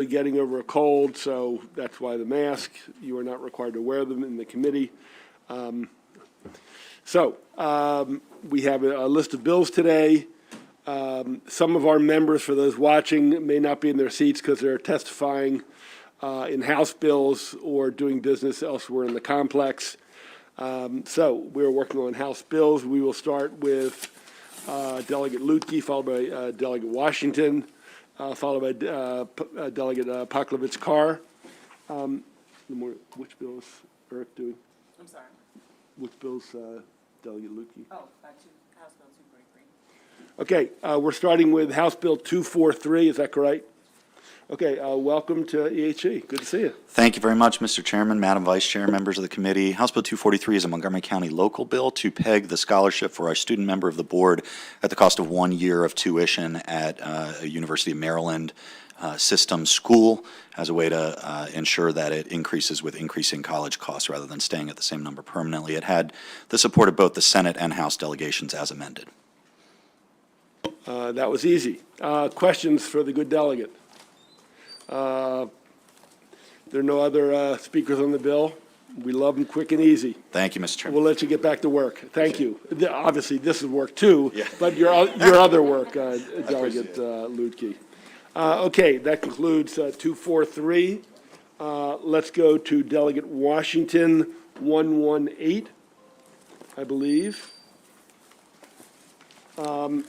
getting over a cold, so that's why the mask. You are not required to wear them in the committee. We have a list of bills today. Some of our members, for those watching, may not be in their seats because they're testifying in House bills or doing business elsewhere in the complex. So we're working on House bills. We will start with Delegate Lutke, followed by Delegate Washington, followed by Delegate Poklovich-Carr. Which bills Eric doing? I'm sorry. Which bills Delegate Lutke? Oh, House Bill 243. Okay, we're starting with House Bill 243, is that correct? Okay, welcome to EHE. Good to see you. Thank you very much, Mr. Chairman, Madam Vice Chair, members of the committee. House Bill 243 is a Montgomery County local bill to peg the scholarship for our student member of the board at the cost of 1 year of tuition at a University of Maryland system school as a way to ensure that it increases with increasing college costs rather than staying at the same number permanently. It had the support of both the Senate and House delegations as amended. That was easy. Questions for the good delegate? There are no other speakers on the bill. We love them quick and easy. Thank you, Mr. Chairman. We'll let you get back to work. Thank you. Obviously, this is work too, Yeah. but your other work, Delegate Lutke. Okay, that concludes 243. Let's go to Delegate Washington, 118, I believe. One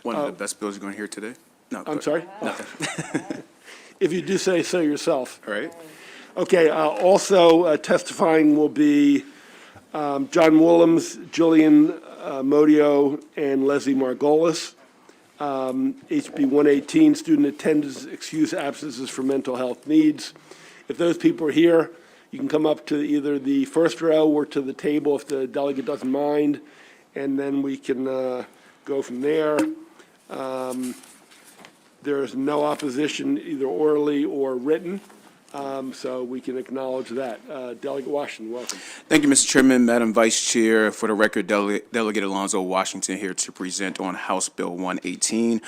of the best bills you're going to hear today? No. I'm sorry? If you do say so yourself. All right. Okay, also testifying will be John Willems, Julian Modio, and Leslie Margolis. HB 118, student attendance excuse absences for mental health needs. If those people are here, you can come up to either the first row or to the table if the delegate doesn't mind, and then we can go from there. There is no opposition, either orally or written, so we can acknowledge that. Delegate Washington, welcome. Thank you, Mr. Chairman, Madam Vice Chair. For the record, Delegate Alonzo Washington here to present on House Bill 118.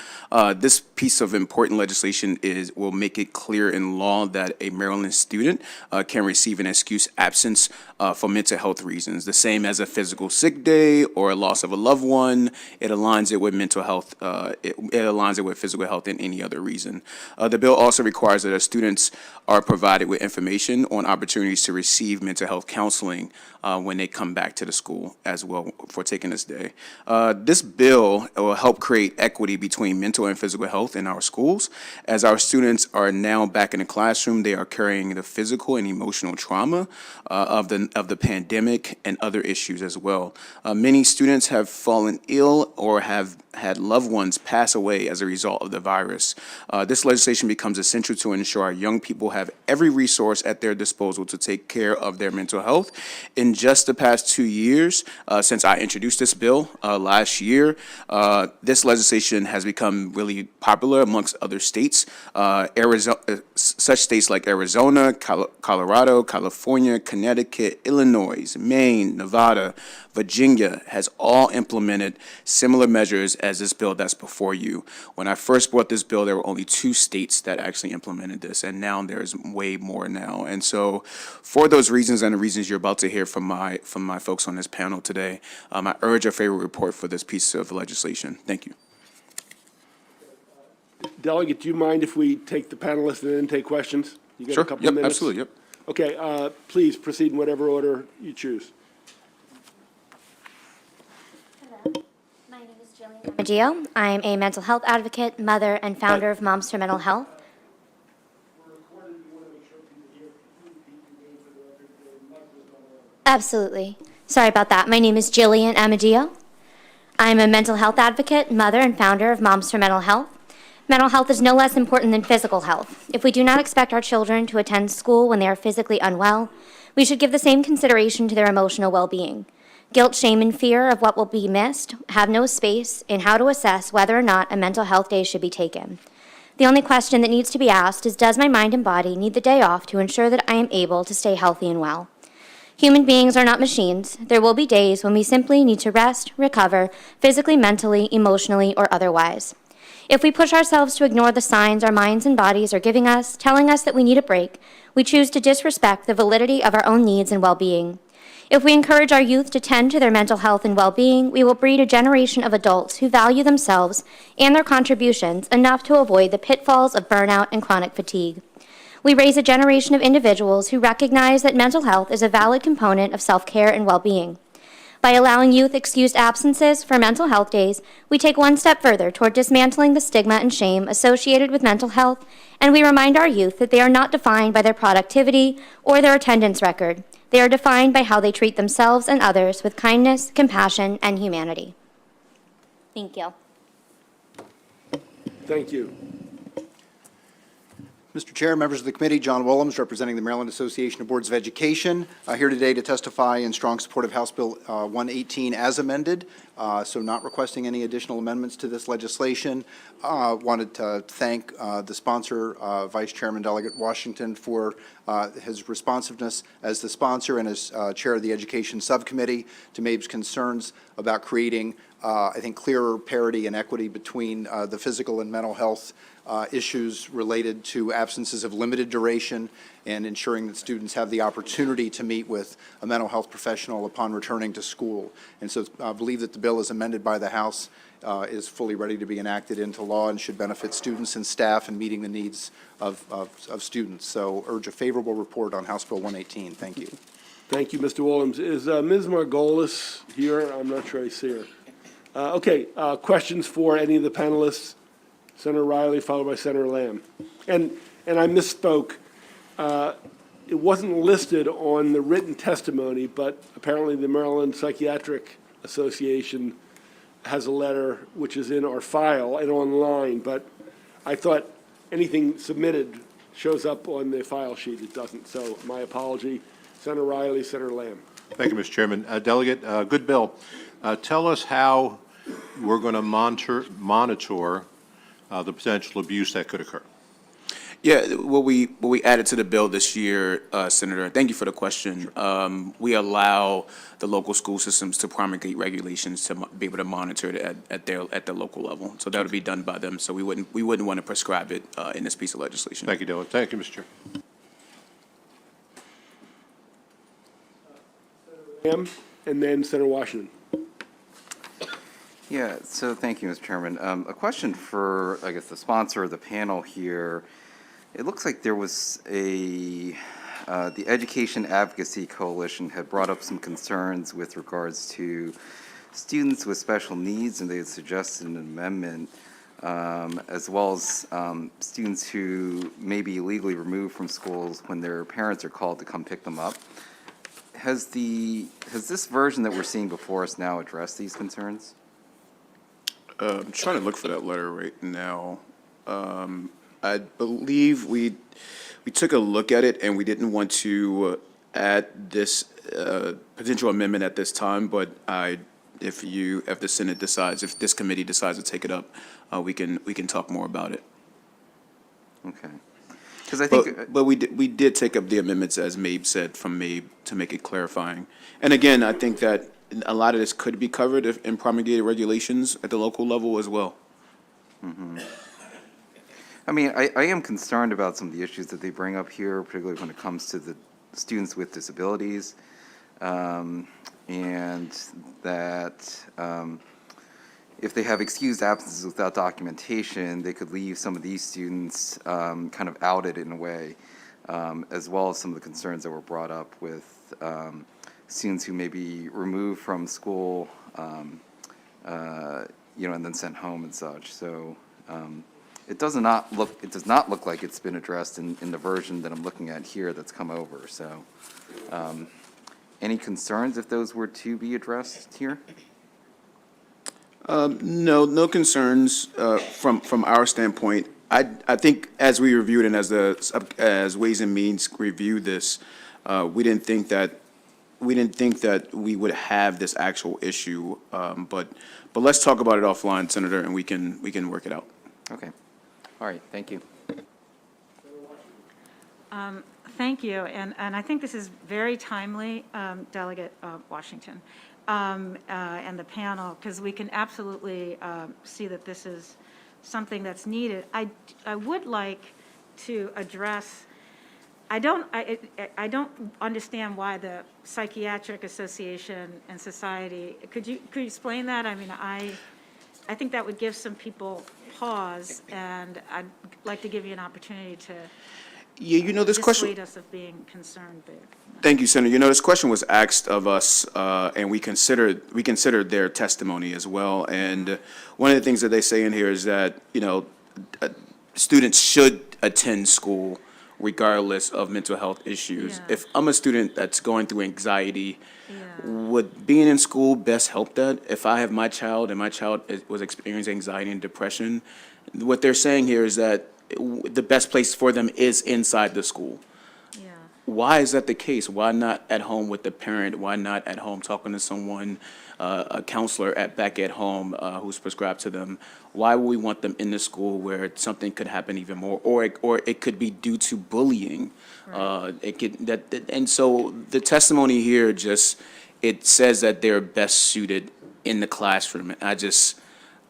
This piece of important legislation will make it clear in law that a Maryland student can receive an excuse absence for mental health reasons, the same as a physical sick day or a loss of a loved one. It aligns it with mental health. It aligns it with physical health and any other reason. The bill also requires that our students are provided with information on opportunities to receive mental health counseling when they come back to the school as well for taking this day. This bill will help create equity between mental and physical health in our schools. As our students are now back in the classroom, they are carrying the physical and emotional trauma of the pandemic and other issues as well. Many students have fallen ill or have had loved ones pass away as a result of the virus. This legislation becomes essential to ensure our young people have every resource at their disposal to take care of their mental health. In just the past 2 years, since I introduced this bill last year, this legislation has become really popular amongst other states. Such states like Arizona, Colorado, California, Connecticut, Illinois, Maine, Nevada, Virginia has all implemented similar measures as this bill that's before you. When I first brought this bill, there were only 2 states that actually implemented this, and now there's way more now. And so for those reasons and the reasons you're about to hear from my folks on this panel today, I urge a favorable report for this piece of legislation. Thank you. Delegate, do you mind if we take the panelists and then take questions? You got Sure. a couple Yep. of minutes? Absolutely. Yep. Okay, please proceed in whatever order you choose. Hello, my name is Jillian Amadio. I'm a mental health advocate, mother, and founder of Moms for Mental Health. Absolutely. Sorry about that. My name is Jillian Amadio. I'm a mental health advocate, mother, and founder of Moms for Mental Health. Mental health is no less important than physical health. If we do not expect our children to attend school when they are physically unwell, we should give the same consideration to their emotional well-being. Guilt, shame, and fear of what will be missed have no space in how to assess whether or not a mental health day should be taken. The only question that needs to be asked is, does my mind and body need the day off to ensure that I am able to stay healthy and well? Human beings are not machines. There will be days when we simply need to rest, recover, physically, mentally, emotionally, or otherwise. If we push ourselves to ignore the signs our minds and bodies are giving us, telling us that we need a break, we choose to disrespect the validity of our own needs and well-being. If we encourage our youth to tend to their mental health and well-being, we will breed a generation of adults who value themselves and their contributions enough to avoid the pitfalls of burnout and chronic fatigue. We raise a generation of individuals who recognize that mental health is a valid component of self-care and well-being. By allowing youth excused absences for mental health days, we take one step further toward dismantling the stigma and shame associated with mental health, and we remind our youth that they are not defined by their productivity or their attendance record. They are defined by how they treat themselves and others with kindness, compassion, and humanity. Thank you. Thank you. Mr. Chair, members of the committee, John Willems, representing the Maryland Association of Boards of Education, here today to testify in strong support of House Bill 118 as amended, so not requesting any additional amendments to this legislation. Wanted to thank the sponsor, Vice Chairman Delegate Washington, for his responsiveness as the sponsor and as chair of the Education Subcommittee to MABE's concerns about creating, I think, clearer parity and equity between the physical and mental health issues related to absences of limited duration and ensuring that students have the opportunity to meet with a mental health professional upon returning to school. And so I believe that the bill as amended by the House is fully ready to be enacted into law and should benefit students and staff in meeting the needs of students. So urge a favorable report on House Bill 118. Thank you. Thank you, Mr. Willems. Is Ms. Margolis here? I'm not sure I see her. Okay, questions for any of the panelists? Senator Riley, followed by Senator Lamb. And I misspoke. It wasn't listed on the written testimony, but apparently the Maryland Psychiatric Association has a letter which is in our file and online, but I thought anything submitted shows up on the file sheet. It doesn't, so my apology. Senator Riley, Senator Lamb. Thank you, Mr. Chairman. Delegate, good bill. Tell us how we're going to monitor the potential abuse that could occur. Yeah, what we added to the bill this year, Senator, thank you for the question. We allow the local school systems to promulgate regulations to be able to monitor it at the local level. So that would be done by them. So we wouldn't want to prescribe it in this piece of legislation. Thank you, Delegate. Thank you, Mr. Chair. Lamb, and then Senator Washington. Yeah, so thank you, Mr. Chairman. A question for, I guess, the sponsor of the panel here. It looks like there was the Education Advocacy Coalition had brought up some concerns with regards to students with special needs, and they had suggested an amendment, as well as students who may be illegally removed from schools when their parents are called to come pick them up. Has this version that we're seeing before us now addressed these concerns? I'm trying to look for that letter right now. I believe we took a look at it and we didn't want to add this potential amendment at this time, but if the Senate decides, if this committee decides to take it up, we can talk more about it. Okay. Because I think, but we did take up the amendments, as Mabe said, from Mabe to make it clarifying. And again, I think that a lot of this could be covered in promulgated regulations at the local level as well. mm-hmm. I mean, I am concerned about some of the issues that they bring up here, particularly when it comes to the students with disabilities, and that if they have excused absences without documentation, they could leave some of these students kind of outed in a way, as well as some of the concerns that were brought up with students who may be removed from school, and then sent home and such. So it does not look like it's been addressed in the version that I'm looking at here that's come over. So any concerns if those were to be addressed here? No concerns from our standpoint. I think as we reviewed and as Ways and Means reviewed this, we didn't think that we would have this actual issue. But let's talk about it offline, Senator, and we can work it out. Okay. All right. Thank you. Thank you, and I think this is very timely, Delegate Washington, and the panel, because we can absolutely see that this is something that's needed. I would like to address, I don't understand why the Psychiatric Association and Society, could you explain that? I mean, I think that would give some people pause, and I'd like to give you an opportunity to Yeah, you know, this question. dissuade us of being concerned there. Thank you, Senator. You know, this question was asked of us, and we considered their testimony as well. And one of the things that they say in here is that, you know, students should attend school regardless of mental health issues. Yeah. If I'm a student that's going through anxiety, Yeah. would being in school best help that? If I have my child and my child was experiencing anxiety and depression, what they're saying here is that the best place for them is inside the school. Yeah. Why is that the case? Why not at home with the parent? Why not at home talking to someone, a counselor back at home who's prescribed to them? Why would we want them in the school where something could happen even more, or it could be due to bullying? And so the testimony here it says that they're best suited in the classroom.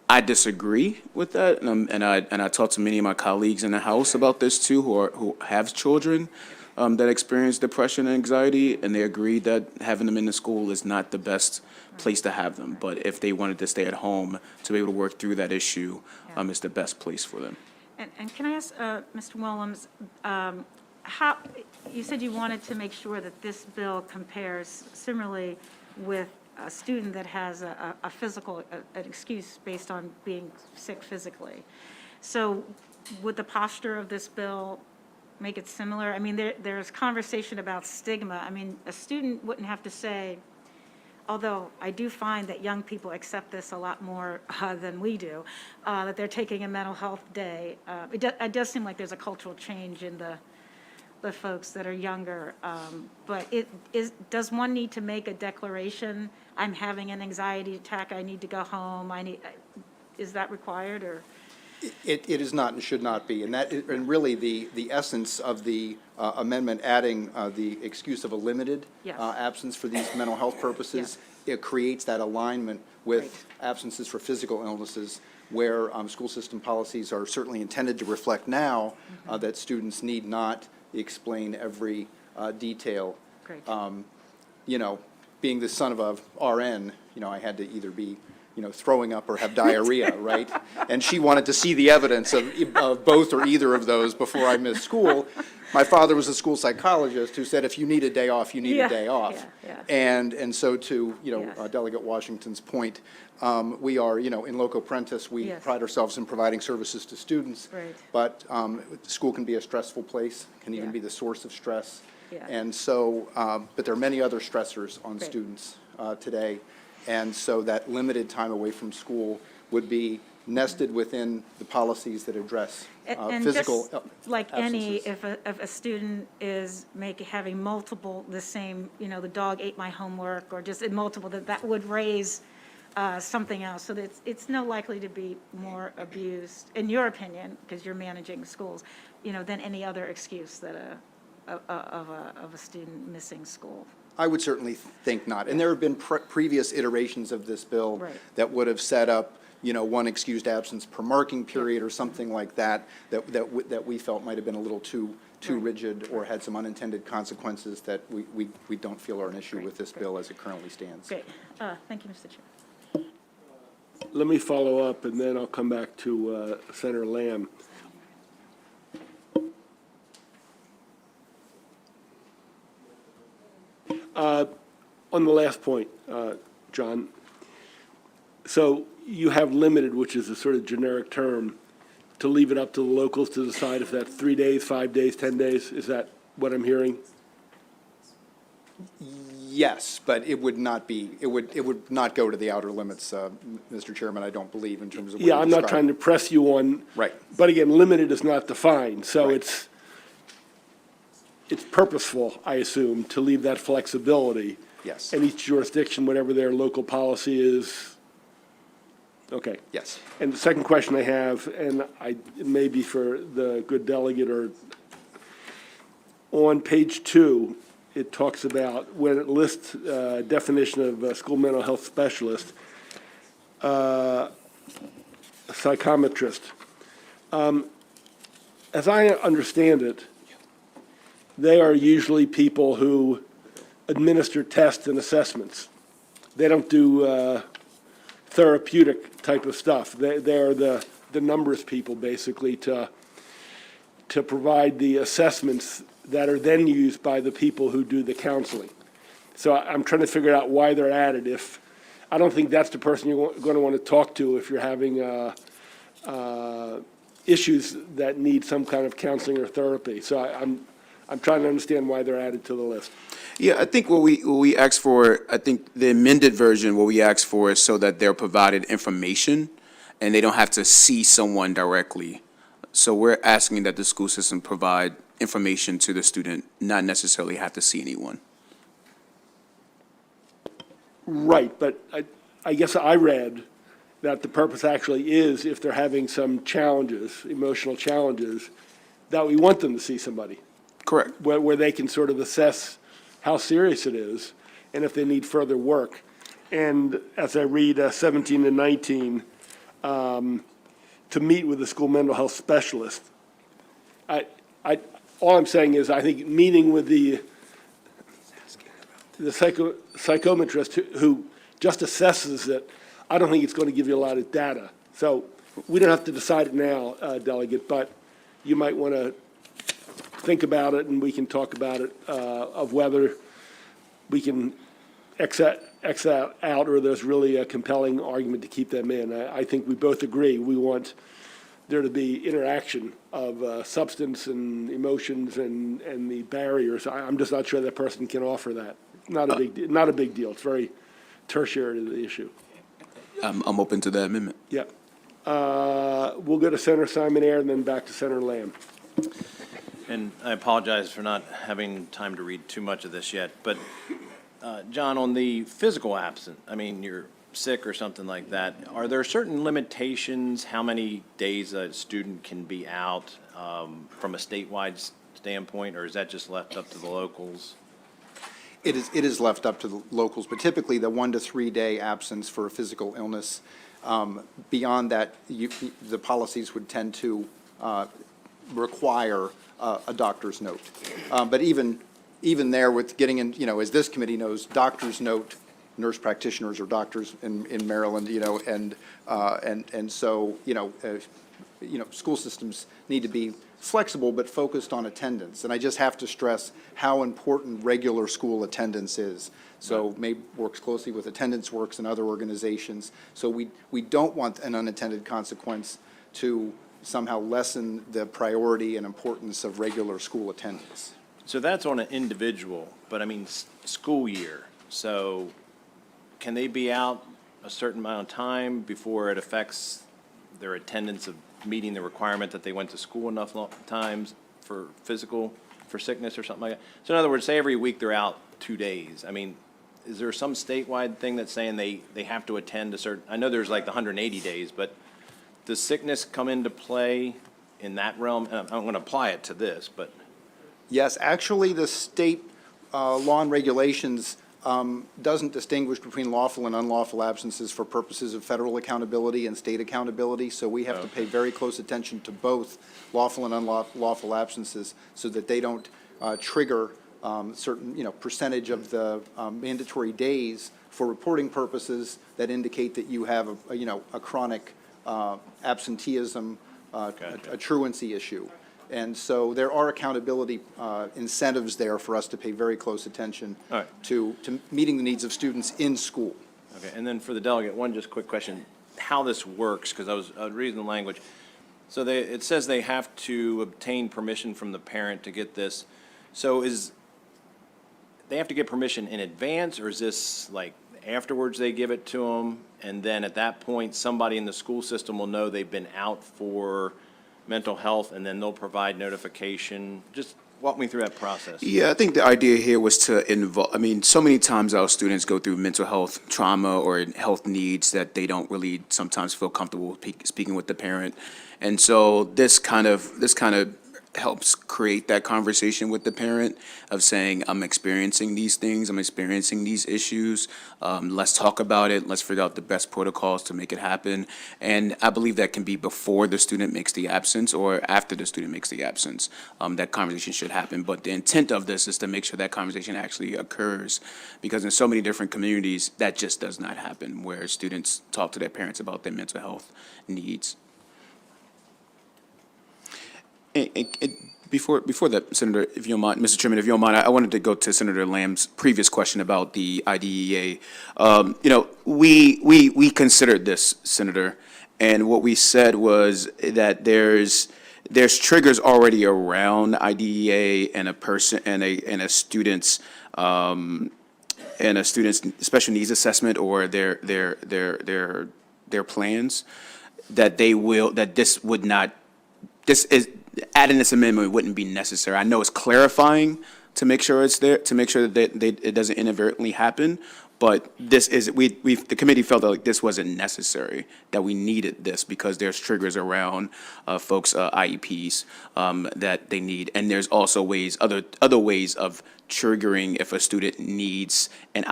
I disagree with that, and I talked to many of my colleagues in the House about this too, who have children that experience depression and anxiety, and they agree that having them in the school is not the best place to have them. But if they wanted to stay at home to be able to work through that issue, it's the best place for them. And can I ask, Mr. Willems, how, you said you wanted to make sure that this bill compares similarly with a student that has a physical, an excuse based on being sick physically. So would the posture of this bill make it similar? I mean, there's conversation about stigma. I mean, a student wouldn't have to say, although I do find that young people accept this a lot more than we do, that they're taking a mental health day. It does seem like there's a cultural change in the folks that are younger, but does one need to make a declaration, I'm having an anxiety attack, I need to go home, is that required, or? It is not and should not be, and really the essence of the amendment adding the excuse of a limited Yes. absence for these mental health purposes, it creates that alignment with absences for physical illnesses, where school system policies are certainly intended to reflect now that students need not explain every detail. Great. You know, being the son of a RN, you know, I had to either be, you know, throwing up or have diarrhea, right? And she wanted to see the evidence of both or either of those before I missed school. My father was a school psychologist who said, if you need a day off, you need a day off. Yeah. And so to, you know, Yes. Delegate Washington's point, we are, you know, in loco parentis, we Yes. pride ourselves in providing services to students. Right. But school can be a stressful place, can even Yeah. be the source of stress. Yeah. And so, but there are many other stressors on Great. students today. And so that limited time away from school would be nested within the policies that address And physical just like any, absences. if a student is having multiple, the same, you know, the dog ate my homework, or just multiple, that would raise something else, so that it's no likely to be more abused, in your opinion, because you're managing schools, you know, than any other excuse that of a student missing school. I would certainly think not. And there have been previous iterations of this bill Right. that would have set up, you know, one excused absence per marking period or something like that, that we felt might have been a little too Right. rigid or had some unintended consequences that we don't feel are an issue Great, with this great. bill as it currently stands. Great. Thank you, Mr. Chair. Let me follow up, and then I'll come back to Senator Lamb. On the last point, John, so you have limited, which is a sort of generic term, to leave it up to the locals to decide if that's 3 days, 5 days, 10 days? Is that what I'm hearing? Yes, but it would not be, it would not go to the outer limits, Mr. Chairman, I don't believe, in terms of what Yeah, you I'm not described. trying to press you on. Right. But again, limited is not defined, so Right. it's purposeful, I assume, to leave that flexibility. Yes. And each jurisdiction, whatever their local policy is, okay. Yes. And the second question I have, and it may be for the good delegate, or on page 2, it talks about, when it lists definition of a school mental health specialist, a psychometrist. As I understand it, they are usually people who administer tests and assessments. They don't do therapeutic type of stuff. They're the numbers people, basically, to provide the assessments that are then used by the people who do the counseling. So I'm trying to figure out why they're added. If I don't think that's the person you're going to want to talk to if you're having issues that need some kind of counseling or therapy. So I'm trying to understand why they're added to the list. Yeah, I think what we asked for, I think the amended version, what we asked for is so that they're provided information and they don't have to see someone directly. So we're asking that the school system provide information to the student, not necessarily have to see anyone. Right, but I guess I read that the purpose actually is if they're having some challenges, emotional challenges, that we want them to see somebody. Correct. Where they can sort of assess how serious it is and if they need further work. And as I read 17 and 19, to meet with the school mental health specialist. All I'm saying is I think meeting with the psychometrist who just assesses it, I don't think it's going to give you a lot of data. So we don't have to decide it now, Delegate, but you might want to think about it, and we can talk about it, of whether we can X that out, or there's really a compelling argument to keep them in. I think we both agree. We want there to be interaction of substance and emotions and the barriers. I'm just not sure that person can offer that. Not a big deal. It's very tertiary to the issue. I'm open to that amendment. Yeah. We'll go to Senator Simon Ayer and then back to Senator Lamb. And I apologize for not having time to read too much of this yet, but John, on the physical absent, I mean, you're sick or something like that, are there certain limitations how many days a student can be out from a statewide standpoint, or is that just left up to the locals? It is left up to the locals, but typically the 1 to 3 day absence for a physical illness. Beyond that, the policies would tend to require a doctor's note. But even there with getting in, as this committee knows, doctor's note, nurse practitioners or doctors in Maryland, and so, school systems need to be flexible but focused on attendance. And I just have to stress how important regular school attendance is. So MABE works closely with Attendance Works and other organizations. So we don't want an unintended consequence to somehow lessen the priority and importance of regular school attendance. So that's on an individual, but I mean, school year. So can they be out a certain amount of time before it affects their attendance of meeting the requirement that they went to school enough times for sickness or something like that? So in other words, say every week they're out 2 days. I mean, is there some statewide thing that's saying they have to attend a certain, I know there's like the 180 days, but does sickness come into play in that realm? And I'm going to apply it to this, but. Yes, actually, the state law and regulations doesn't distinguish between lawful and unlawful absences for purposes of federal accountability and state accountability. So we have to pay very close attention to both lawful and unlawful absences so that they don't trigger certain, percentage of the mandatory days for reporting purposes that indicate that you have a chronic absenteeism, a truancy issue. And so there are accountability incentives there for us to pay very close attention to meeting the needs of students in school. Okay, and then for the delegate, one just quick question, how this works, because I was reading the language. So it says they have to obtain permission from the parent to get this. So they have to get permission in advance, or is this like afterwards they give it to them? And then at that point, somebody in the school system will know they've been out for mental health, and then they'll provide notification. Just walk me through that process. Yeah, I think the idea here was to involve, so many times our students go through mental health trauma or health needs that they don't really sometimes feel comfortable speaking with the parent. And so this kind of helps create that conversation with the parent of saying, I'm experiencing these things, I'm experiencing these issues. Let's talk about it. Let's figure out the best protocols to make it happen. And I believe that can be before the student makes the absence or after the student makes the absence. That conversation should happen. But the intent of this is to make sure that conversation actually occurs, because in so many different communities, that just does not happen, where students talk to their parents about their mental health needs. Before that, Senator, if you don't mind, Mr. Chairman, if you don't mind, I wanted to go to Senator Lamb's previous question about the IDEA. We considered this, Senator, and what we said was that there's triggers already around IDEA and a student's special needs assessment or their plans, that adding this amendment wouldn't be necessary. I know it's clarifying to make sure it's there, to make sure that it doesn't inadvertently happen, but the committee felt like this wasn't necessary, that we needed this because there's triggers around folks' IEPs that they need, and there's also other ways of triggering if a student needs an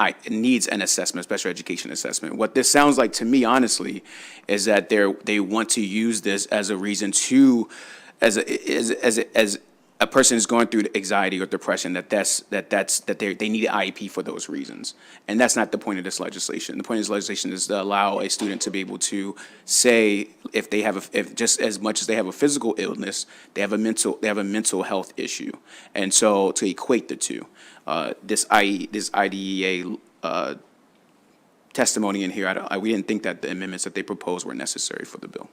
assessment, special education assessment. What this sounds like to me, honestly, is that they want to use this as a reason to, as a person is going through anxiety or depression, that they need an IEP for those reasons. And that's not the point of this legislation. The point of this legislation is to allow a student to be able to say if just as much as they have a physical illness, they have a mental health issue. And so to equate the two, this IDEA testimony in here, we didn't think that the amendments that they proposed were necessary for the bill.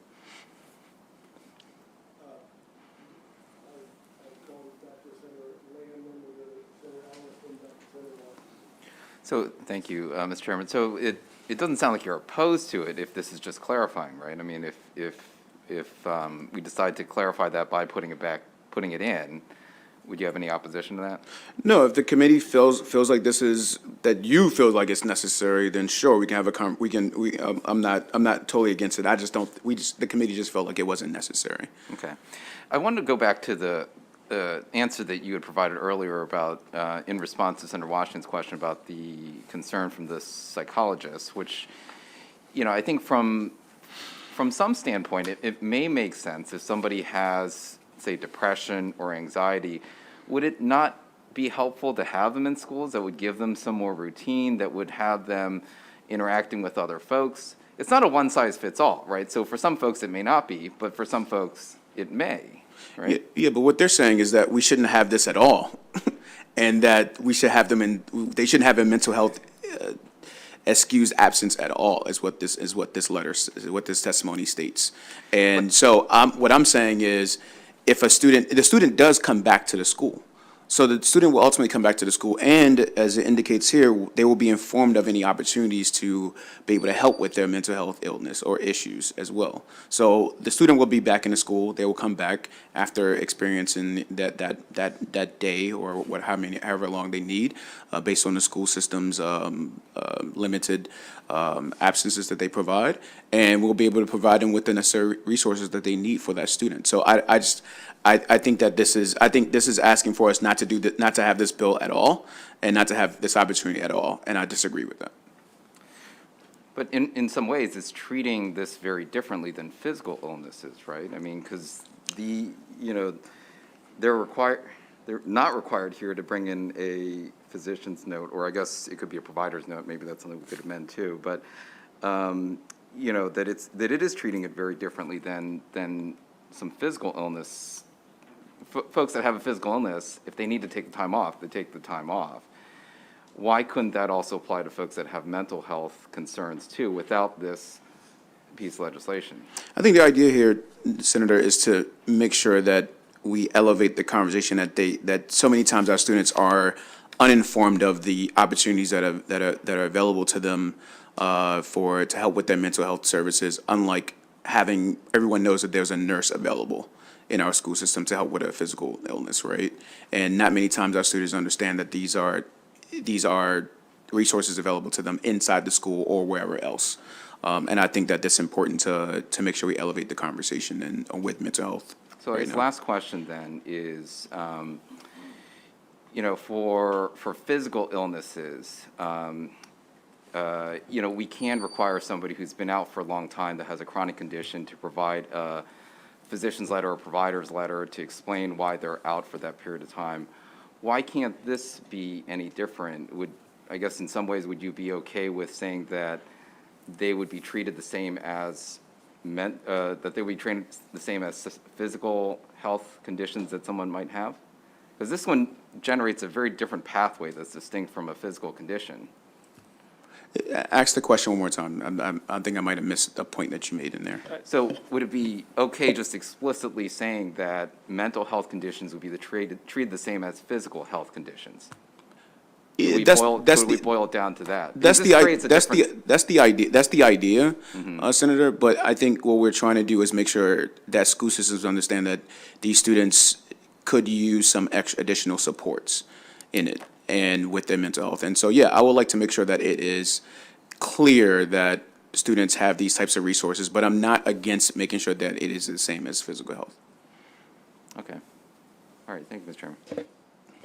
So, thank you, Mr. Chairman. So it doesn't sound like you're opposed to it if this is just clarifying, right? I mean, if we decide to clarify that by putting it in, would you have any opposition to that? No, if the committee feels like that you feel like it's necessary, then sure, we can have I'm not totally against it. The committee just felt like it wasn't necessary. Okay. I wanted to go back to the answer that you had provided earlier about, in response to Senator Washington's question about the concern from the psychologist, which, I think from some standpoint, it may make sense if somebody has, say, depression or anxiety. Would it not be helpful to have them in schools that would give them some more routine, that would have them interacting with other folks? It's not a one-size-fits-all, right? So for some folks, it may not be, but for some folks, it may. Right. Yeah, but what they're saying is that we shouldn't have this at all, and that we should have they shouldn't have a mental health excused absence at all. Is what this testimony states. And so what I'm saying is, if the student does come back to the school, so the student will ultimately come back to the school, and as it indicates here, they will be informed of any opportunities to be able to help with their mental health illness or issues as well. So the student will be back in the school. They will come back after experiencing that day or however long they need, based on the school system's limited absences that they provide, and we'll be able to provide them with the necessary resources that they need for that student. So I think this is asking for us not to have this bill at all, and not to have this opportunity at all, and I disagree with that. But in some ways, it's treating this very differently than physical illnesses, right? I mean, because they're not required here to bring in a physician's note, or I guess it could be a provider's note. Maybe that's something we could amend too. But that it is treating it very differently than some physical illness. Folks that have a physical illness, if they need to take the time off, they take the time off. Why couldn't that also apply to folks that have mental health concerns too, without this piece of legislation? I think the idea here, Senator, is to make sure that we elevate the conversation that so many times our students are uninformed of the opportunities that are available to them to help with their mental health services, unlike having everyone knows that there's a nurse available in our school system to help with a physical illness, right? And not many times our students understand that these are resources available to them inside the school or wherever else. And I think that that's important to make sure we elevate the conversation with mental health So right his now. last question then is, you know, for physical illnesses, you know, we can require somebody who's been out for a long time that has a chronic condition to provide a physician's letter or provider's letter to explain why they're out for that period of time. Why can't this be any different? I guess in some ways, would you be okay with saying that they would be treated the same as that they would be treated the same as physical health conditions that someone might have? Because this one generates a very different pathway that's distinct from a physical condition. Ask the question one more time. I think I might have missed a point that you made in there. So would it be okay just explicitly saying that mental health conditions would be treated the same as physical health conditions? Could we boil it down to that? That's Because this creates a different- that's the idea. That's the idea, Senator. But I think what we're trying to do is make sure that school systems understand that these students could use some additional supports in it and with their mental health. And so, yeah, I would like to make sure that it is clear that students have these types of resources. But I'm not against making sure that it is the same as physical health. Okay. All right. Thank you, Mr. Chairman.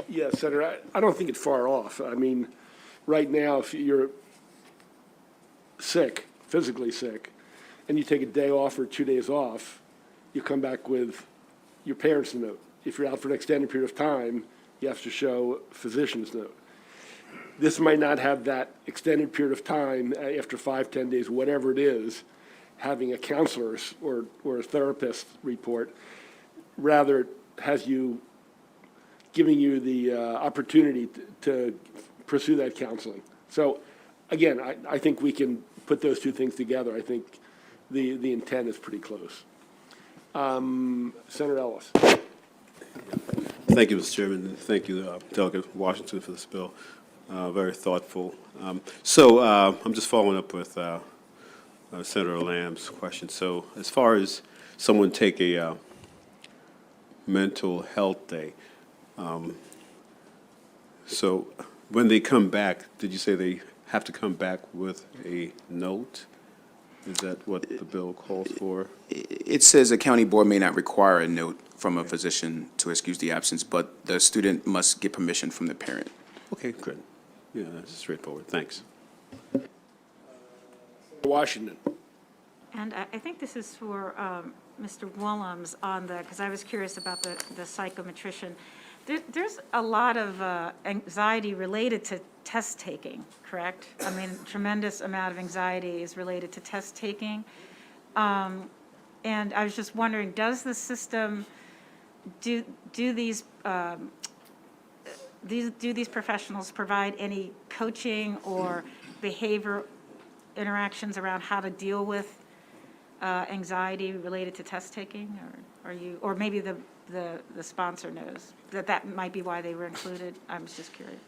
Yeah, Senator, I don't think it's far off. I mean, right now, if you're sick, physically sick, and you take a day off or 2 days off, you come back with your parents' note. If you're out for an extended period of time, you have to show a physician's note. This might not have that extended period of time after 5, 10 days, whatever it is, having a counselor's or a therapist report. Rather, it has you giving you the opportunity to pursue that counseling. So, again, I think we can put those two things together. I think the intent is pretty close. Senator Ellis. Thank you, Mr. Chairman, and thank you, Delegate Washington, for this bill. Very thoughtful. I'm just following up with Senator Lamb's question. So as far as someone take a mental health day, so when they come back, did you say they have to come back with a note? Is that what the bill calls for? It says a county board may not require a note from a physician to excuse the absence, but the student must get permission from the parent. Okay, good. Yeah, that's straightforward. Thanks. Washington. And I think this is for Mr. Willems on because I was curious about the psychometrician. There's a lot of anxiety related to test taking, correct? I mean, tremendous amount of anxiety is related to test taking. And I was just wondering, does the system, do these professionals provide any coaching or behavior interactions around how to deal with anxiety related to test taking? Or maybe the sponsor knows that might be why they were included? I was just curious.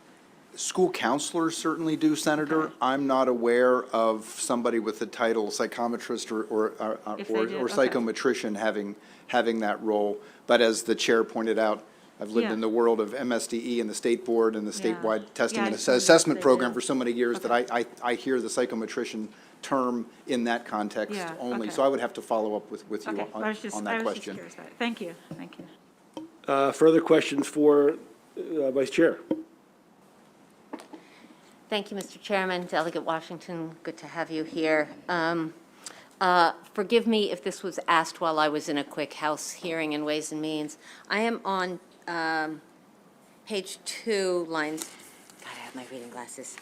School counselors certainly do, Senator. Okay. I'm not aware of somebody with the title psychometrist or If they did, okay. psychometrician having that role. But as the chair pointed out, I've lived Yeah. in the world of MSDE and the state board and the Yeah. statewide testing Yeah, I and just wondered if assessment they program do. for so many years that Okay. I hear the psychometrician term in that context Yeah, only. okay. So I would have to follow up with you Okay, on I was just that question. curious about it. Thank you, thank you. Further questions for Vice Chair? Thank you, Mr. Chairman. Delegate Washington, good to have you here. Forgive me if this was asked while I was in a quick House hearing in Ways and Means. I am on page 2, lines, God, I have my reading glasses.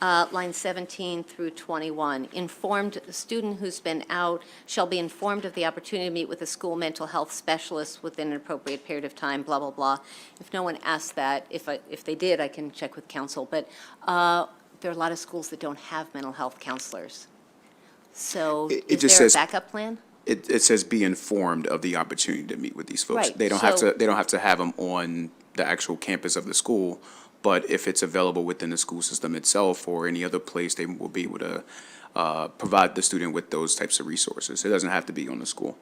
Line 17 through 21. Informed student who's been out shall be informed of the opportunity to meet with a school mental health specialist within an appropriate period of time, blah, blah, blah. If no one asked that, if they did, I can check with counsel. But there are a lot of schools that don't have mental health counselors. So It is just there a says- backup plan? It says be informed of the opportunity to meet with these folks. Right, They don't so- have to have them on the actual campus of the school, but if it's available within the school system itself or any other place, they will be able to provide the student with those types of resources. It doesn't have to be on the school.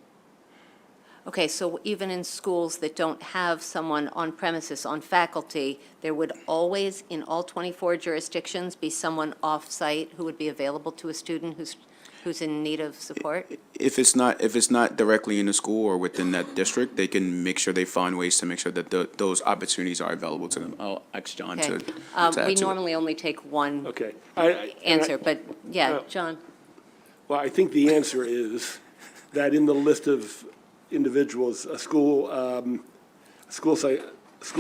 Okay, so even in schools that don't have someone on premises, on faculty, there would always, in all 24 jurisdictions, be someone off-site who would be available to a student who's who's in need of support? If it's not directly in the school or within that district, they can make sure they find ways to make sure that those opportunities are available to them. I'll ask John Okay. to add to We it. normally only take one Okay. answer, but yeah, John? Well, I think the answer is that in the list of individuals, a school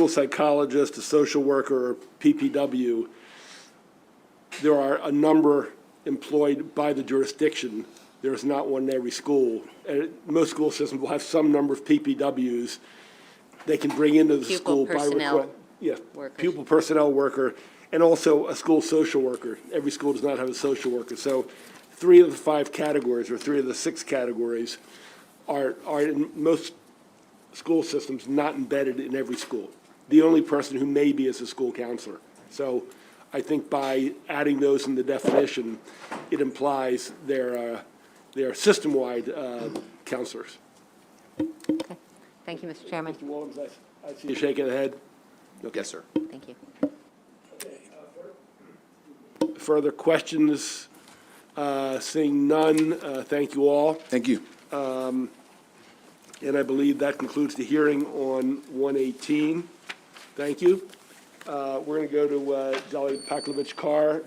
psychologist, a social worker, or PPW, there are a number employed by the jurisdiction. There's not one in every school. Most school systems will have some number of PPWs they can bring into the Pupil school by personnel request. Yeah, workers. pupil personnel worker, and also a school social worker. Every school does not have a social worker. So 3 of the 5 categories, or 3 of the 6 categories, are in most school systems not embedded in every school. The only person who may be is a school counselor. So I think by adding those in the definition, it implies they're system-wide counselors. Okay. Thank you, Mr. Chairman. Mr. Williams, I see you shaking the head. Okay. Yes, sir. Thank you. Further questions? Seeing none, thank you all. Thank you. And I believe that concludes the hearing on 118. Thank you. We're going to go to Dolly Paklovich-Carr,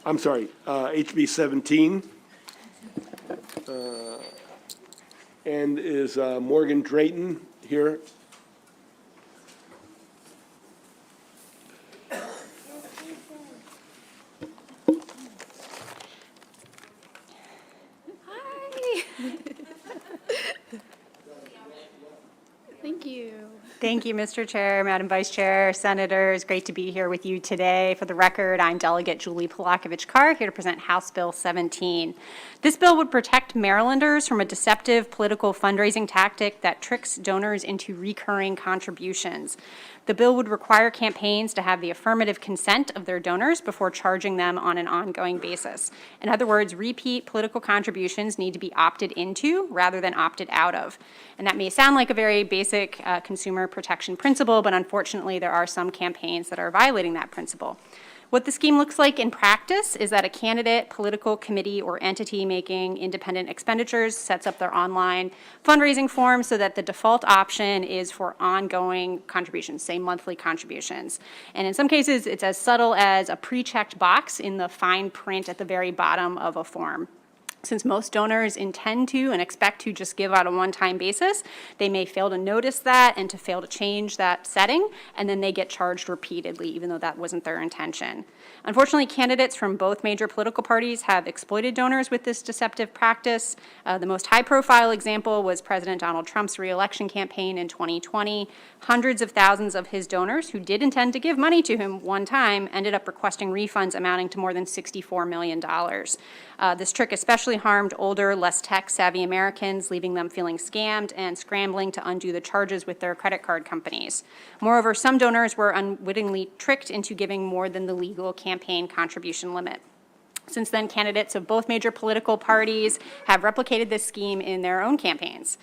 HB 17. And is Morgan Drayton here? Thank you. Thank you, Mr. Chair, Madam Vice Chair, Senators. Great to be here with you today. For the record, I'm Delegate Julie Polakovich-Carr, here to present House Bill 17. This bill would protect Marylanders from a deceptive political fundraising tactic that tricks donors into recurring contributions. The bill would require campaigns to have the affirmative consent of their donors before charging them on an ongoing basis. In other words, repeat political contributions need to be opted into rather than opted out of. And that may sound like a very basic consumer protection principle, but unfortunately there are some campaigns that are violating that principle. What the scheme looks like in practice is that a candidate, political committee, or entity making independent expenditures sets up their online fundraising form so that the default option is for ongoing contributions, say monthly contributions. And in some cases, it's as subtle as a pre-checked box in the fine print at the very bottom of a form. Since most donors intend to and expect to just give on a one-time basis, they may fail to notice that and to fail to change that setting, and then they get charged repeatedly, even though that wasn't their intention. Unfortunately, candidates from both major political parties have exploited donors with this deceptive practice. The most high-profile example was President Donald Trump's re-election campaign in 2020. Hundreds of thousands of his donors who did intend to give money to him one time ended up requesting refunds amounting to more than $64 million. This trick especially harmed older, less tech-savvy Americans, leaving them feeling scammed and scrambling to undo the charges with their credit card companies. Moreover, some donors were unwittingly tricked into giving more than the legal campaign contribution limit. Since then, candidates of both major political parties have replicated this scheme in their own campaigns.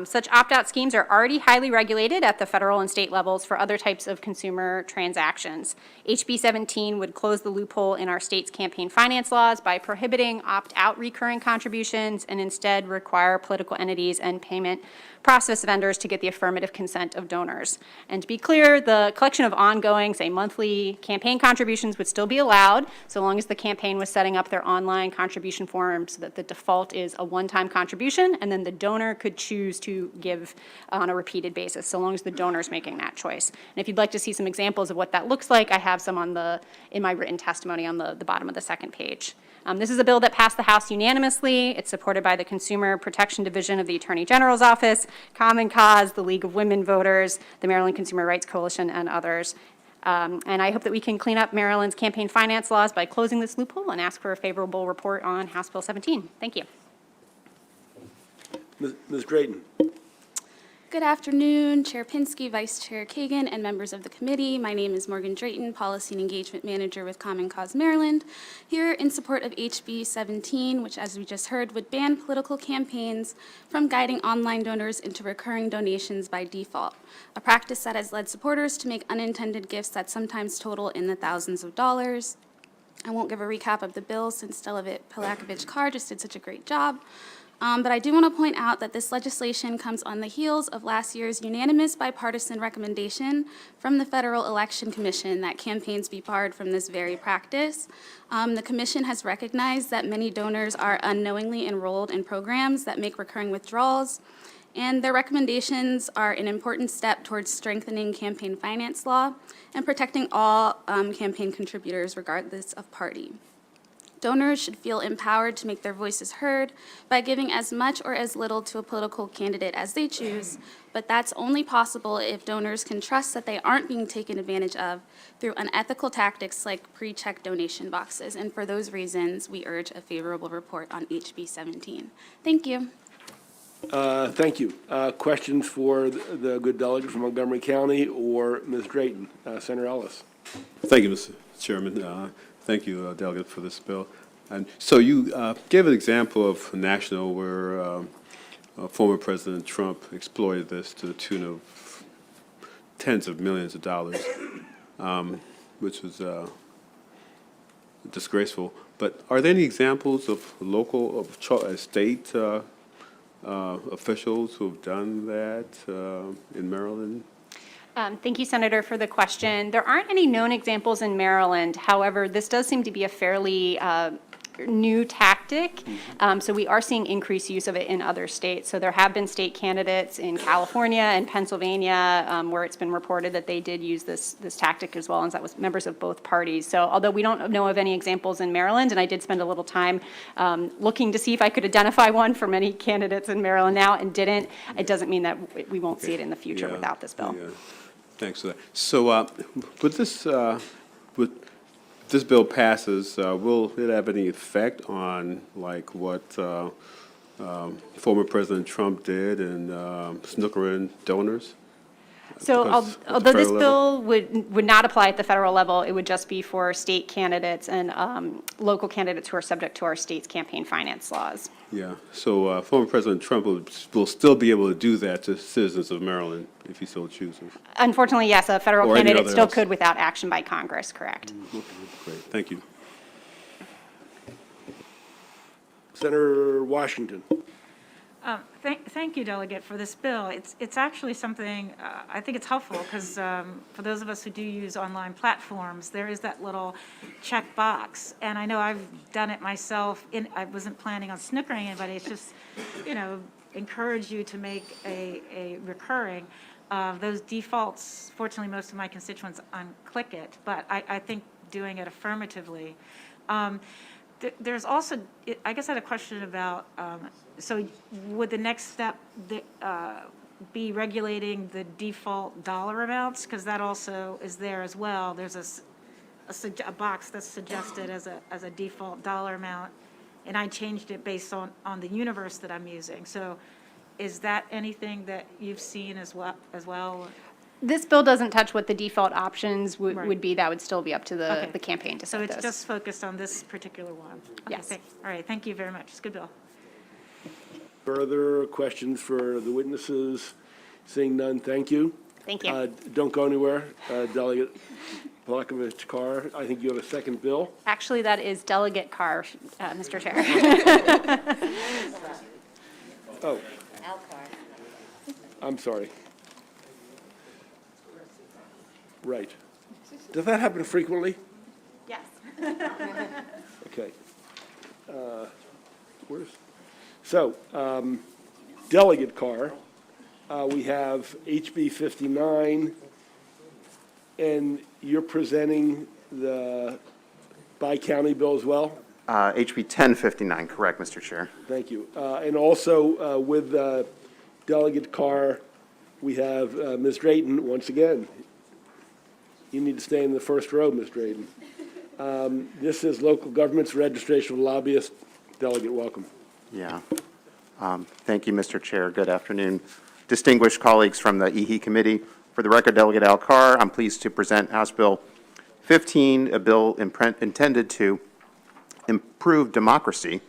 Such opt-out schemes are already highly regulated at the federal and state levels for other types of consumer transactions. HB 17 would close the loophole in our state's campaign finance laws by prohibiting opt-out recurring contributions and instead require political entities and payment process vendors to get the affirmative consent of donors. And to be clear, the collection of ongoing, say, monthly campaign contributions would still be allowed so long as the campaign was setting up their online contribution form so that the default is a one-time contribution and then the donor could choose to give on a repeated basis, so long as the donor's making that choice. And if you'd like to see some examples of what that looks like, I have some in my written testimony on the bottom of the second page. This is a bill that passed the House unanimously. It's supported by the Consumer Protection Division of the Attorney General's Office, Common Cause, the League of Women Voters, the Maryland Consumer Rights Coalition, and others. And I hope that we can clean up Maryland's campaign finance laws by closing this loophole and ask for a favorable report on House Bill 17. Thank you. Ms. Drayton. Good afternoon, Chair Pinsky, Vice Chair Kagan, and members of the committee. My name is Morgan Drayton, Policy and Engagement Manager with Common Cause Maryland, here in support of HB 17, which, as we just heard, would ban political campaigns from guiding online donors into recurring donations by default, a practice that has led supporters to make unintended gifts that sometimes total in the thousands of dollars. I won't give a recap of the bill since Delegate Palakovich-Carr just did such a great job. But I do want to point out that this legislation comes on the heels of last year's unanimous bipartisan recommendation from the Federal Election Commission that campaigns be barred from this very practice. The commission has recognized that many donors are unknowingly enrolled in programs that make recurring withdrawals, and their recommendations are an important step towards strengthening campaign finance law and protecting all campaign contributors regardless of party. Donors should feel empowered to make their voices heard by giving as much or as little to a political candidate as they choose, but that's only possible if donors can trust that they aren't being taken advantage of through unethical tactics like pre-check donation boxes. And for those reasons, we urge a favorable report on HB 17. Thank you. Thank you. Questions for the good delegate from Montgomery County or Ms. Drayton? Senator Ellis. Thank you, Mr. Chairman. Thank you, Delegate, for this bill. And so you gave an example of national where former President Trump exploited this to the tune of tens of millions of dollars, which was disgraceful. But are there any examples of local, of state officials who have done that in Maryland? Thank you, Senator, for the question. There aren't any known examples in Maryland. However, this does seem to be a fairly new tactic. So we are seeing increased use of it in other states. So there have been state candidates in California and Pennsylvania where it's been reported that they did use this tactic as well, and that was members of both parties. So although we don't know of any examples in Maryland, and I did spend a little time looking to see if I could identify one for many candidates in Maryland now and didn't, it doesn't mean that we won't see it in the future without this bill. Yeah. Thanks for that. So with this bill passes, will it have any effect on like what former President Trump did and snookering donors? So Because at the although this federal bill would not apply at the federal level, it would just be for state candidates and local candidates who are subject to our state's campaign finance laws. Yeah. So former President Trump will still be able to do that to citizens of Maryland if he so chooses. Unfortunately, yes, a federal Or any candidate other still else. could without action by Congress, correct? Okay, great. Thank you. Senator Washington. Thank you, Delegate, for this bill. It's actually something, I think it's helpful, because for those of us who do use online platforms, there is that little check box. And I know I've done it myself. I wasn't planning on snookering anybody. It's just, encourage you to make a recurring. Those defaults, fortunately, most of my constituents unclick it, but I think doing it affirmatively. There's also, I guess I had a question about, so would the next step be regulating the default dollar amounts? Because that also is there as well. There's a box that's suggested as a default dollar amount, and I changed it based on the universe that I'm using. So is that anything that you've seen as well? This bill doesn't touch what the default options would Right. be. That would still be up to Okay. the campaign to set So it's those. just focused on this particular one? Okay, Yes. all right, thank you very much. It's a good bill. Further questions for the witnesses? Seeing none, thank you. Thank you. Don't go anywhere. Delegate Palakovich-Carr, I think you have a second bill. Actually, that is Delegate Carr, Mr. Chair. Oh, I'm sorry. Right. Does that happen frequently? Yes. Okay. So, Delegate Carr, we have HB 59, and you're presenting the bi-county bill as well? HB 1059, correct, Mr. Chair. Thank you. And also with Delegate Carr, we have Ms. Drayton once again. You need to stay in the first row, Ms. Drayton. This is local government's registration of lobbyists. Delegate, welcome. Yeah. Thank you, Mr. Chair. Good afternoon. Distinguished colleagues from the EHE Committee. For the record, Delegate Al Carr, I'm pleased to present House Bill 15, a bill intended to improve democracy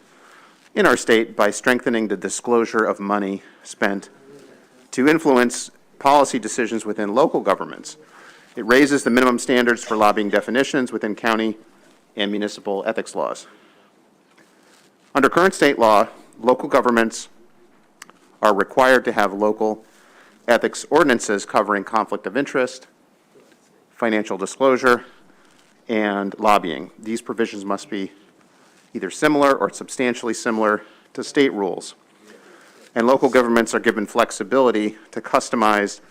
in our state by strengthening the disclosure of money spent to influence policy decisions within local governments. It raises the minimum standards for lobbying definitions within county and municipal ethics laws. Under current state law, local governments are required to have local ethics ordinances covering conflict of interest, financial disclosure, and lobbying. These provisions must be either similar or substantially similar to state rules. And local governments are given flexibility to customize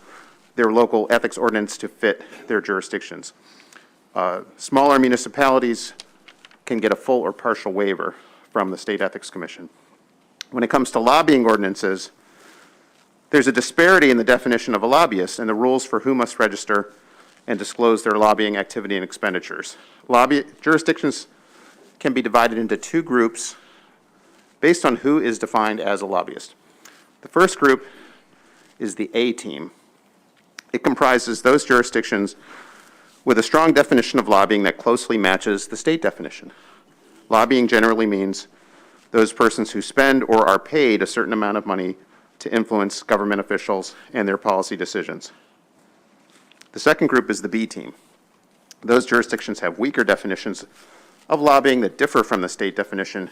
their local ethics ordinance to fit their jurisdictions. Smaller municipalities can get a full or partial waiver from the State Ethics Commission. When it comes to lobbying ordinances, there's a disparity in the definition of a lobbyist and the rules for who must register and disclose their lobbying activity and expenditures. Jurisdictions can be divided into two groups based on who is defined as a lobbyist. The first group is the A team. It comprises those jurisdictions with a strong definition of lobbying that closely matches the state definition. Lobbying generally means those persons who spend or are paid a certain amount of money to influence government officials and their policy decisions. The second group is the B team. Those jurisdictions have weaker definitions of lobbying that differ from the state definition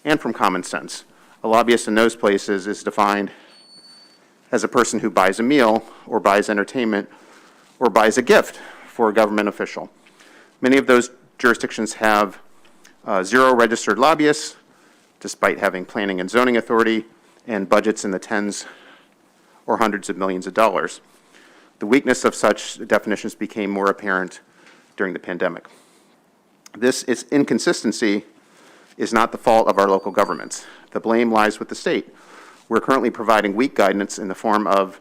and from common sense. A lobbyist in those places is defined as a person who buys a meal or buys entertainment or buys a gift for a government official. Many of those jurisdictions have 0 registered lobbyists, despite having planning and zoning authority and budgets in the tens or hundreds of millions of dollars. The weakness of such definitions became more apparent during the pandemic. This inconsistency is not the fault of our local governments. The blame lies with the state. We're currently providing weak guidance in the form of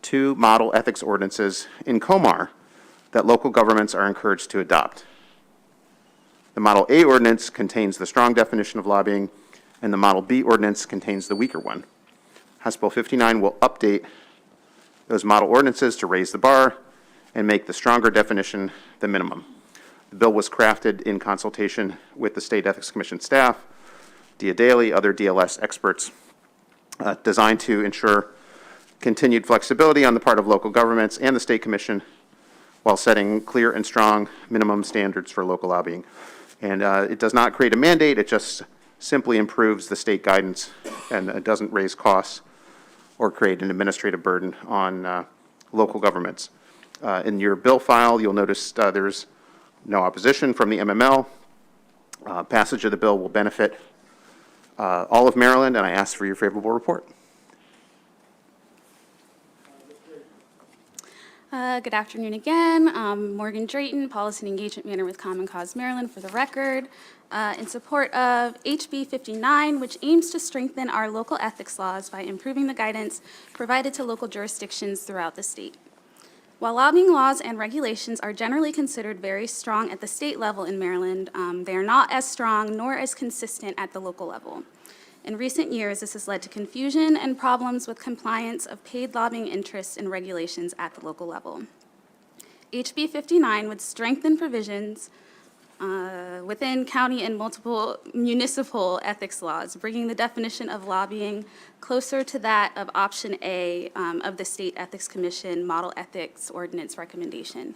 2 model ethics ordinances in Comar that local governments are encouraged to adopt. The Model A ordinance contains the strong definition of lobbying, and the Model B ordinance contains the weaker one. House Bill 59 will update those model ordinances to raise the bar and make the stronger definition the minimum. The bill was crafted in consultation with the State Ethics Commission staff, Dia Daly, other DLS experts, designed to ensure continued flexibility on the part of local governments and the State Commission while setting clear and strong minimum standards for local lobbying. And it does not create a mandate, it just simply improves the state guidance, and it doesn't raise costs or create an administrative burden on local governments. In your bill file, you'll notice there's no opposition from the MML. Passage of the bill will benefit all of Maryland, and I ask for your favorable report. Good afternoon again. Morgan Drayton, Policy and Engagement Manager with Common Cause Maryland, for the record, in support of HB 59, which aims to strengthen our local ethics laws by improving the guidance provided to local jurisdictions throughout the state. While lobbying laws and regulations are generally considered very strong at the state level in Maryland, they are not as strong nor as consistent at the local level. In recent years, this has led to confusion and problems with compliance of paid lobbying interests and regulations at the local level. HB 59 would strengthen provisions within county and multiple municipal ethics laws, bringing the definition of lobbying closer to that of option A of the State Ethics Commission Model Ethics Ordinance recommendation,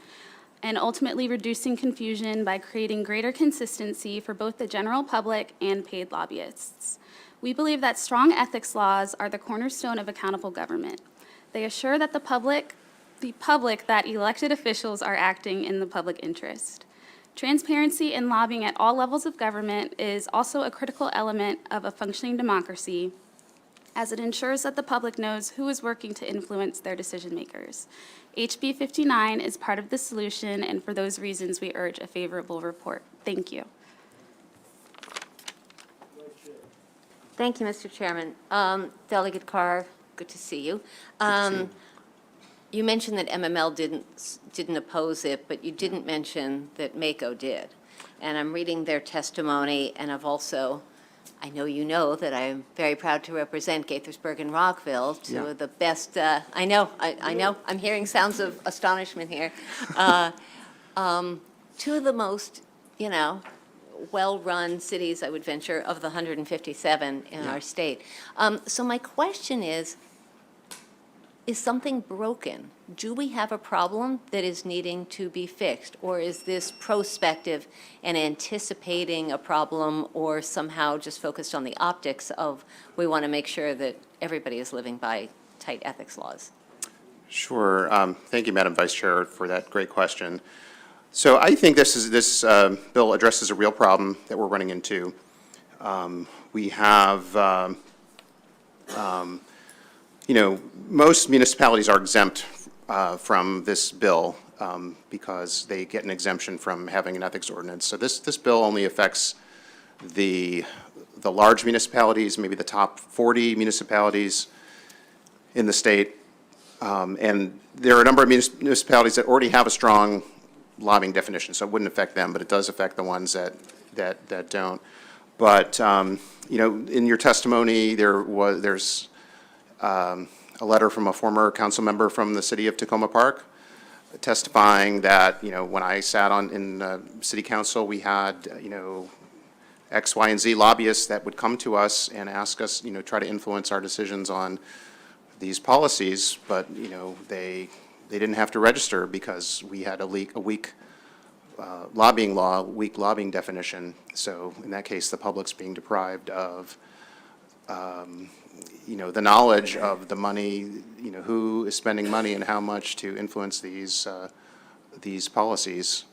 and ultimately reducing confusion by creating greater consistency for both the general public and paid lobbyists. We believe that strong ethics laws are the cornerstone of accountable government. They assure that the public that elected officials are acting in the public interest. Transparency in lobbying at all levels of government is also a critical element of a functioning democracy, as it ensures that the public knows who is working to influence their decision makers. HB 59 is part of the solution, and for those reasons, we urge a favorable report. Thank you. Thank you, Mr. Chairman. Delegate Carr, good to see you. You mentioned that MML didn't oppose it, but you didn't mention that MACO did. And I'm reading their testimony, and I've also, I know you know that I'm very proud to represent Gaithersburg and Rockville, two of the best, I know, I'm hearing sounds of astonishment here. Two of the most, well-run cities, I would venture, of the 157 in our state. So my question is, is something broken? Do we have a problem that is needing to be fixed? Or is this prospective and anticipating a problem, or somehow just focused on the optics of, we want to make sure that everybody is living by tight ethics laws? Sure. Thank you, Madam Vice Chair, for that great question. So I think this bill addresses a real problem that we're running into. We have, most municipalities are exempt from this bill because they get an exemption from having an ethics ordinance. So this bill only affects the large municipalities, maybe the top 40 municipalities in the state. And there are a number of municipalities that already have a strong lobbying definition, so it wouldn't affect them, but it does affect the ones that don't. But, in your testimony, there's a letter from a former council member from the city of Tacoma Park testifying that, when I sat in city council, we had, X, Y, and Z lobbyists that would come to us and ask us, try to influence our decisions on these policies, but, they didn't have to register because we had a weak lobbying law, weak lobbying definition. So in that case, the public's being deprived of, the knowledge of the money, who is spending money and how much to influence these policies.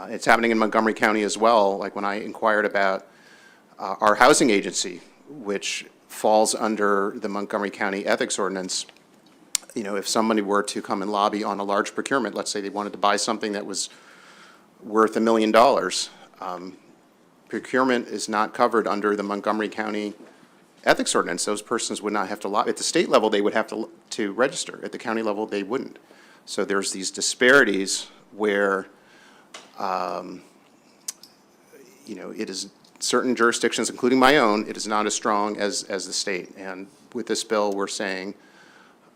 It's happening in Montgomery County as well. Like when I inquired about our housing agency, which falls under the Montgomery County Ethics Ordinance, if somebody were to come and lobby on a large procurement, let's say they wanted to buy something that was worth $1 million, procurement is not covered under the Montgomery County Ethics Ordinance. Those persons would not have to lobby. At the state level, they would have to register. At the county level, they wouldn't. So there's these disparities where, it is certain jurisdictions, including my own, it is not as strong as the state. And with this bill, we're saying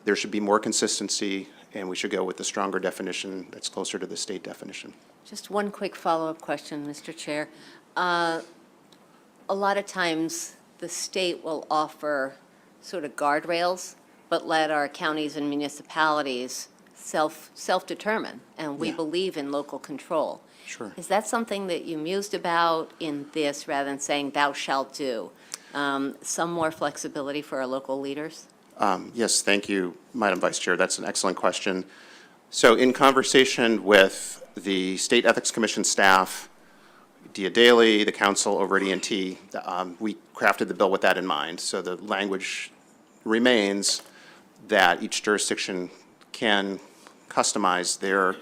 there should be more consistency, and we should go with the stronger definition that's closer to the state definition. Just one quick follow-up question, Mr. Chair. A lot of times, the state will offer sort of guardrails, but let our counties and municipalities self-determine, and we believe in local control. Sure. Is that something that you mused about in this, rather than saying thou shalt do? Some more flexibility for our local leaders? Yes, thank you, Madam Vice Chair. That's an excellent question. So in conversation with the State Ethics Commission staff, Dia Daly, the council over at E&T, we crafted the bill with that in mind. So the language remains that each jurisdiction can customize their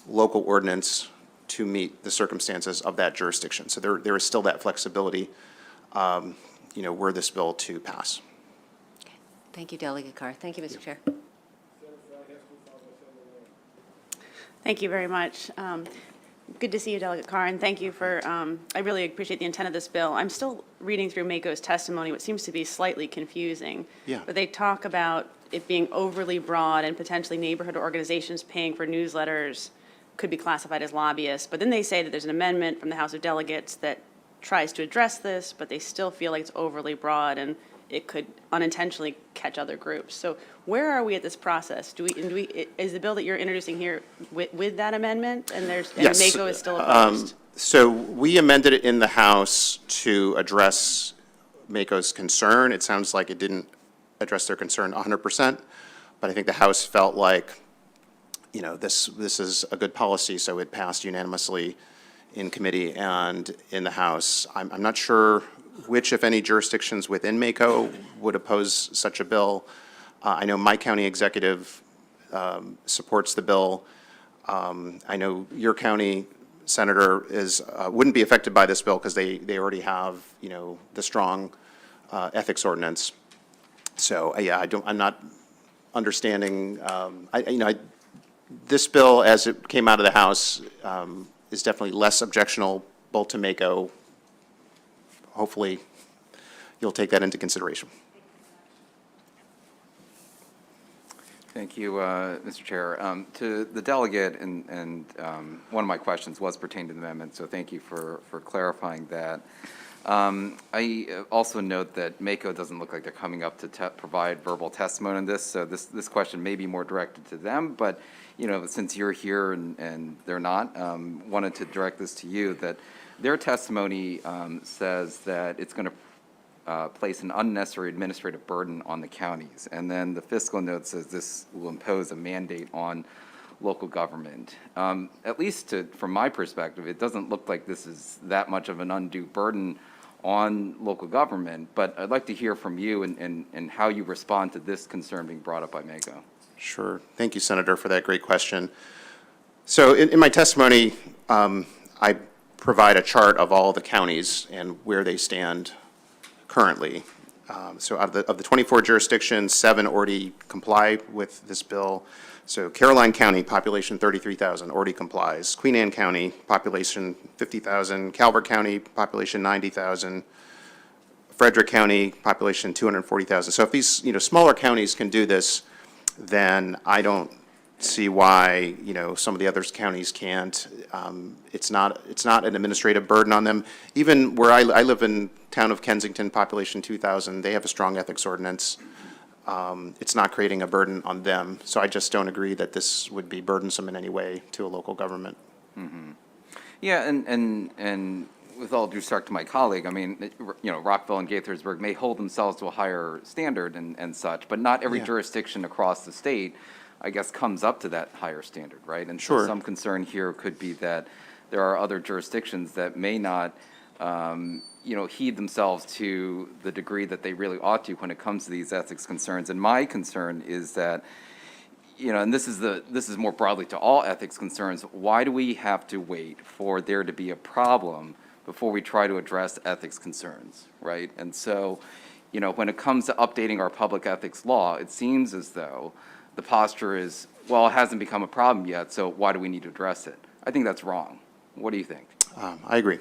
local ordinance to meet the circumstances of that jurisdiction. So there is still that flexibility, were this bill to pass. Okay. Thank you, Delegate Carr. Thank you, Mr. Chair. Thank you very much. Good to see you, Delegate Carr, and thank you for, I really appreciate the intent of this bill. I'm still reading through MACO's testimony, what seems to be slightly confusing. Yeah. But they talk about it being overly broad and potentially neighborhood organizations paying for newsletters could be classified as lobbyists. But then they say that there's an amendment from the House of Delegates that tries to address this, but they still feel like it's overly broad and it could unintentionally catch other groups. So where are we at this process? Is the bill that you're introducing here with that amendment? And Yes. MACO is still opposed? So we amended it in the House to address MACO's concern. It sounds like it didn't address their concern 100%, but I think the House felt like, this is a good policy, so it passed unanimously in committee and in the House. I'm not sure which, if any, jurisdictions within MACO would oppose such a bill. I know my county executive supports the bill. I know your county senator wouldn't be affected by this bill because they already have, the strong ethics ordinance. So, I'm not understanding, this bill, as it came out of the House, is definitely less objectionable to MACO. Hopefully, you'll take that into consideration. Thank you, Mr. Chair. To the delegate, and one of my questions was pertaining to the amendment, so thank you for clarifying that. I also note that Mako doesn't look like they're coming up to provide verbal testimony on this, so this question may be more directed to them, but, you know, since you're here and they're not, wanted to direct this to you, that their testimony says that it's going to place an unnecessary administrative burden on the counties, and then the fiscal note says this will impose a mandate on local government. At least from my perspective, it doesn't look like this is that much of an undue burden on local government, but I'd like to hear from you and how you respond to this concern being brought up by Mako. Sure. Thank you, Senator, for that great question. So in my testimony, I provide a chart of all the counties and where they stand currently. So out of the 24 jurisdictions, 7 already comply with this bill. So Caroline County, population 33,000, already complies. Queen Anne County, population 50,000. Calvert County, population 90,000. Frederick County, population 240,000. So if these, smaller counties can do this, then I don't see why, some of the other counties can't. It's not an administrative burden on them. Even where I live in town of Kensington, population 2,000, they have a strong ethics ordinance. It's not creating a burden on them. So I just don't agree that this would be burdensome in any way to a local government. Mm-hmm. Yeah, and with all due respect to my colleague, I mean, Rockville and Gaithersburg may hold themselves to a higher standard and such, but not every jurisdiction across the state, I guess, comes up to that higher standard, right? And so some concern here could be that there are other jurisdictions that may not, heed themselves to the degree that they really ought to when it comes to these ethics concerns. And my concern is that, and this is more broadly to all ethics concerns, why do we have to wait for there to be a problem before we try to address ethics concerns, right? And so, when it comes to updating our public ethics law, it seems as though the posture is, well, it hasn't become a problem yet, so why do we need to address it? I think that's wrong. What do you think? I agree.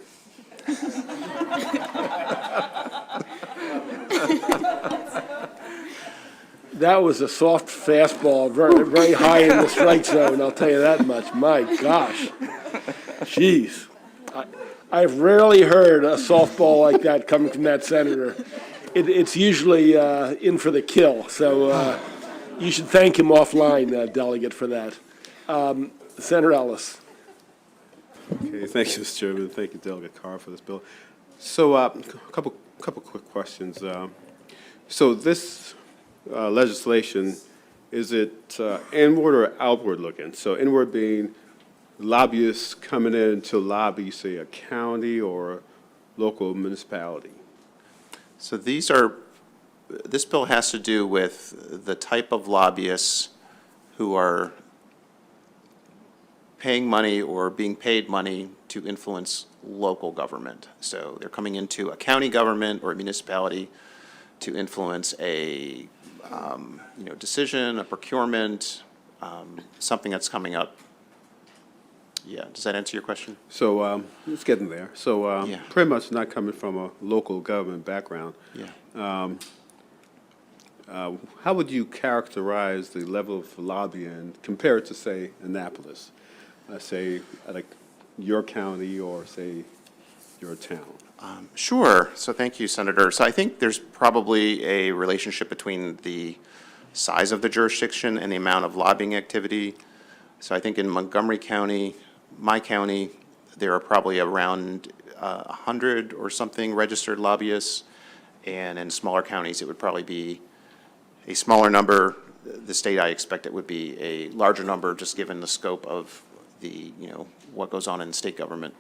That was a soft fastball, very, very high in the strike zone, I'll tell you that much. My gosh. Jeez. I've rarely heard a softball like that coming from that senator. It's usually in for the kill, so you should thank him offline, Delegate, for that. Senator Ellis. Okay, thank you, Mr. Chairman. Thank you, Delegate Carr, for this bill. So a couple quick questions. So this legislation, is it inward or outward looking? So inward being lobbyists coming in to lobby, say, a county or a local municipality? So this bill has to do with the type of lobbyists who are paying money or being paid money to influence local government. So they're coming into a county government or a municipality to influence a decision, a procurement, something that's coming up. Yeah, does that answer your question? So it's getting there. So Yeah. pretty much not coming from a local government background. Yeah. How would you characterize the level of lobbying compared to, say, Annapolis? Say, like your county or, say, your town? Sure. So thank you, Senator. So I think there's probably a relationship between the size of the jurisdiction and the amount of lobbying activity. So I think in Montgomery County, my county, there are probably around 100 or something registered lobbyists. And in smaller counties, it would probably be a smaller number. The state, I expect it would be a larger number, just given the scope of the, what goes on in state government.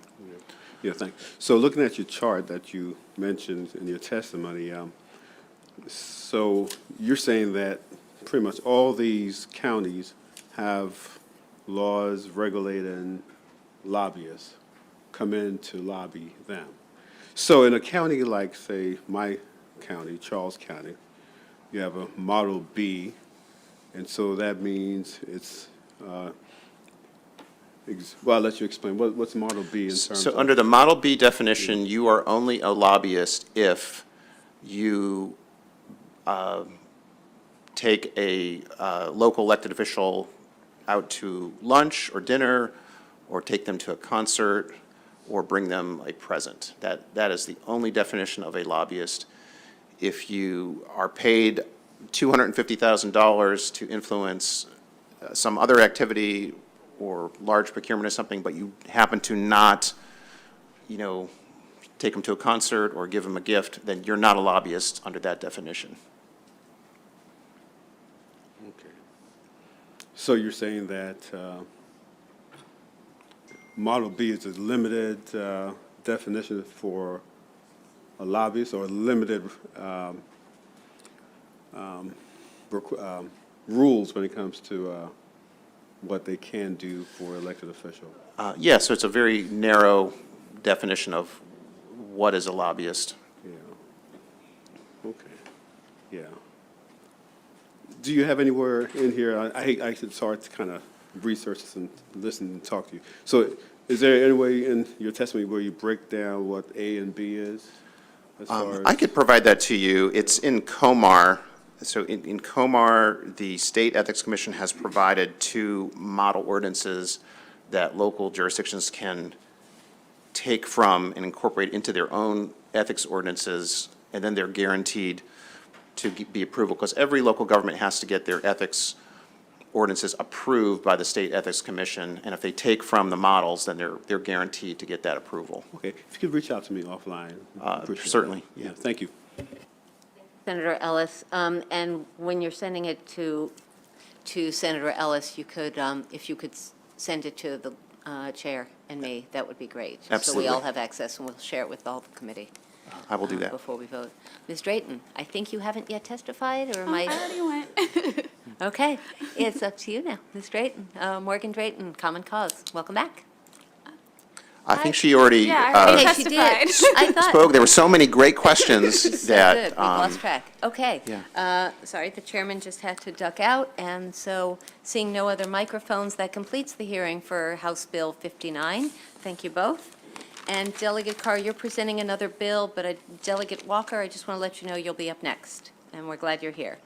Yeah, thanks. So looking at your chart that you mentioned in your testimony, so you're saying that pretty much all these counties have laws regulating lobbyists come in to lobby them. So in a county like, say, my county, Charles County, you have a Model B, and so that means it's well, I'll let you explain. What's Model B in terms of? So under the Model B definition, you are only a lobbyist if you take a local elected official out to lunch or dinner, or take them to a concert, or bring them a present. That is the only definition of a lobbyist. If you are paid $250,000 to influence some other activity or large procurement or something, but you happen to not, take them to a concert or give them a gift, then you're not a lobbyist under that definition. Okay. So you're saying that Model B is a limited definition for a lobbyist, or limited rules when it comes to what they can do for elected officials? Yeah, so it's a very narrow definition of what is a lobbyist. Yeah. Okay. Yeah. Do you have anywhere in here, it's hard to kind of research this and listen and talk to you. So is there any way in your testimony where you break down what A and B is? As far as I could provide that to you. It's in COMAR. So in COMAR, the State Ethics Commission has provided 2 model ordinances that local jurisdictions can take from and incorporate into their own ethics ordinances, and then they're guaranteed to be approval, because every local government has to get their ethics ordinances approved by the State Ethics Commission, and if they take from the models, then they're guaranteed to get that approval. Okay, if you could reach out to me offline. Certainly. Yeah, thank you. Senator Ellis, and when you're sending it to Senator Ellis, you could, if you could send it to the chair and me, that would be great. Absolutely. So we all have access, and we'll share it with all the committee. I will do that. Before we vote. Ms. Drayton, I think you haven't yet testified, or am I already went. Okay, it's up to you now. Ms. Drayton, Morgan Drayton, Common Cause, welcome back. I think she already Yeah, I already Okay, she did. testified. I thought. spoke. There were so many great questions So that. good, we've lost track. Okay. yeah. Sorry, the chairman just had to duck out, and so seeing no other microphones, that completes the hearing for House Bill 59. Thank you both. And Delegate Carr, you're presenting another bill, but Delegate Walker, I just want to let you know you'll be up next, and we're glad you're here.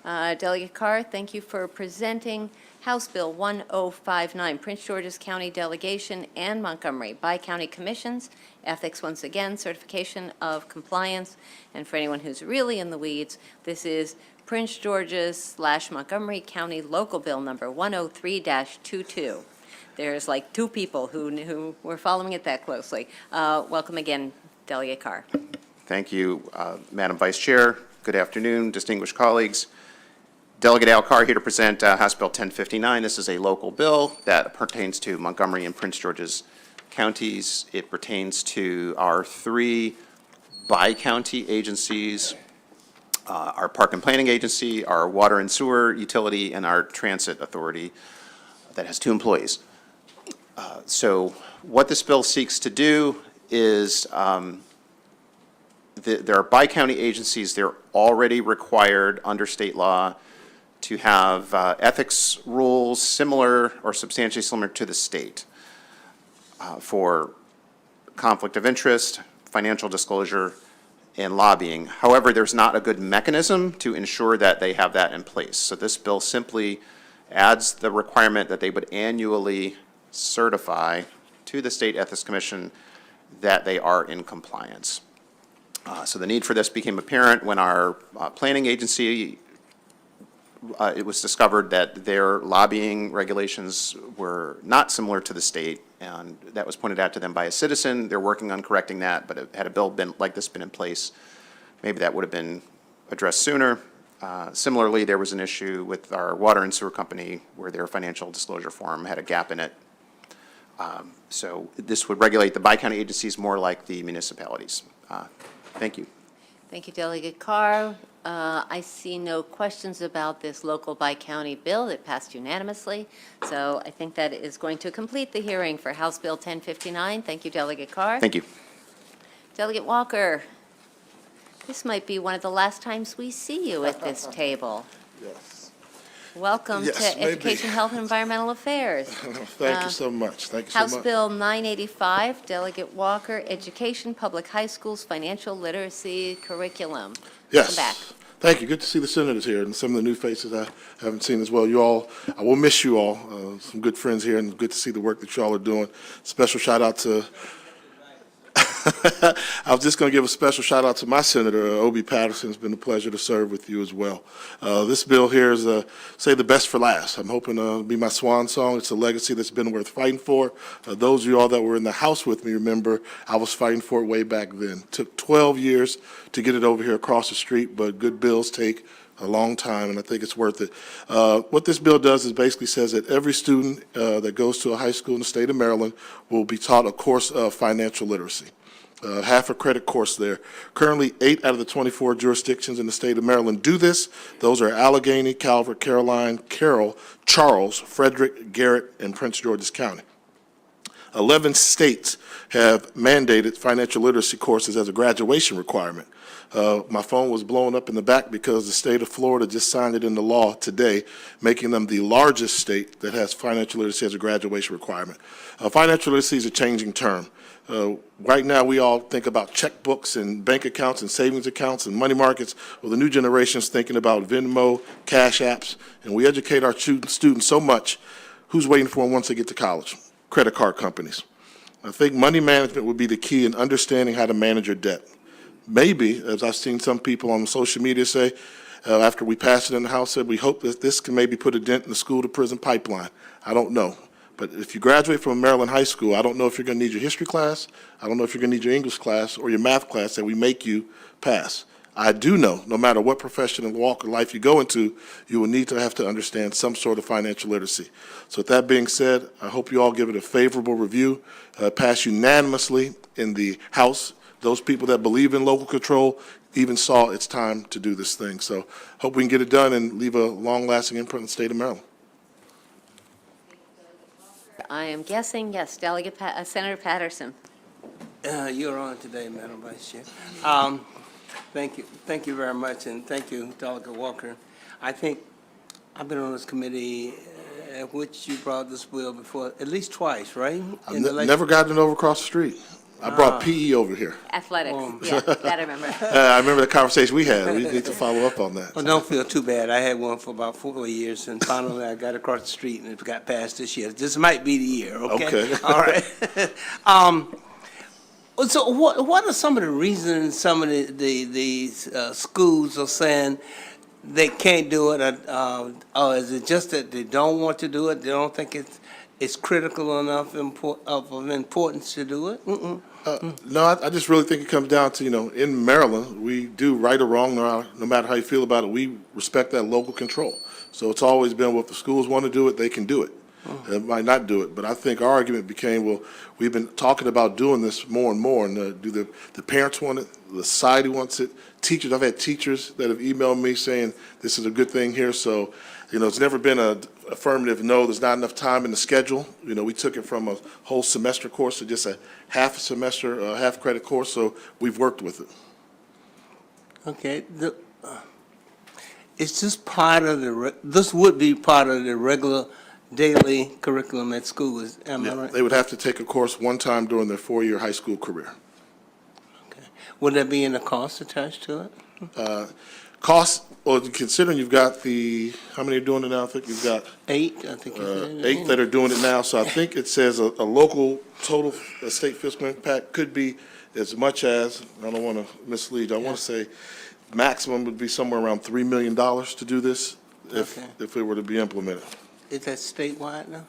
Delegate Carr, thank you for presenting House Bill 1059, Prince George's County Delegation and Montgomery Bi-County Commissions, Ethics once again, Certification of Compliance, and for anyone who's really in the weeds, this is Prince George's / Montgomery County Local Bill Number 103-22. There's like 2 people who were following it that closely. Welcome again, Delegate Carr. Thank you, Madam Vice Chair. Good afternoon, distinguished colleagues. Delegate Al Carr here to present House Bill 1059. This is a local bill that pertains to Montgomery and Prince George's counties. It pertains to our 3 bi-county agencies, our Park and Planning Agency, our Water and Sewer Utility, and our Transit Authority that has 2 employees. So what this bill seeks to do is there are bi-county agencies. They're already required under state law to have ethics rules similar or substantially similar to the state for conflict of interest, financial disclosure, and lobbying. However, there's not a good mechanism to ensure that they have that in place. So this bill simply adds the requirement that they would annually certify to the State Ethics Commission that they are in compliance. So the need for this became apparent when our planning agency, it was discovered that their lobbying regulations were not similar to the state, and that was pointed out to them by a citizen. They're working on correcting that, but had a bill been like this been in place, maybe that would have been addressed sooner. Similarly, there was an issue with our water and sewer company where their financial disclosure form had a gap in it. So this would regulate the bi-county agencies more like the municipalities. Thank you. Thank you, Delegate Carr. I see no questions about this local bi-county bill. It passed unanimously. So I think that is going to complete the hearing for House Bill 1059. Thank you, Delegate Carr. Thank you. Delegate Walker, this might be one of the last times we see you at this table. Yes. Welcome Yes, to maybe. Education, Health, and Environmental Affairs. Thank you so much. Thank you so House much. Bill 985, Delegate Walker, Education, Public High Schools, Financial Literacy Curriculum. Yes. Welcome back. Thank you. Good to see the senators here and some of the new faces I haven't seen as well. You all, I will miss you all. Some good friends here, and good to see the work that you all are doing. Special shout out to I was just going to give a special shout out to my senator, Obie Patterson. It's been a pleasure to serve with you as well. This bill here is, say, the best for last. I'm hoping to be my swan song. It's a legacy that's been worth fighting for. Those of you all that were in the House with me remember I was fighting for it way back then. It took 12 years to get it over here across the street, but good bills take a long time, and I think it's worth it. What this bill does is basically says that every student that goes to a high school in the state of Maryland will be taught a course of financial literacy. Half a credit course there. Currently, 8 out of the 24 jurisdictions in the state of Maryland do this. Those are Allegheny, Calvert, Caroline, Carroll, Charles, Frederick, Garrett, and Prince George's County. 11 states have mandated financial literacy courses as a graduation requirement. My phone was blowing up in the back because the state of Florida just signed it into law today, making them the largest state that has financial literacy as a graduation requirement. Financial literacy is a changing term. Right now, we all think about checkbooks and bank accounts and savings accounts and money markets. Well, the new generation is thinking about Venmo, Cash Apps, and we educate our students so much. Who's waiting for them once they get to college? Credit card companies. I think money management would be the key in understanding how to manage your debt. Maybe, as I've seen some people on social media say, after we passed it in the House, said we hope that this can maybe put a dent in the school-to-prison pipeline. I don't know. But if you graduate from a Maryland high school, I don't know if you're going to need your history class, I don't know if you're going to need your English class or your math class that we make you pass. I do know, no matter what profession and walk of life you go into, you will need to have to understand some sort of financial literacy. So with that being said, I hope you all give it a favorable review, pass unanimously in the House. Those people that believe in local control even saw it's time to do this thing. So hope we can get it done and leave a long-lasting imprint in the state of Maryland. I am guessing, yes, Senator Patterson. You're on today, Madam Vice Chair. Thank you very much, and thank you, Delegate Walker. I think I've been on this committee at which you brought this bill before at least twice, right? I've never gotten it over across the street. I brought PE over here. Athletics, yeah, that I remember. I remember the conversation we had. We need to follow up on that. Well, don't feel too bad. I had one for about 4 years, and finally I got across the street, and it got passed this year. This might be the year, okay? Okay. All right. So what are some of the reasons some of these schools are saying they can't do it? Or is it just that they don't want to do it? They don't think it's critical enough of importance to do it? No, I just really think it comes down to, in Maryland, we do right or wrong, no matter how you feel about it, we respect that local control. So it's always been, well, if the schools want to do it, they can do it. It might not do it, but I think our argument became, well, we've been talking about doing this more and more, and do the parents want it, the society wants it, teachers, I've had teachers that have emailed me saying this is a good thing here, so, it's never been a affirmative no, there's not enough time in the schedule. We took it from a whole semester course to just a half a semester, half credit course, so we've worked with it. Okay. It's just part of this would be part of the regular daily curriculum at school, am I right? They would have to take a course one time during their 4-year high school career. Okay. Would there be any cost attached to it? Cost, well, considering you've got how many are doing it now? I think you've got 8, I think you said. 8 that are doing it now. So I think it says a local total state fiscal impact could be as much as, I don't want to mislead, I want to say maximum would be somewhere around $3 million to do this if it were to be implemented. Is that statewide now?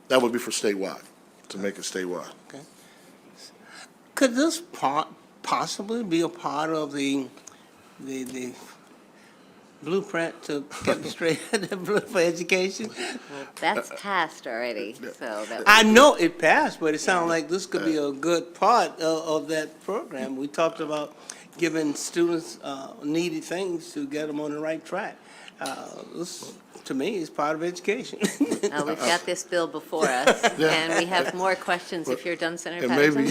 That would be for statewide, to make it statewide. Okay. Could this possibly be a part of the blueprint to get me straight, the blueprint for education? Well, that's passed already, so that. I know it passed, but it sounds like this could be a good part of that program. We talked about giving students needed things to get them on the right track. This, to me, is part of education. We've got this bill before us, and we have more questions if you're done, Senator Patterson.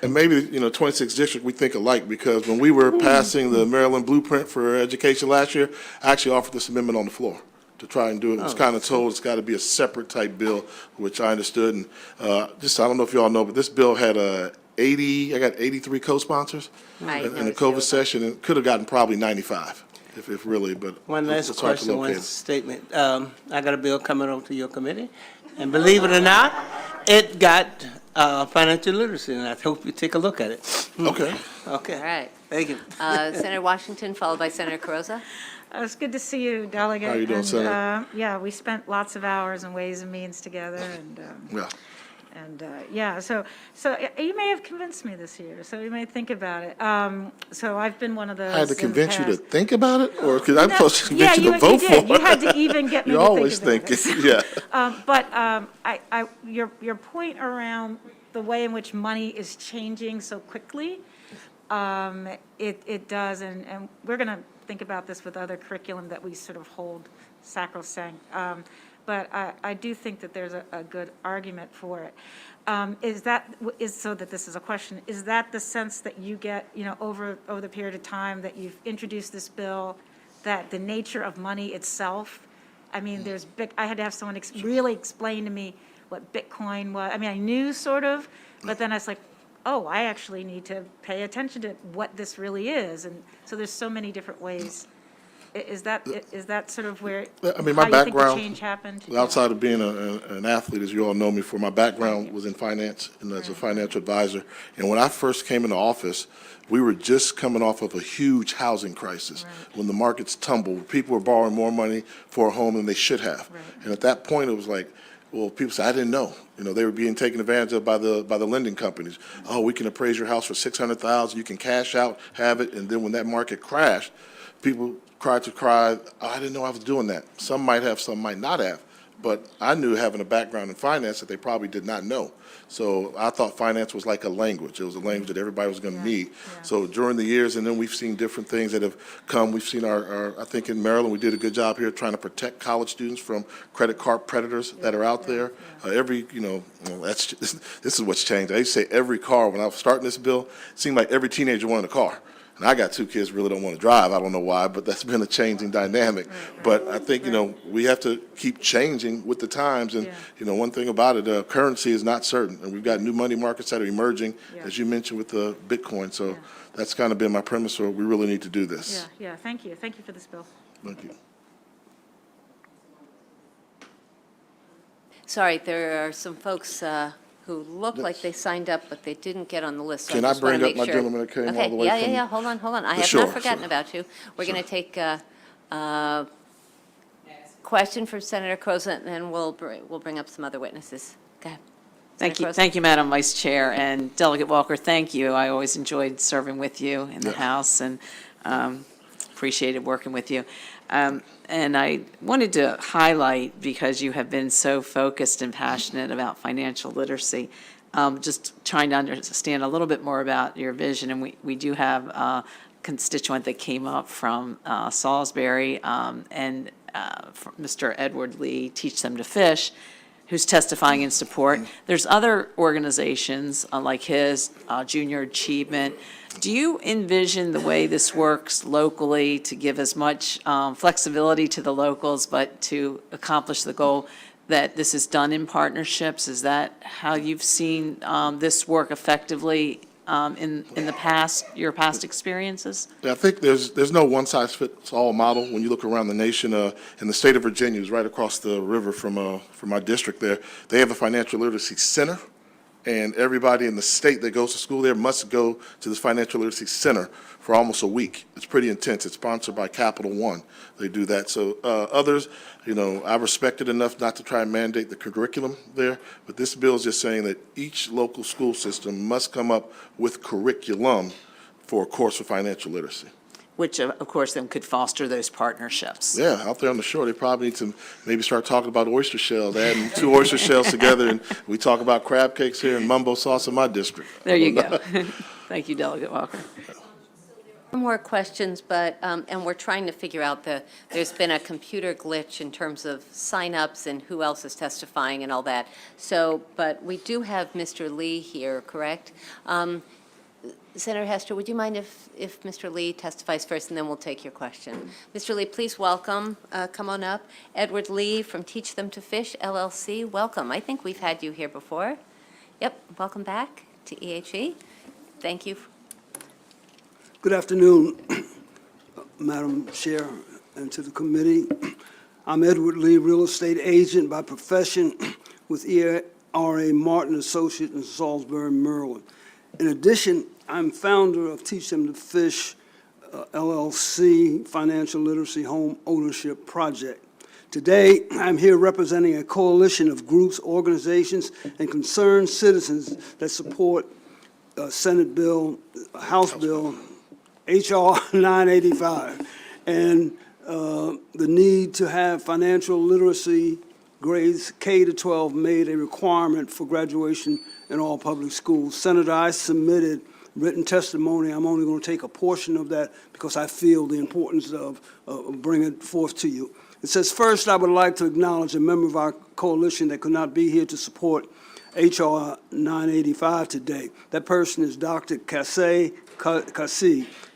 And maybe 26th district, we think alike, because when we were passing the Maryland blueprint for education last year, I actually offered this amendment on the floor to try and do it. It was kind of told it's got to be a separate type bill, which I understood. And I don't know if you all know, but this bill had I got 83 co-sponsors in the COVID session, and could have gotten probably 95. If really, but one last question, one statement. I got a bill coming over to your committee, and believe it or not, it got financial literacy, and I hope you take a look at it. Okay. Okay. All right. Thank you. Senator Washington, followed by Senator Carozza. It's good to see you, Delegate. How you doing, and, Senator? Yeah, we spent lots of hours in Ways and Means together, and Yeah. yeah, so you may have convinced me this year, so you may think about it. So I've been one of those. I had to in the convince you to past. think about it, or because I'm supposed to convince you to you vote did. for it? You had to even get me You're to think always about it. thinking, yeah. But your point around the way in which money is changing so quickly, it does, and we're going to think about this with other curriculum that we sort of hold sacrosanct. But I do think that there's a good argument for it. So that this is a question, is that the sense that you get, over the period of time that you've introduced this bill, that the nature of money itself, I mean, I had to have someone really explain to me what Bitcoin was. I mean, I knew sort of, but then I was like, oh, I actually need to pay attention to what this really is. And so there's so many different ways. Is that sort of where, I mean, how my you think the background, change happened? outside of being an athlete, as you all know me for, my background was in finance and as a financial advisor. And when I first came into office, we were just coming off of a huge housing crisis. When the markets tumbled, people were borrowing more money for a home than they should have. And at that point, it was like, well, people said, I didn't know. They were being taken advantage of by the lending companies. Oh, we can appraise your house for $600,000. You can cash out, have it. And then when that market crashed, people cried to cry, oh, I didn't know I was doing that. Some might have, some might not have. But I knew, having a background in finance, that they probably did not know. So I thought finance was like a language. It was a language that everybody was going to need. So during the years, and then we've seen different things that have come. We've seen I think in Maryland, we did a good job here trying to protect college students from credit card predators that are out there. This is what's changed. I used to say every car, when I was starting this bill, it seemed like every teenager wanted a car. And I got two kids, really don't want to drive. I don't know why, but that's been a changing dynamic. But I think, we have to keep changing with the times. And, one thing about it, currency is not certain. And we've got new money markets that are emerging, as you mentioned, with the Bitcoin. So that's kind of been my premise, so we really need to do this. Yeah, thank you. Thank you for this bill. Thank you. Sorry, there are some folks who look like they signed up, but they didn't get on the list. So Can I bring up my gentleman that came all the way from? Yeah. Hold on. I have Sure, not forgotten about you. We're going to take a question from Senator Carozza, and then we'll bring up some other witnesses. Go ahead. Thank you, Madam Vice Chair. And Delegate Walker, thank you. I always enjoyed serving with you in the House and appreciated working with you. And I wanted to highlight, because you have been so focused and passionate about financial literacy, just trying to understand a little bit more about your vision. And we do have a constituent that came up from Salisbury, and Mr. Edward Lee, Teach Them to Fish, who's testifying in support. There's other organizations like his, Junior Achievement. Do you envision the way this works locally to give as much flexibility to the locals, but to accomplish the goal that this is done in partnerships? Is that how you've seen this work effectively in the past, your past experiences? Yeah, I think there's no one-size-fits-all model. When you look around the nation, in the state of Virginia, is right across the river from my district there, they have a financial literacy center, and everybody in the state that goes to school there must go to this financial literacy center for almost a week. It's pretty intense. It's sponsored by Capital One. They do that. So others, I respect it enough not to try and mandate the curriculum there, but this bill is just saying that each local school system must come up with curriculum for a course for financial literacy. Which, of course, then could foster those partnerships. Yeah, out there on the shore, they probably need to maybe start talking about oyster shells, adding 2 oyster shells together, and we talk about crab cakes here and mumbo sauce in my district. There you go. Thank you, Delegate Walker. More questions, but, and we're trying to figure out there's been a computer glitch in terms of signups and who else is testifying and all that. So, but we do have Mr. Lee here, correct? Senator Hester, would you mind if Mr. Lee testifies first, and then we'll take your question? Mr. Lee, please welcome, come on up. Edward Lee from Teach Them to Fish, LLC, welcome. I think we've had you here before. Yep, welcome back to EHE. Thank you. Good afternoon, Madam Chair, and to the committee. I'm Edward Lee, real estate agent by profession with R.A. Martin Associate in Salisbury, Maryland. In addition, I'm founder of Teach Them to Fish LLC Financial Literacy Home Ownership Project. Today, I'm here representing a coalition of groups, organizations, and concerned citizens that support Senate Bill, House Bill, H.R. 985, and the need to have financial literacy grades K to 12 made a requirement for graduation in all public schools. Senator, I submitted written testimony. I'm only going to take a portion of that because I feel the importance of bringing it forth to you. It says, first, I would like to acknowledge a member of our coalition that could not be here to support H.R. 985 today. That person is Dr. Kasey,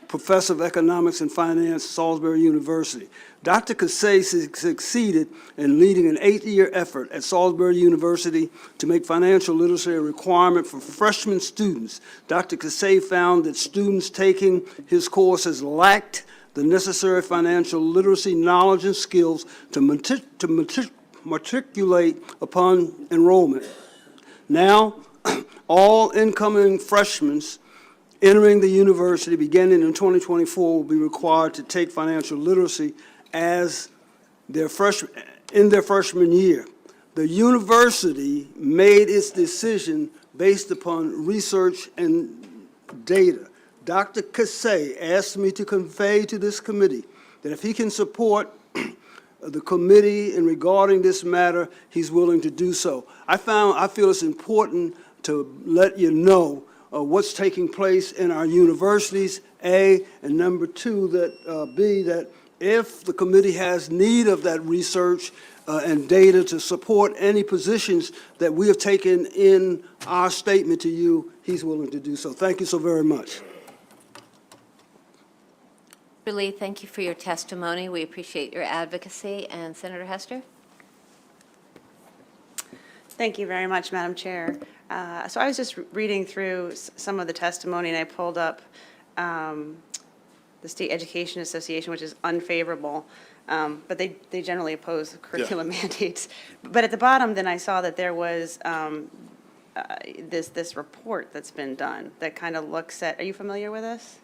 Professor of Economics and Finance, Salisbury University. Dr. Kasey succeeded in leading an 8-year effort at Salisbury University to make financial literacy a requirement for freshman students. Dr. Kasey found that students taking his courses lacked the necessary financial literacy knowledge and skills to matriculate upon enrollment. Now, all incoming freshmen entering the university beginning in 2024 will be required to take financial literacy as in their freshman year. The university made its decision based upon research and data. Dr. Kasey asked me to convey to this committee that if he can support the committee in regarding this matter, he's willing to do so. I feel it's important to let you know what's taking place in our universities, A, and number two, that B, that if the committee has need of that research and data to support any positions that we have taken in our statement to you, he's willing to do so. Thank you so very much. Senator Lee, thank you for your testimony. We appreciate your advocacy. And Senator Hester? Thank you very much, Madam Chair. So I was just reading through some of the testimony, and I pulled up the State Education Association, which is unfavorable, but they generally oppose curriculum mandates. But at the bottom, then I saw that there was this report that's been done that kind of looks at, are you familiar with this?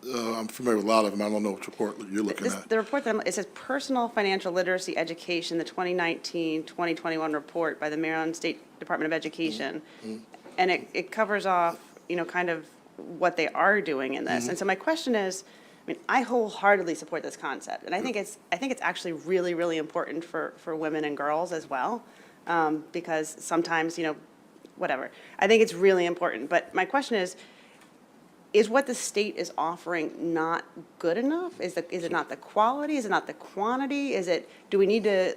I'm familiar with a lot of them. I don't know which report you're looking at. The report, it says Personal Financial Literacy Education, the 2019-2021 report by the Maryland State Department of Education. Mm-hmm. And it covers off, kind of what they are doing in this. Mm-hmm. And so my question is, I wholeheartedly support this concept. And I think it's actually really, really important for women and girls as well, because sometimes, whatever. I think it's really important. But my question is what the state is offering not good enough? Is it not the quality? Is it not the quantity? Do we need to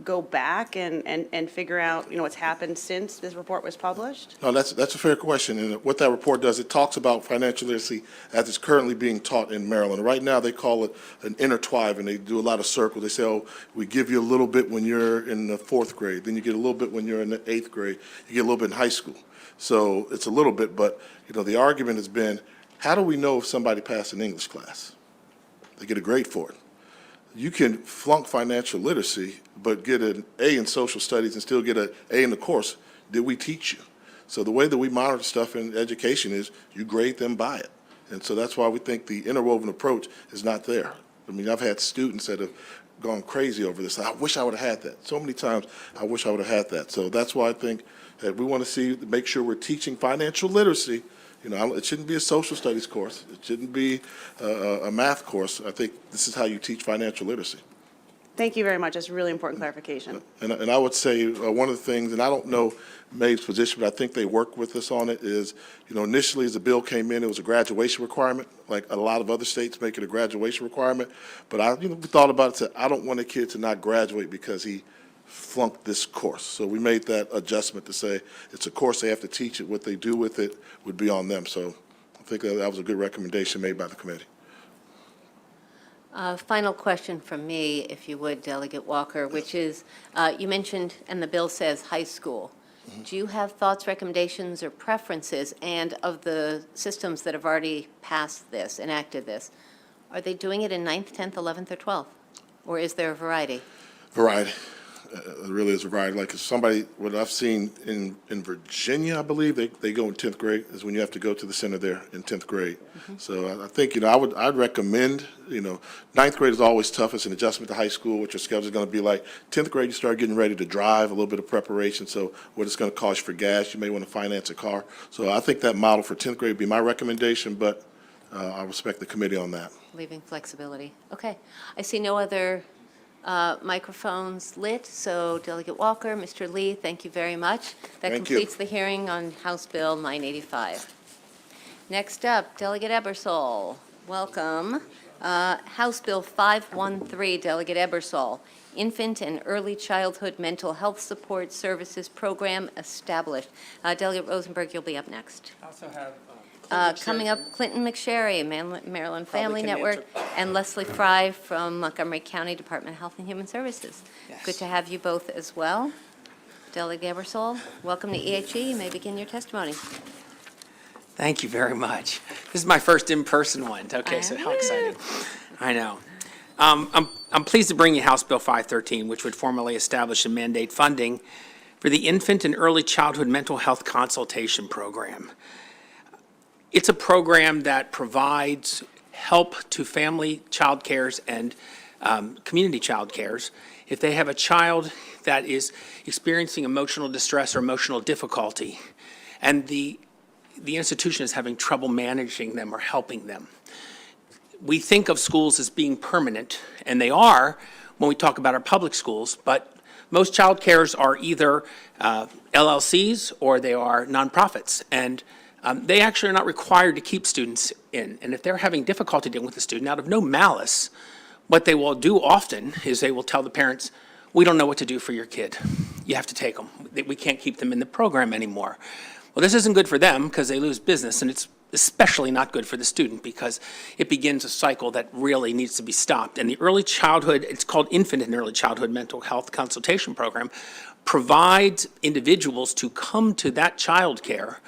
go back and figure out, what's happened since this report was published? No, that's a fair question. And what that report does, it talks about financial literacy as it's currently being taught in Maryland. Right now, they call it an intertwine, and they do a lot of circles. They say, oh, we give you a little bit when you're in the 4th grade, then you get a little bit when you're in the 8th grade, you get a little bit in high school. So it's a little bit, but the argument has been, how do we know if somebody passed an English class? They get a grade for it. You can flunk financial literacy, but get an A in social studies and still get an A in the course. Did we teach you? So the way that we monitor stuff in education is you grade them by it. And so that's why we think the interwoven approach is not there. I've had students that have gone crazy over this. I wish I would have had that. So many times, I wish I would have had that. So that's why I think that we want to make sure we're teaching financial literacy. It shouldn't be a social studies course. It shouldn't be a math course. I think this is how you teach financial literacy. Thank you very much. That's really important clarification. And I would say one of the things, and I don't know Maeve's position, but I think they work with us on it, is, initially as the bill came in, it was a graduation requirement, like a lot of other states make it a graduation requirement. But I thought about it and said, I don't want a kid to not graduate because he flunked this course. So we made that adjustment to say it's a course, they have to teach it. What they do with it would be on them. So I think that was a good recommendation made by the committee. Final question from me, if you would, Delegate Walker, which is, you mentioned, and the bill says high school. Mm-hmm. Do you have thoughts, recommendations, or preferences, and of the systems that have already passed this, enacted this, are they doing it in 9th, 10th, 11th, or 12th? Or is there a variety? Variety. It really is a variety. Like somebody, what I've seen in Virginia, I believe, they go in 10th grade, is when you have to go to the center there in 10th grade. So I think, I'd recommend, 9th grade is always tough. It's an adjustment to high school, what your schedule is going to be like. 10th grade, you start getting ready to drive, a little bit of preparation. So what it's going to cost you for gas, you may want to finance a car. So I think that model for 10th grade would be my recommendation, but I respect the committee on that. Leaving flexibility. Okay. I see no other microphones lit, so Delegate Walker, Mr. Lee, thank you very much. That Thank you. completes the hearing on House Bill 985. Next up, Delegate Ebersol, welcome. House Bill 513, Delegate Ebersol, Infant and Early Childhood Mental Health Support Services Program established. Delegate Rosenberg, you'll be up next. Also have Coming up, Clinton McSherry, Maryland Family Network, and Leslie Fry from Montgomery County Department of Health and Human Services. Yes. Good to have you both as well. Delegate Ebersol, welcome to EHE. You may begin your testimony. Thank you very much. This is my first in-person one. Okay, so how exciting. I know. I'm pleased to bring you House Bill 513, which would formally establish and mandate funding for the Infant and Early Childhood Mental Health Consultation Program. It's a program that provides help to family child cares and community child cares if they have a child that is experiencing emotional distress or emotional difficulty, and the institution is having trouble managing them or helping them. We think of schools as being permanent, and they are when we talk about our public schools, but most child cares are either LLCs or they are nonprofits, and they actually are not required to keep students in. And if they're having difficulty dealing with the student out of no malice, what they will do often is they will tell the parents, we don't know what to do for your kid. You have to take them. We can't keep them in the program anymore. Well, this isn't good for them because they lose business, and it's especially not good for the student because it begins a cycle that really needs to be stopped. And the early childhood, it's called Infant and Early Childhood Mental Health Consultation Program, provides individuals to come to that child care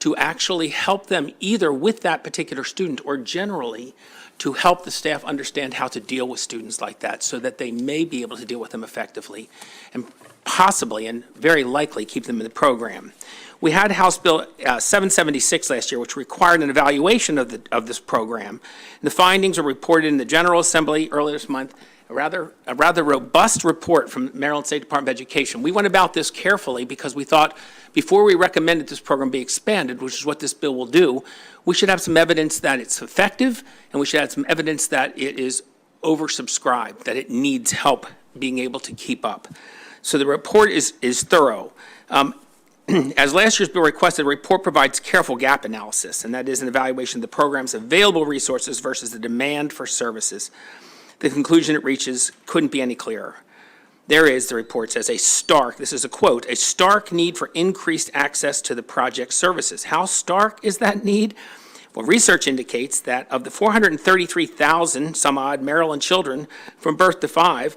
to actually help them either with that particular student or generally to help the staff understand how to deal with students like that so that they may be able to deal with them effectively and possibly and very likely keep them in the program. We had House Bill 776 last year, which required an evaluation of this program. The findings are reported in the General Assembly earlier this month, a rather robust report from Maryland State Department of Education. We went about this carefully because we thought before we recommended this program be expanded, which is what this bill will do, we should have some evidence that it's effective, and we should have some evidence that it is oversubscribed, that it needs help being able to keep up. So the report is thorough. As last year's bill requested, the report provides careful gap analysis, and that is an evaluation of the program's available resources versus the demand for services. The conclusion it reaches couldn't be any clearer. There is, the report says, this is a quote, a stark need for increased access to the project services. How stark is that need? Well, research indicates that of the 433,000 some odd Maryland children from birth to 5,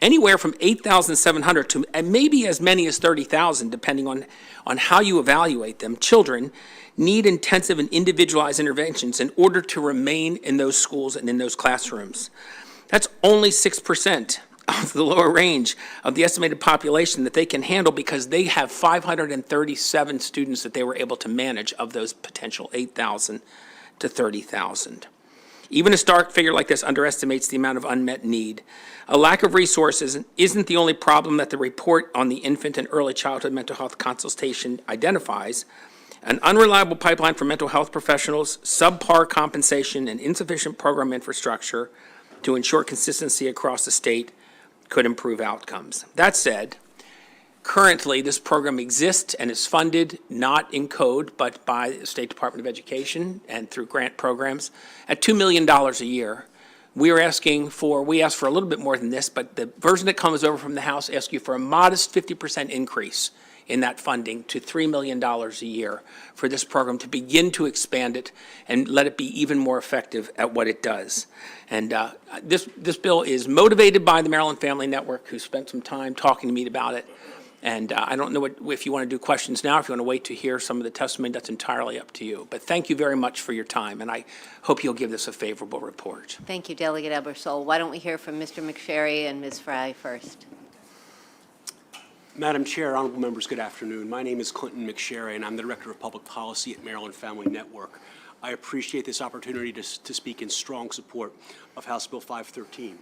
anywhere from 8,700 to maybe as many as 30,000, depending on how you evaluate them, children need intensive and individualized interventions in order to remain in those schools and in those classrooms. That's only 6% of the lower range of the estimated population that they can handle because they have 537 students that they were able to manage of those potential 8,000 to 30,000. Even a stark figure like this underestimates the amount of unmet need. A lack of resources isn't the only problem that the report on the infant and early childhood mental health consultation identifies. An unreliable pipeline for mental health professionals, subpar compensation, and insufficient program infrastructure to ensure consistency across the state could improve outcomes. That said, currently this program exists and is funded not in code but by the State Department of Education and through grant programs at $2 million a year. We ask for a little bit more than this, but the version that comes over from the House asks you for a modest 50% increase in that funding to $3 million a year for this program to begin to expand it and let it be even more effective at what it does. And this bill is motivated by the Maryland Family Network, who spent some time talking to me about it. And I don't know if you want to do questions now, if you want to wait to hear some of the testimony, that's entirely up to you. But thank you very much for your time, and I hope you'll give this a favorable report. Thank you, Delegate Ebersol. Why don't we hear from Mr. McSherry and Ms. Fry first? Madam Chair, honorable members, good afternoon. My name is Clinton McSherry, and I'm the Director of Public Policy at Maryland Family Network. I appreciate this opportunity to speak in strong support of House Bill 513.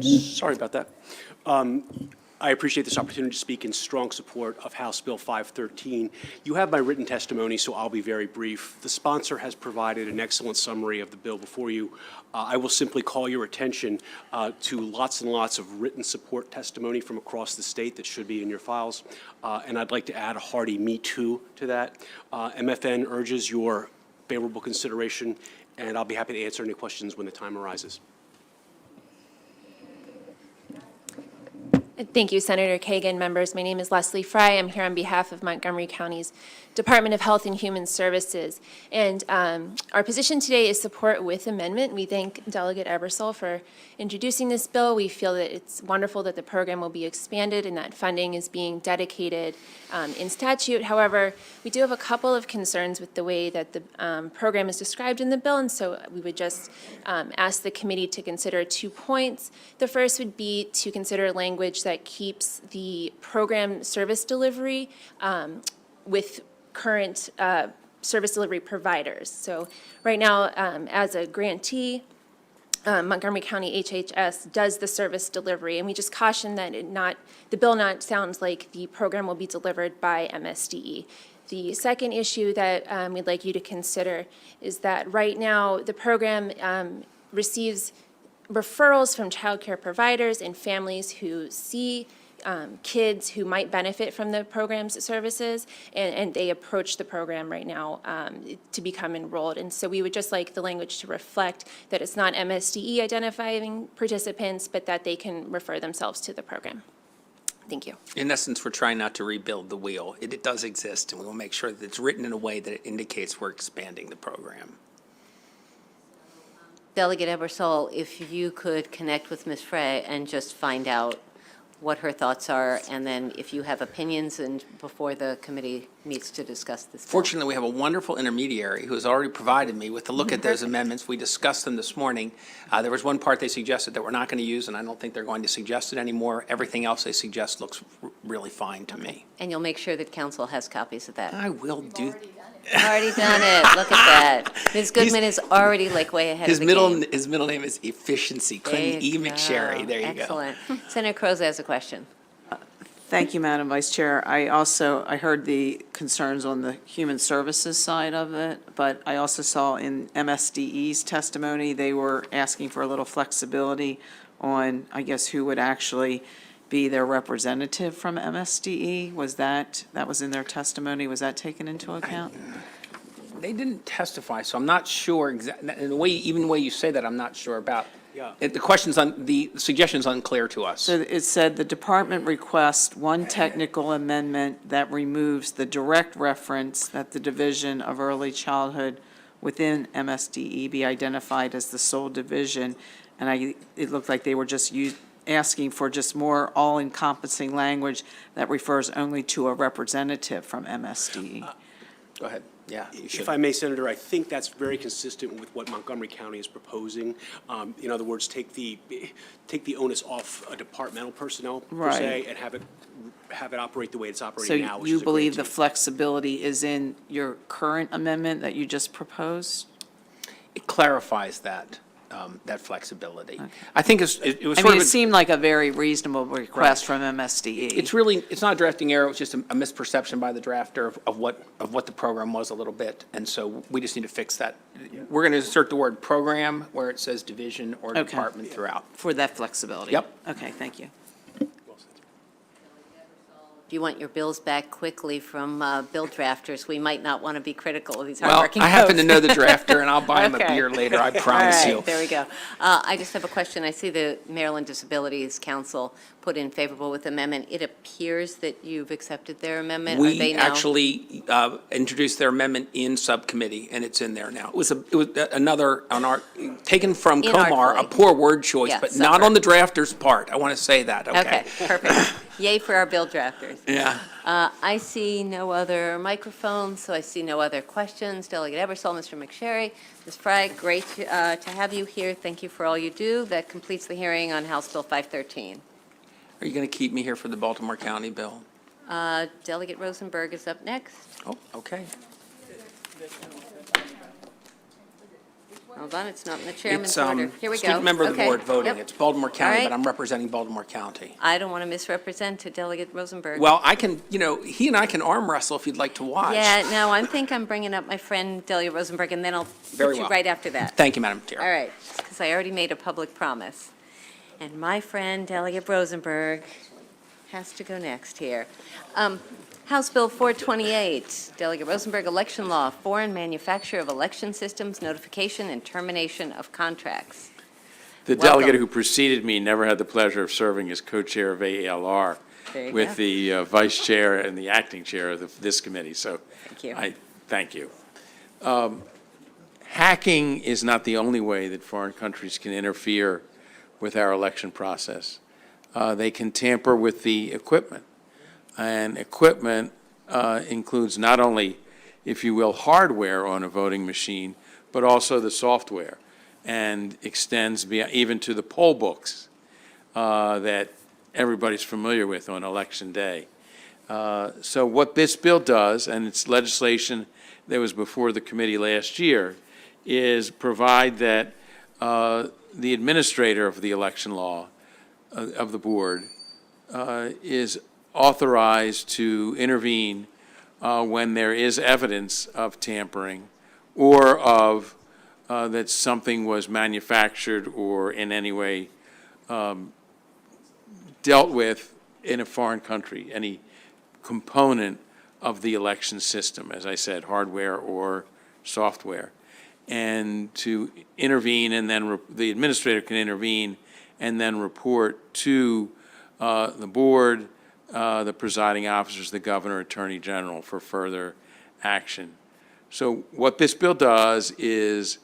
Sorry about that. I appreciate this opportunity to speak in strong support of House Bill 513. You have my written testimony, so I'll be very brief. The sponsor has provided an excellent summary of the bill before you. I will simply call your attention to lots and lots of written support testimony from across the state that should be in your files, and I'd like to add a hearty me too to that. MFN urges your favorable consideration, and I'll be happy to answer any questions when the time arises. Thank you, Senator Kagan. Members, my name is Leslie Fry. I'm here on behalf of Montgomery County's Department of Health and Human Services. And our position today is support with amendment. We thank Delegate Ebersol for introducing this bill. We feel that it's wonderful that the program will be expanded and that funding is being dedicated in statute. However, we do have a couple of concerns with the way that the program is described in the bill, and so we would just ask the committee to consider 2 points. The first would be to consider language that keeps the program service delivery with current service delivery providers. So right now, as a grantee, Montgomery County HHS does the service delivery, and we just caution that the bill not sounds like the program will be delivered by MSDE. The second issue that we'd like you to consider is that right now the program receives referrals from child care providers and families who see kids who might benefit from the program's services, and they approach the program right now to become enrolled. And so we would just like the language to reflect that it's not MSDE identifying participants, but that they can refer themselves to the program. Thank you. In essence, we're trying not to rebuild the wheel. It does exist, and we will make sure that it's written in a way that it indicates we're expanding the program. Delegate Ebersol, if you could connect with Ms. Frey and just find out what her thoughts are, and then if you have opinions and before the committee meets to discuss this. Fortunately, we have a wonderful intermediary who has already provided me with a look at those amendments. We discussed them this morning. There was one part they suggested that we're not going to use, and I don't think they're going to suggest it anymore. Everything else they suggest looks really fine to me. And you'll make sure that council has copies of that. I will do. Already done it. Look at that. Ms. Goodman is already like way ahead of the game. His middle name is Efficiency, Clinton E. McSherry. There you go. Excellent. Senator Croza has a question. Thank you, Madam Vice Chair. I heard the concerns on the human services side of it, but I also saw in MSDE's testimony, they were asking for a little flexibility on, I guess, who would actually be their representative from MSDE. That was in their testimony? Was that taken into account? They didn't testify, so I'm not sure exactly. In the way, even the way you say that, I'm not sure about. Yeah. The suggestion's unclear to us. So it said the department requests one technical amendment that removes the direct reference that the Division of Early Childhood within MSDE be identified as the sole division. And it looked like they were just asking for just more all-encompassing language that refers only to a representative from MSDE. Go ahead. Yeah, you should. If I may, Senator, I think that's very consistent with what Montgomery County is proposing. In other words, take the onus off departmental personnel per se, and have it operate the way it's operating now. So you believe the flexibility is in your current amendment that you just proposed? It clarifies that flexibility. Okay. I think it was. It seemed like a very reasonable request from MSDE. It's not a drafting error. It was just a misperception by the drafter of what the program was a little bit, and so we just need to fix that. Yeah. We're going to insert the word program where it says division or department throughout. For that flexibility. Yep. Okay. Thank you. If you want your bills back quickly from bill drafters, we might not want to be critical of these hardworking folks. I happen to know the drafter, and I'll buy him a beer later, I promise you. There we go. I just have a question. I see the Maryland Disabilities Council put in favorable with amendment. It appears that you've accepted their amendment. We actually introduced their amendment in subcommittee, and it's in there now. It was another taken from Comar, a poor word choice, but not on the drafter's part. I want to say that. Okay, perfect. Yay for our bill drafters. Yeah. I see no other microphones, so I see no other questions. Delegate Ebersol, Mr. McSherry, Ms. Fry, great to have you here. Thank you for all you do. That completes the hearing on House Bill 513. Are you going to keep me here for the Baltimore County bill? Delegate Rosenberg is up next. Oh, okay. Hold on, it's not in the chairman's It's, order. Here we go. student member of the Okay. board voting. Yep. It's Baltimore County, All but right. I'm representing Baltimore County. I don't want to misrepresent to Delegate Rosenberg. Well, I can, he and I can arm wrestle if you'd like to watch. Yeah, no, I think I'm bringing up my friend Delia Rosenberg, and then I'll Very put you well. right after that. Thank you, Madam Chair. All right, because I already made a public promise. And my friend Delegate Rosenberg has to go next here. House Bill 428, Delegate Rosenberg, Election Law, Foreign Manufacture of Election Systems, Notification and Termination of Contracts. The Welcome. delegate who preceded me never had the pleasure of serving as co-chair of ALR There you with go. the vice chair and the acting chair of this committee, so Thank you. I thank you. Hacking is not the only way that foreign countries can interfere with our election process. They can tamper with the equipment. And equipment includes not only, if you will, hardware on a voting machine, but also the software, and extends even to the poll books that everybody's familiar with on Election Day. So what this bill does, and it's legislation that was before the committee last year, is provide that the administrator of the election law of the board is authorized to intervene when there is evidence of tampering or of that something was manufactured or in any way dealt with in a foreign country, any component of the election system, as I said, hardware or software, and to intervene, and then the administrator can intervene and then report to the board, the presiding officers, the governor, attorney general for further action. So what this bill does is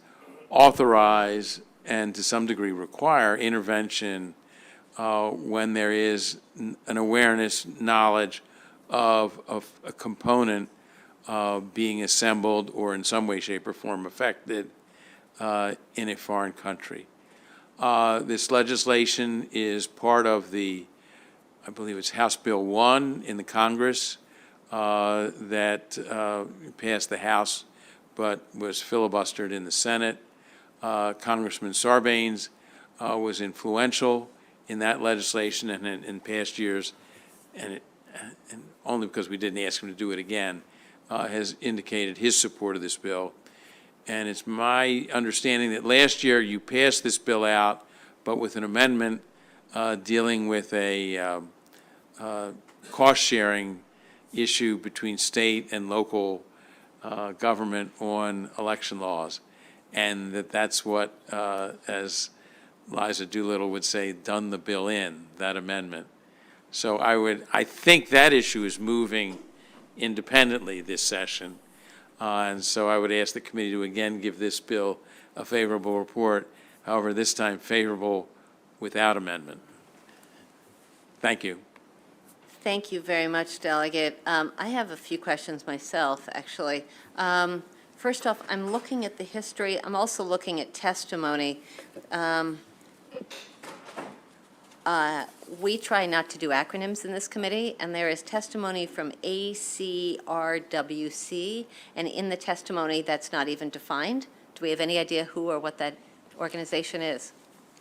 authorize and to some degree require intervention when there is an awareness, knowledge of a component being assembled or in some way, shape, or form affected in a foreign country. This legislation is part of the, I believe it's House Bill 1 in the Congress that passed the House but was filibustered in the Senate. Congressman Sarbanes was influential in that legislation and in past years, and only because we didn't ask him to do it again, has indicated his support of this bill. And it's my understanding that last year you passed this bill out, but with an amendment dealing with a cost-sharing issue between state and local government on election laws. And that's what, as Liza Doolittle would say, done the bill in, that amendment. So I think that issue is moving independently this session. And so I would ask the committee to again give this bill a favorable report, however, this time favorable without amendment. Thank you. Thank you very much, Delegate. I have a few questions myself, actually. First off, I'm looking at the history. I'm also looking at testimony. We try not to do acronyms in this committee, and there is testimony from ACRWC, and in the testimony, that's not even defined. Do we have any idea who or what that organization is?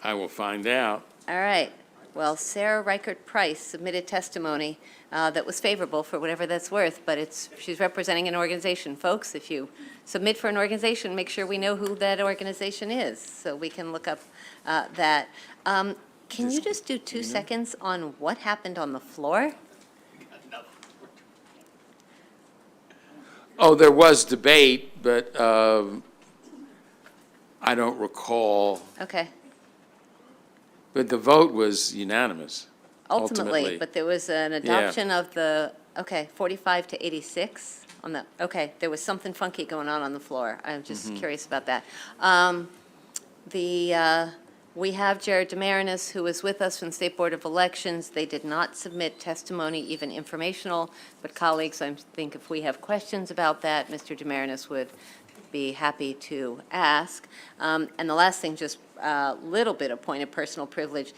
I will find out. All right. Well, Sarah Reichert Price submitted testimony that was favorable for whatever that's worth, but she's representing an organization. Folks, if you submit for an organization, make sure we know who that organization is so we can look up that. Can you just do 2 seconds on what happened on the floor? Oh, there was debate, but I don't recall. Okay. But the vote was unanimous. Ultimately, but there was an adoption of the, 45 to 86 on the, there was something funky going on the floor. I'm just curious about that. We have Jared Demarinis, who was with us from the State Board of Elections. They did not submit testimony, even informational, but colleagues, I think if we have questions about that, Mr. Demarinis would be happy to ask. And the last thing, just a little bit of point of personal privilege.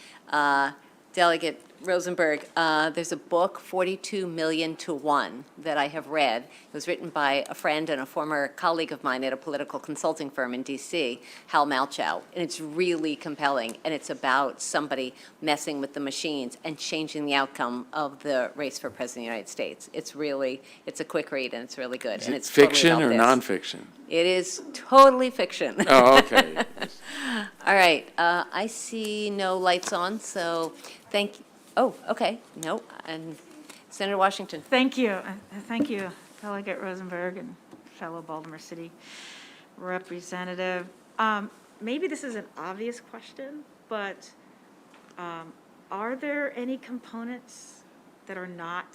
Delegate Rosenberg, there's a book, 42 Million to One, that I have read. It was written by a friend and a former colleague of mine at a political consulting firm in D.C., Hal Malchow, and it's really compelling, and it's about somebody messing with the machines and changing the outcome of the race for President of the United States. It's a quick read, and it's really good. Is And it it's totally fiction about or this. nonfiction? It is totally fiction. Oh, okay. All right, I see no lights on, so oh, okay, no, and Senator Washington. Thank you. Thank you, Delegate Rosenberg and fellow Baltimore City representative. Maybe this is an obvious question, but are there any components that are not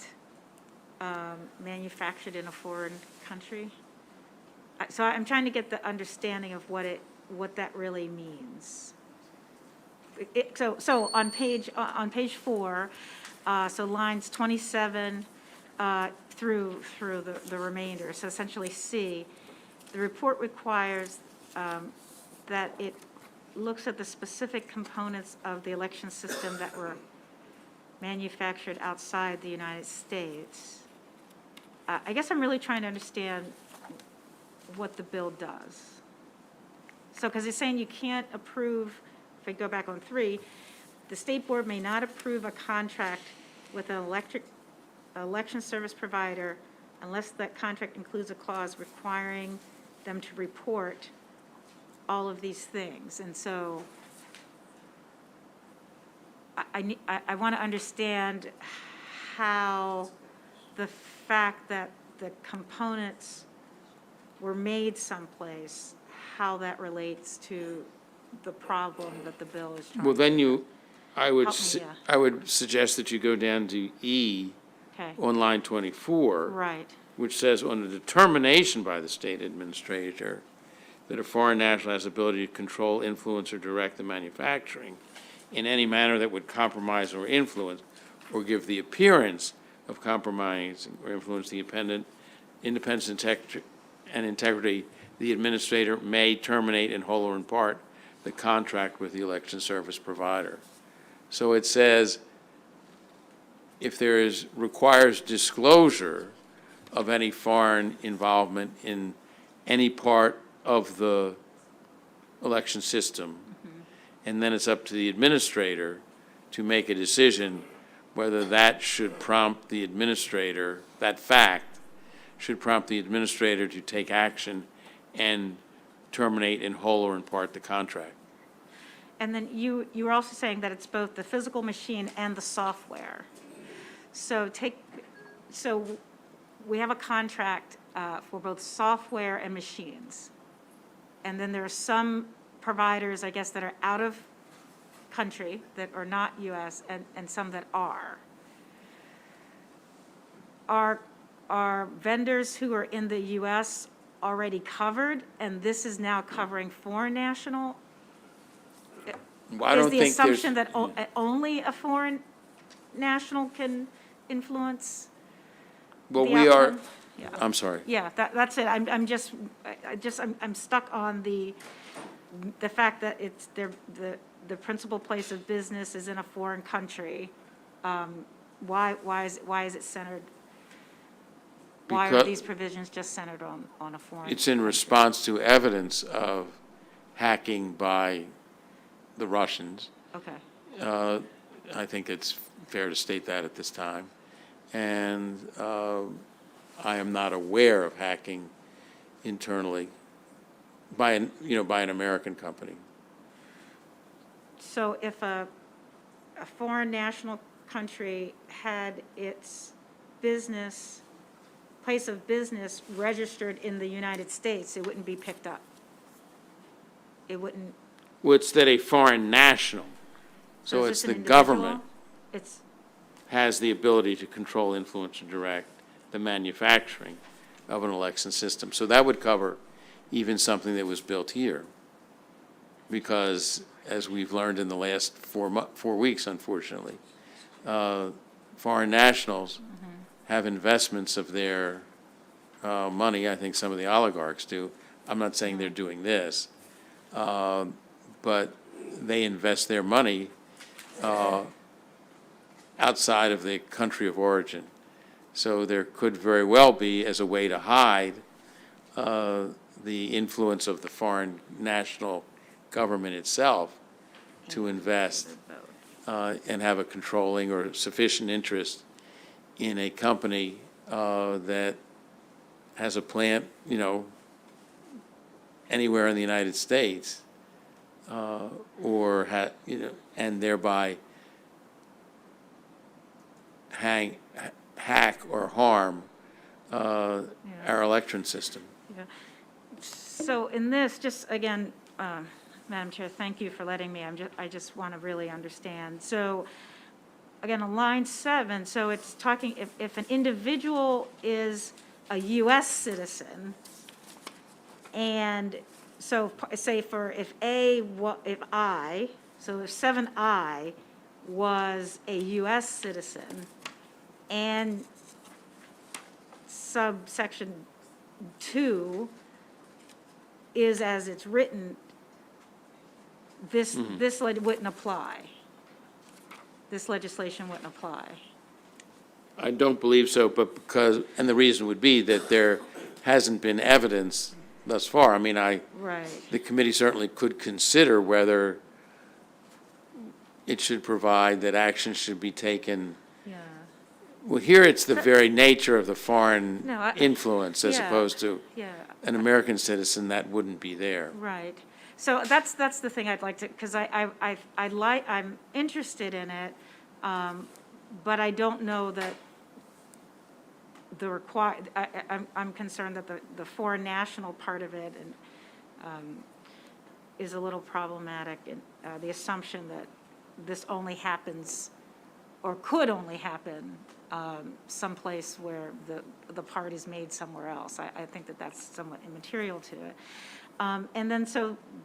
manufactured in a foreign country? So I'm trying to get the understanding of what that really means. So on page 4, so lines 27 through the remainder, so essentially C, the report requires that it looks at the specific components of the election system that were manufactured outside the United States. I guess I'm really trying to understand what the bill does. So, because it's saying you can't approve, if I go back on 3, the state board may not approve a contract with an election service provider unless that contract includes a clause requiring them to report all of these things. And so I want to understand how the fact that the components were made someplace, how that relates to the problem that the bill is trying Well, then I would Help me, yeah. I would suggest that you go down to E Okay. on line 24. Right. Which says, on a determination by the state administrator that a foreign national has the ability to control, influence, or direct the manufacturing in any manner that would compromise or influence or give the appearance of compromising or influence the independence and integrity, the administrator may terminate in whole or in part the contract with the election service provider. So it says, if there requires disclosure of any foreign involvement in any part of the election system, and then it's up to the administrator to make a decision whether that should prompt the administrator, that fact should prompt the administrator to take action and terminate in whole or in part the contract. And then you were also saying that it's both the physical machine and the software. So we have a contract for both software and machines. And then there are some providers, I guess, that are out of country, that are not US, and some that are. Are vendors who are in the US already covered, and this is now covering foreign national? Well, I don't think Is the assumption that only a foreign national can influence Well, the we are, outcome? Yeah. I'm sorry. Yeah, that's it. I'm stuck on the fact that it's the principal place of business is in a foreign country. Why is it centered? Why are Because these provisions just centered on a foreign? It's in response to evidence of hacking by the Russians. Okay. I think it's fair to state that at this time. And I am not aware of hacking internally by an American company. So if a foreign national country had its place of business registered in the United States, it wouldn't be picked up. It wouldn't. Well, it's that a foreign national, so is it's this an the individual? government It's, has the ability to control, influence, and direct the manufacturing of an election system. So that would cover even something that was built here. Because, as we've learned in the last 4 weeks, unfortunately, foreign nationals have investments of their money. I think some of the oligarchs do. I'm not saying they're doing this, but they invest their money outside of the country of origin. So there could very well be, as a way to hide the influence of the foreign national government itself, to invest and have a controlling or sufficient interest in a company that has a plant, anywhere in the United States, or and thereby hack or harm our election system. Yeah. So in this, just again, Madam Chair, thank you for letting me, I just want to really understand. So again, on line 7, so it's talking, if an individual is a U.S. citizen, and so say if if 7I was a U.S. citizen, and subsection 2 is as it's written, this wouldn't apply. This legislation wouldn't apply. I don't believe so, but and the reason would be that there hasn't been evidence thus far. I mean, the committee certainly could consider whether it should provide that action should be taken. Yeah. Well, here it's the very nature of the foreign No, influence as yeah, opposed to yeah. an American citizen that wouldn't be there. Right. So that's the thing I'd like to, because I'm interested in it, but I don't know that I'm concerned that the foreign national part of it is a little problematic, and the assumption that this only happens, or could only happen, someplace where the part is made somewhere else. I think that that's somewhat immaterial to it. And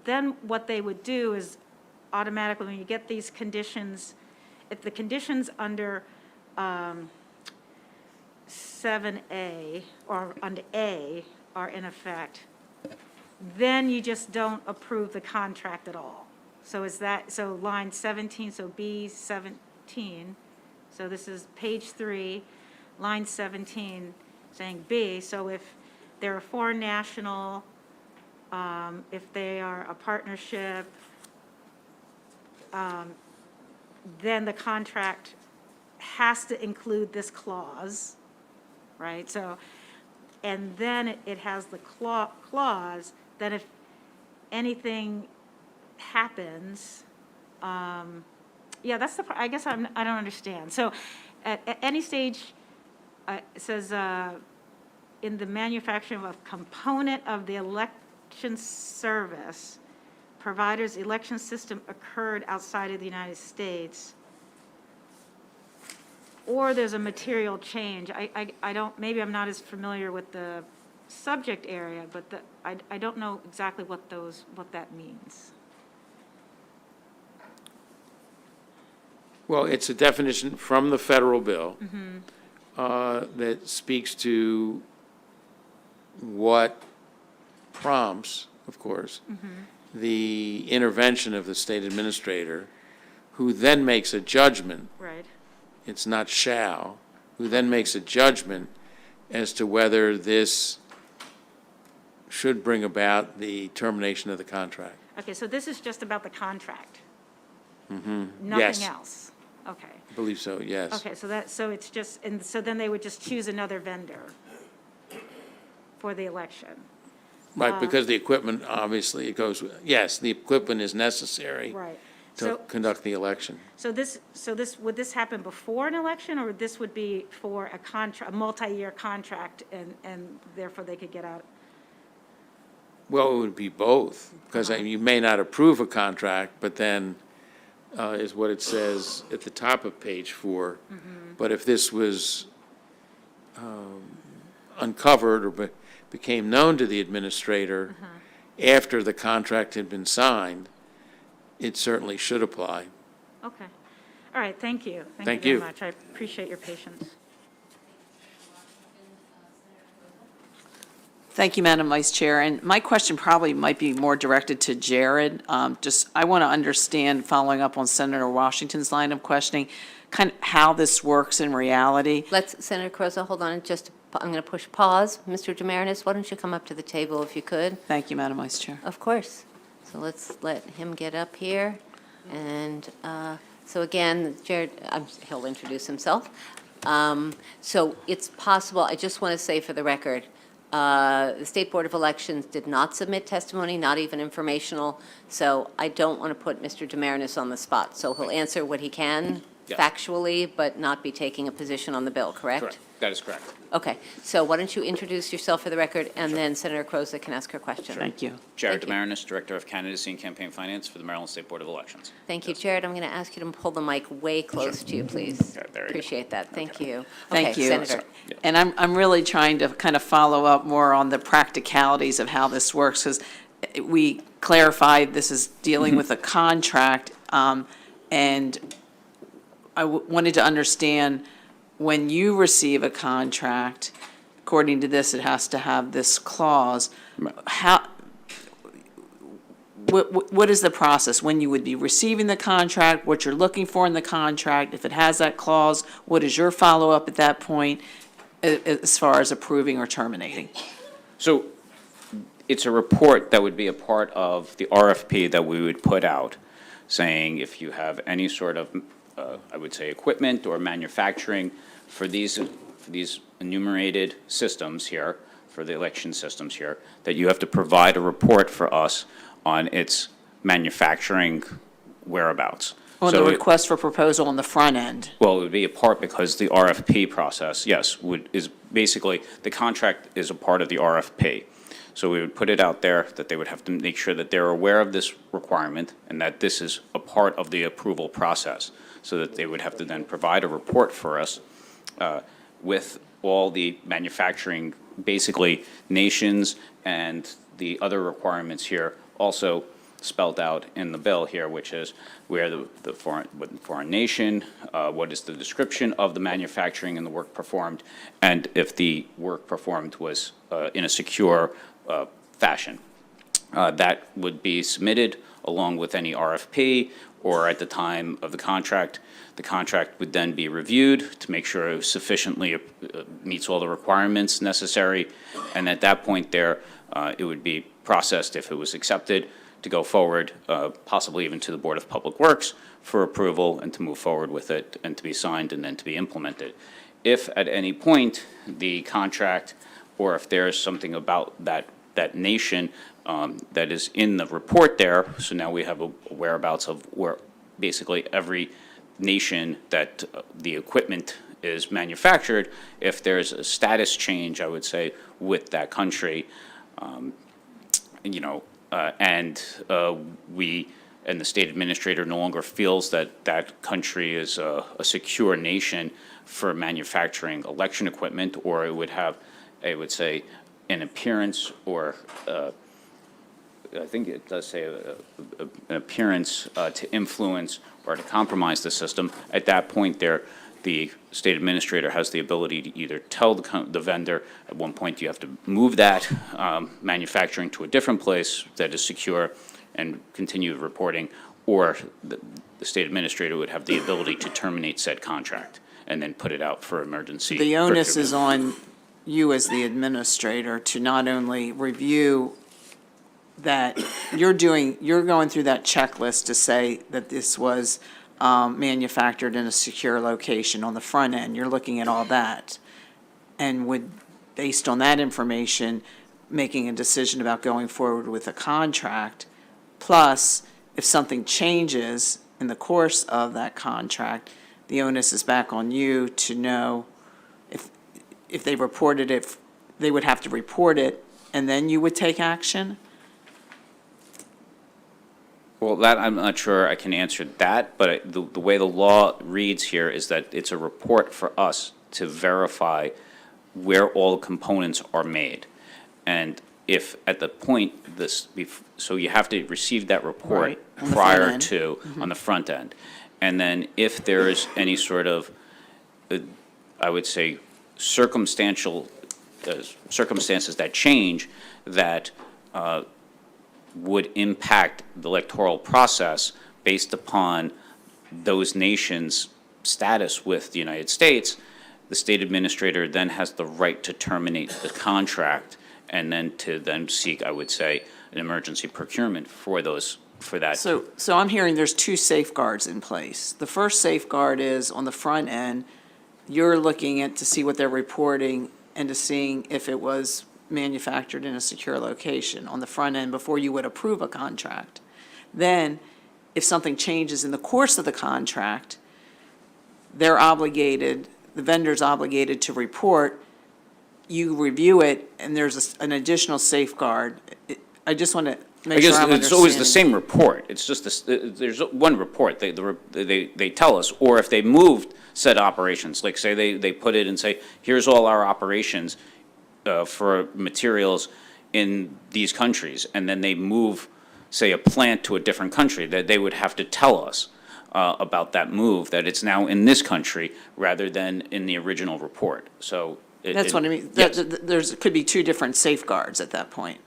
then what they would do is automatically, when you get these conditions, if the conditions under 7A or under A are in effect, then you just don't approve the contract at all. So so line 17, so B17, so this is page 3, line 17, saying B, so if they're a foreign national, if they are a partnership, then the contract has to include this clause, right? So, and then it has the clause that if anything happens, yeah, that's the part, I guess I don't understand. So at any stage, it says, in the manufacturing of a component of the election service, provider's election system occurred outside of the United States, or there's a material change. I don't, maybe I'm not as familiar with the subject area, but I don't know exactly what that means. Well, it's a definition from the federal bill that speaks to what prompts, of course, the intervention of the state administrator, who then makes a judgment. Right. It's not shall, who then makes a judgment as to whether this should bring about the termination of the contract. Okay, so this is just about the contract? Yes. Nothing else? Okay. I believe so, yes. Okay, so it's just, and so then they would just choose another vendor for the election? Right, because the equipment, obviously, it goes, yes, the equipment is necessary Right. to conduct the election. So would this happen before an election, or this would be for a multi-year contract, and therefore they could get out? Well, it would be both, because you may not approve a contract, but then is what it says at the top of page 4. But if this was uncovered or became known to the administrator after the contract had been signed, it certainly should apply. Okay. All right, thank you. Thank you you. very much. I appreciate your patience. Thank you, Madam Vice Chair. And my question probably might be more directed to Jared. I want to understand, following up on Senator Washington's line of questioning, kind of how this works in reality. Senator Carrizo, hold on, I'm going to push pause. Mr. Demarinis, why don't you come up to the table if you could? Thank you, Madam Vice Chair. Of course. So let's let him get up here. And so again, Jared, he'll introduce himself. So it's possible, I just want to say for the record, the State Board of Elections did not submit testimony, not even informational, so I don't want to put Mr. Demarinis on the spot. So he'll answer what he can Yes. factually, but not be taking a position on the bill, correct? Correct. That is correct. Okay, so why don't you introduce yourself for the record, and then Senator Croza can ask her question. Thank you. Jared Thank you. Demarinis, Director of Candidacy and Campaign Finance for the Maryland State Board of Elections. Thank you, Jared. I'm going to ask you to pull the mic way close to you, please. Okay, there you go. Appreciate that. Thank you. Thank Okay, you. Senator. And I'm really trying to kind of follow up more on the practicalities of how this works, because we clarified this is dealing with a contract, and I wanted to understand, when you receive a contract, according to this, it has to have this clause. What is the process when you would be receiving the contract, what you're looking for in the contract? If it has that clause, what is your follow-up at that point as far as approving or terminating? So it's a report that would be a part of the RFP that we would put out, saying if you have any sort of, I would say, equipment or manufacturing for these enumerated systems here, for the election systems here, that you have to provide a report for us on its manufacturing whereabouts. On So the it- request for proposal on the front end? Well, it would be a part because the RFP process, yes, is basically, the contract is a part of the RFP. So we would put it out there that they would have to make sure that they're aware of this requirement and that this is a part of the approval process, so that they would have to then provide a report for us with all the manufacturing, basically nations and the other requirements here also spelled out in the bill here, which is where the foreign nation, what is the description of the manufacturing and the work performed, and if the work performed was in a secure fashion. That would be submitted along with any RFP, or at the time of the contract. The contract would then be reviewed to make sure it sufficiently meets all the requirements necessary, and at that point there, it would be processed if it was accepted to go forward, possibly even to the Board of Public Works for approval and to move forward with it and to be signed and then to be implemented. If at any point the contract, or if there's something about that nation that is in the report there, so now we have a whereabouts of where basically every nation that the equipment is manufactured, if there's a status change, I would say, with that country, and the state administrator no longer feels that that country is a secure nation for manufacturing election equipment, or it would have, I would say, an appearance or I think it does say an appearance to influence or to compromise the system. At that point there, the state administrator has the ability to either tell the vendor, at one point you have to move that manufacturing to a different place that is secure and continue reporting, or the state administrator would have the ability to terminate said contract and then put it out for emergency. The onus is on you as the administrator to not only review that you're going through that checklist to say that this was manufactured in a secure location on the front end. You're looking at all that. And would, based on that information, making a decision about going forward with a contract, plus if something changes in the course of that contract, the onus is back on you to know if they reported it, they would have to report it, and then you would take action? Well, that, I'm not sure I can answer that, but the way the law reads here is that it's a report for us to verify where all the components are made. And if at the point so you have to receive that report Right, on the front prior end. to, on the front end. And then if there is any sort of, I would say, circumstances that change that would impact the electoral process based upon those nations status with the United States, the state administrator then has the right to terminate the contract and then to then seek, I would say, an emergency procurement for that. So I'm hearing there's two safeguards in place. The first safeguard is on the front end, you're looking at to see what they're reporting and to seeing if it was manufactured in a secure location on the front end before you would approve a contract. Then, if something changes in the course of the contract, they're obligated, the vendor's obligated to report, you review it, and there's an additional safeguard. I just want to I make sure guess I'm it's always the understanding. same report. It's just this, there's one report. They tell us, or if they moved said operations, like say they put it and say, here's all our operations for materials in these countries, and then they move, say, a plant to a different country, that they would have to tell us about that move, that it's now in this country rather than in the original report. So That's what I mean. Yes. There's, could be two different safeguards at that point.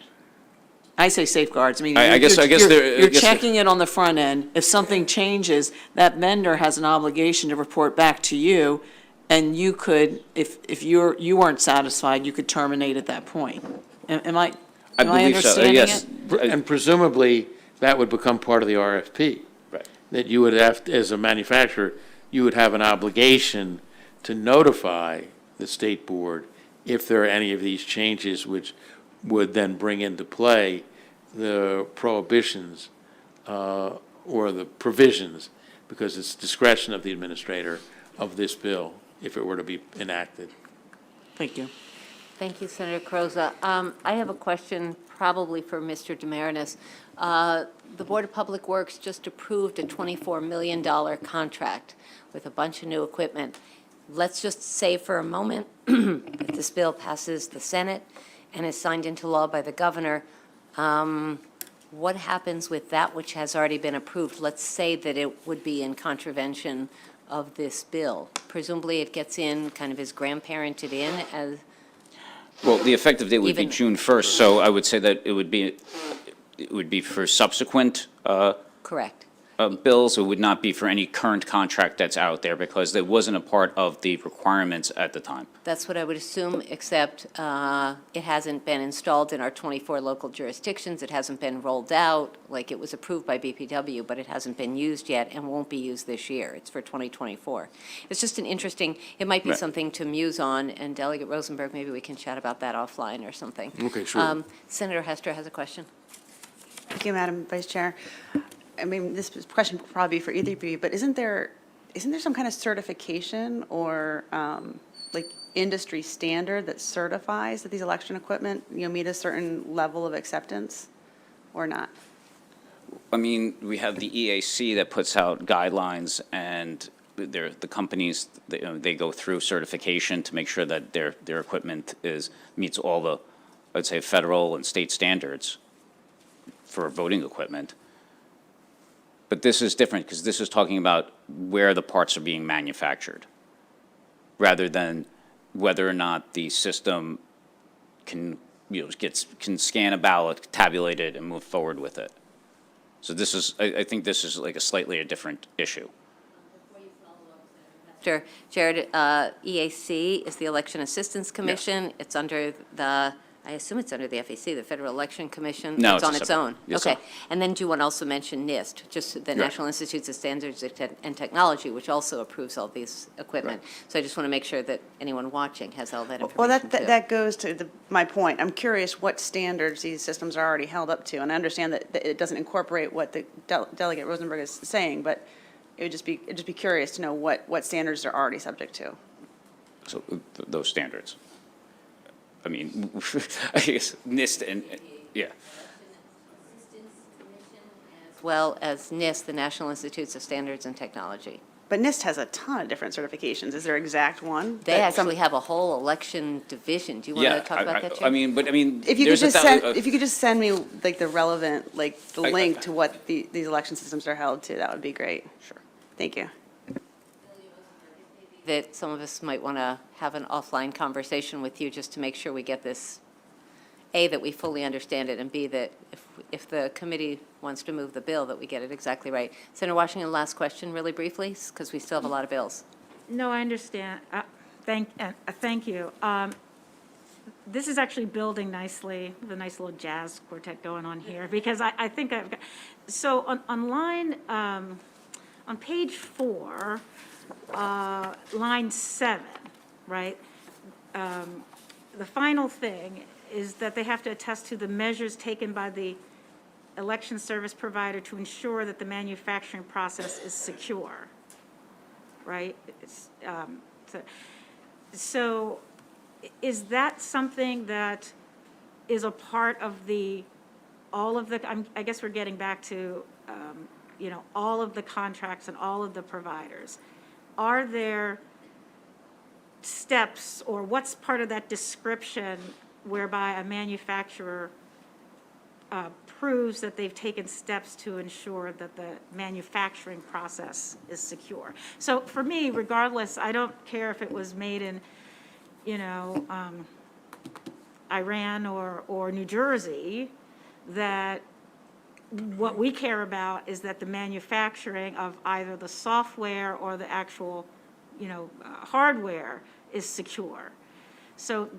I say safeguards, meaning I guess you're checking it on the front end. If something changes, that vendor has an obligation to report back to you, and you could, if you weren't satisfied, you could terminate at that point. Am I believe so, understanding yes. it? And presumably, that would become part of the RFP. Right. That you would have, as a manufacturer, you would have an obligation to notify the state board if there are any of these changes which would then bring into play the prohibitions or the provisions, because it's discretion of the administrator of this bill if it were to be enacted. Thank you. Thank you, Senator Croza. I have a question probably for Mr. Demarinis. The Board of Public Works just approved a $24 million contract with a bunch of new equipment. Let's just say for a moment that this bill passes the Senate and is signed into law by the governor. What happens with that which has already been approved? Let's say that it would be in contravention of this bill. Presumably it gets in, kind of is grandparented in as. Well, the effective date would be Even- June 1st, so I would say that it would be for subsequent Correct. bills. It would not be for any current contract that's out there, because it wasn't a part of the requirements at the time. That's what I would assume, except it hasn't been installed in our 24 local jurisdictions. It hasn't been rolled out, like it was approved by BPW, but it hasn't been used yet and won't be used this year. It's for 2024. It's just an interesting, it might be Right. something to muse on, and Delegate Rosenberg, maybe we can chat about that offline or something. Okay, sure. Senator Hester has a question. Thank you, Madam Vice Chair. I mean, this question will probably be for either of you, but isn't there some kind of certification or like industry standard that certifies that these election equipment, meet a certain level of acceptance or not? I mean, we have the EAC that puts out guidelines, and the companies, they go through certification to make sure that their equipment meets all the, I'd say, federal and state standards for voting equipment. But this is different, because this is talking about where the parts are being manufactured, rather than whether or not the system can, can scan a ballot, tabulate it, and move forward with it. So this is, I think this is like a slightly different issue. Mr. Jared, EAC is the Election Assistance Commission. It's under the, I assume it's under the FEC, the Federal Election Commission? No, It's it's on a its separate- own? yes, Okay. sir. And then do you want to also mention NIST, just the National Institutes of Standards and Technology, which also approves all these equipment? So I just want to make sure that anyone watching has all that information, Well, too. that goes to my point. I'm curious what standards these systems are already held up to. And I understand that it doesn't incorporate what the Delegate Rosenberg is saying, but it'd just be curious to know what standards they're already subject to. So those standards. I mean, I guess NIST and, yeah. As well as NIST, the National Institutes of Standards and Technology. But NIST has a ton of different certifications. Is there an exact one? They actually have a whole election division. Do you want to talk about that, Chair? I mean, If you could there's a just if you could just send me like the relevant, like the I- link to what these election systems are held to, that would be great. Sure. Thank you. That some of us might want to have an offline conversation with you just to make sure we get this A, that we fully understand it, and B, that if the committee wants to move the bill, that we get it exactly right. Senator Washington, last question, really briefly, because we still have a lot of bills. No, I understand. Thank you. This is actually building nicely, with a nice little jazz quartet going on here, because I think I've got, so on line, on page 4, line 7, right? The final thing is that they have to attest to the measures taken by the election service provider to ensure that the manufacturing process is secure, right? So is that something that is a part of all of the, I guess we're getting back to, all of the contracts and all of the providers. Are there steps, or what's part of that description whereby a manufacturer proves that they've taken steps to ensure that the manufacturing process is secure? So for me, regardless, I don't care if it was made in, Iran or New Jersey, that what we care about is that the manufacturing of either the software or the actual, hardware is secure. So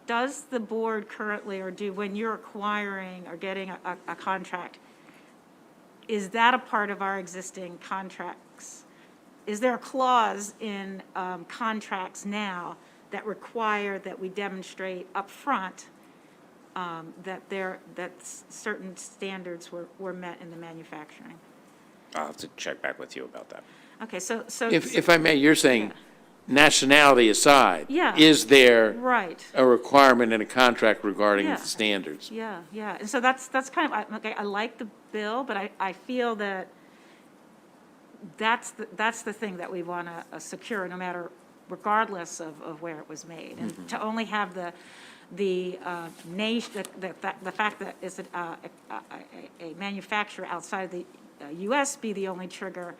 does the board currently, or when you're acquiring or getting a contract, is that a part of our existing contracts? Is there a clause in contracts now that require that we demonstrate upfront that certain standards were met in the manufacturing? I'll have to check back with you about that. Okay, so. If I may, you're saying nationality aside. Yeah. Is there Right. a requirement in a contract regarding Yeah. standards? Yeah, yeah, and so that's kind of, okay, I like the bill, but I feel that that's the thing that we want to secure, no matter, regardless of where it was made. And to only have the nation, the fact that it's a manufacturer outside of the U.S. be the only trigger,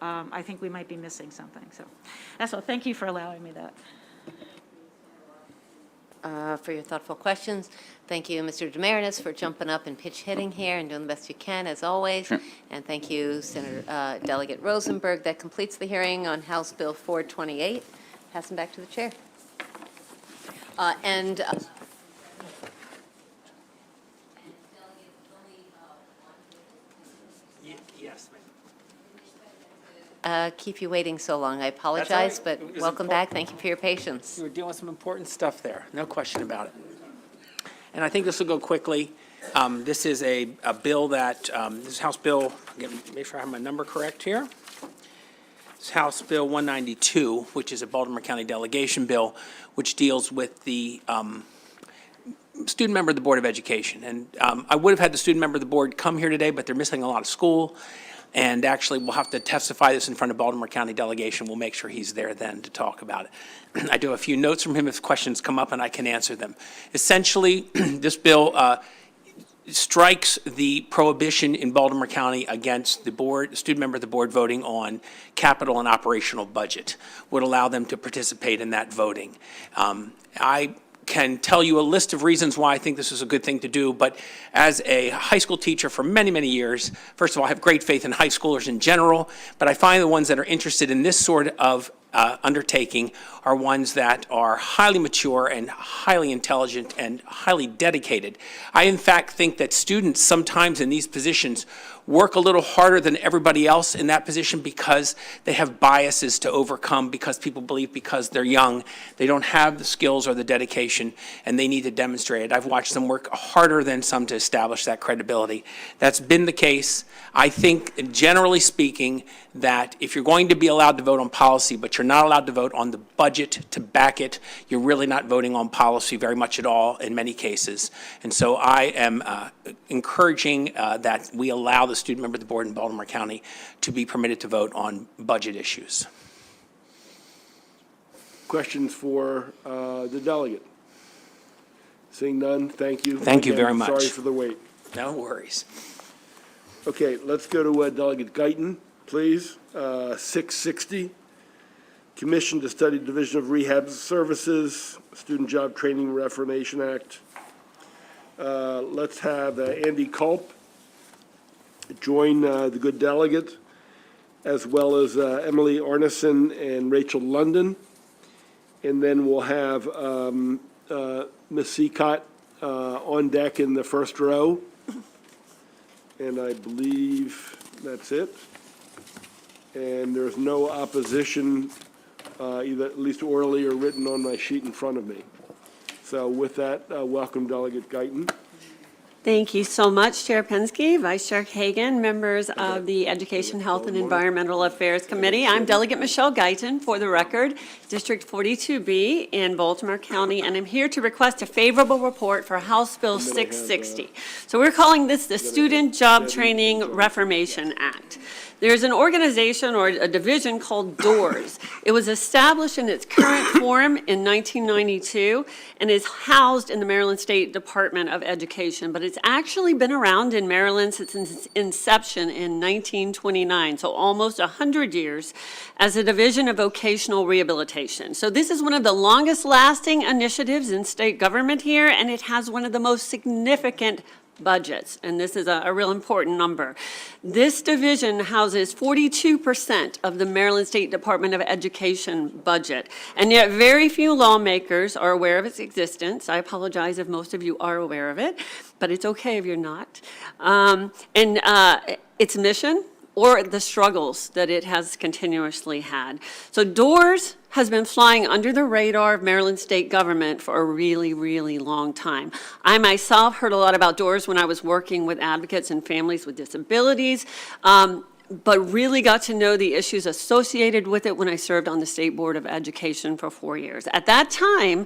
I think we might be missing something. So that's all. Thank you for allowing me that. For your thoughtful questions. Thank you, Mr. Demarinis, for jumping up and pitch hitting here and doing the best you can, as always. Sure. And thank you, Senator Delegate Rosenberg. That completes the hearing on House Bill 428. Passing back to the chair. Yes, Keep you waiting so long. I apologize, right. but It was welcome back. Thank you for your patience. we were dealing with some important stuff there, no question about it. And I think this will go quickly. This is a bill that, this is House Bill, make sure I have my number correct here. It's House Bill 192, which is a Baltimore County delegation bill, which deals with the student member of the Board of Education. And I would have had the student member of the board come here today, but they're missing a lot of school. And actually, we'll have to testify this in front of Baltimore County delegation. We'll make sure he's there then to talk about it. I do have a few notes from him if questions come up, and I can answer them. Essentially, this bill strikes the prohibition in Baltimore County against the board, student member of the board voting on capital and operational budget, would allow them to participate in that voting. I can tell you a list of reasons why I think this is a good thing to do, but as a high school teacher for many, many years, first of all, I have great faith in high schoolers in general, but I find the ones that are interested in this sort of undertaking are ones that are highly mature and highly intelligent and highly dedicated. I, in fact, think that students sometimes in these positions work a little harder than everybody else in that position because they have biases to overcome, because people believe because they're young, they don't have the skills or the dedication, and they need to demonstrate it. I've watched them work harder than some to establish that credibility. That's been the case. I think, generally speaking, that if you're going to be allowed to vote on policy, but you're not allowed to vote on the budget to back it, you're really not voting on policy very much at all in many cases. And so I am encouraging that we allow the student member of the board in Baltimore County to be permitted to vote on budget issues. Questions for the delegate? Seeing none, thank you. Thank you Again, very much. Sorry for the wait. No worries. Okay, let's go to Delegate Guyton, please. 660, Commission to Study Division of Rehab Services, Student Job Training Reformation Act. let's have Andy Culp join the good delegate, as well as Emily Arneson and Rachel London. And then we'll have Ms. Seacott on deck in the first row. And I believe that's it. And there's no opposition, either at least orally or written on my sheet in front of me. So with that, welcome Delegate Guyton. Thank you so much, Chair Pensky, Vice Chair Kagan, members of the Education, Health, and Environmental Affairs Committee. I'm Delegate Michelle Guyton, for the record, District 42B in Baltimore County, and I'm here to request a favorable report for House Bill 660. So we're calling this the Student Job Training Reformation Act. There's an organization or a division called DOORS. It was established in its current form in 1992 and is housed in the Maryland State Department of Education, but it's actually been around in Maryland since its inception in 1929, so almost 100 years, as a division of vocational rehabilitation. So this is one of the longest lasting initiatives in state government here, and it has one of the most significant budgets, and this is a real important number. This division houses 42% of the Maryland State Department of Education budget, and yet very few lawmakers are aware of its existence. I apologize if most of you are aware of it, but it's okay if you're not. Its mission or the struggles that it has continuously had. So DOORS has been flying under the radar of Maryland state government for a really, really long time. I myself heard a lot about DOORS when I was working with advocates and families with disabilities, but really got to know the issues associated with it when I served on the State Board of Education for 4 years. At that time,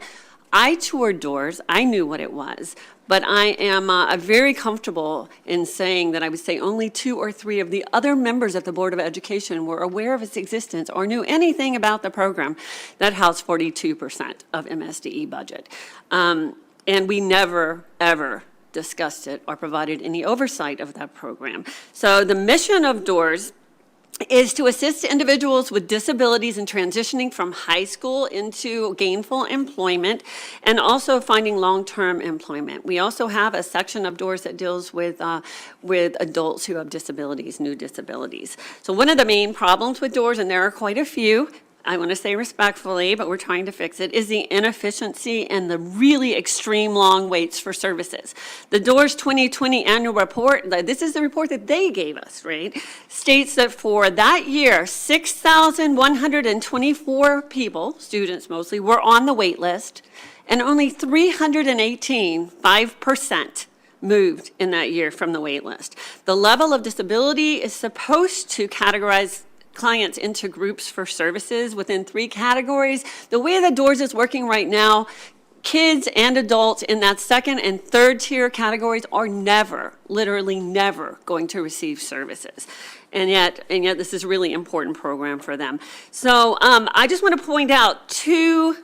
I toured DOORS, I knew what it was, but I am very comfortable in saying that I would say only 2 or 3 of the other members of the Board of Education were aware of its existence or knew anything about the program that housed 42% of MSDE budget. And we never, ever discussed it or provided any oversight of that program. So the mission of DOORS is to assist individuals with disabilities in transitioning from high school into gainful employment and also finding long-term employment. We also have a section of DOORS that deals with adults who have disabilities, new disabilities. So one of the main problems with DOORS, and there are quite a few, I want to say respectfully, but we're trying to fix it, is the inefficiency and the really extreme long waits for services. The DOORS 2020 annual report, this is the report that they gave us, right, states that for that year, 6,124 people, students mostly, were on the wait list, and only 318, 5%, moved in that year from the wait list. The level of disability is supposed to categorize clients into groups for services within 3 categories. The way that DOORS is working right now, kids and adults in that 2nd and 3rd tier categories are never, literally never, going to receive services. And yet this is a really important program for them. So I just want to point out two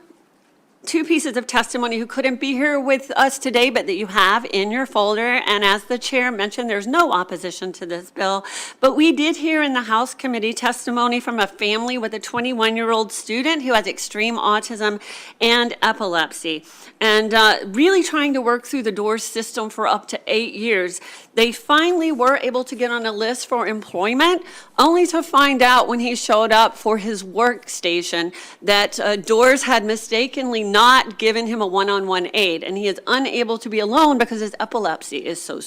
pieces of testimony who couldn't be here with us today, but that you have in your folder. And as the chair mentioned, there's no opposition to this bill. But we did hear in the House committee testimony from a family with a 21-year-old student who has extreme autism and epilepsy. And really trying to work through the DOORS system for up to 8 years. They finally were able to get on a list for employment, only to find out when he showed up for his workstation that DOORS had mistakenly not given him a one-on-one aid, and he is unable to be alone because his epilepsy is so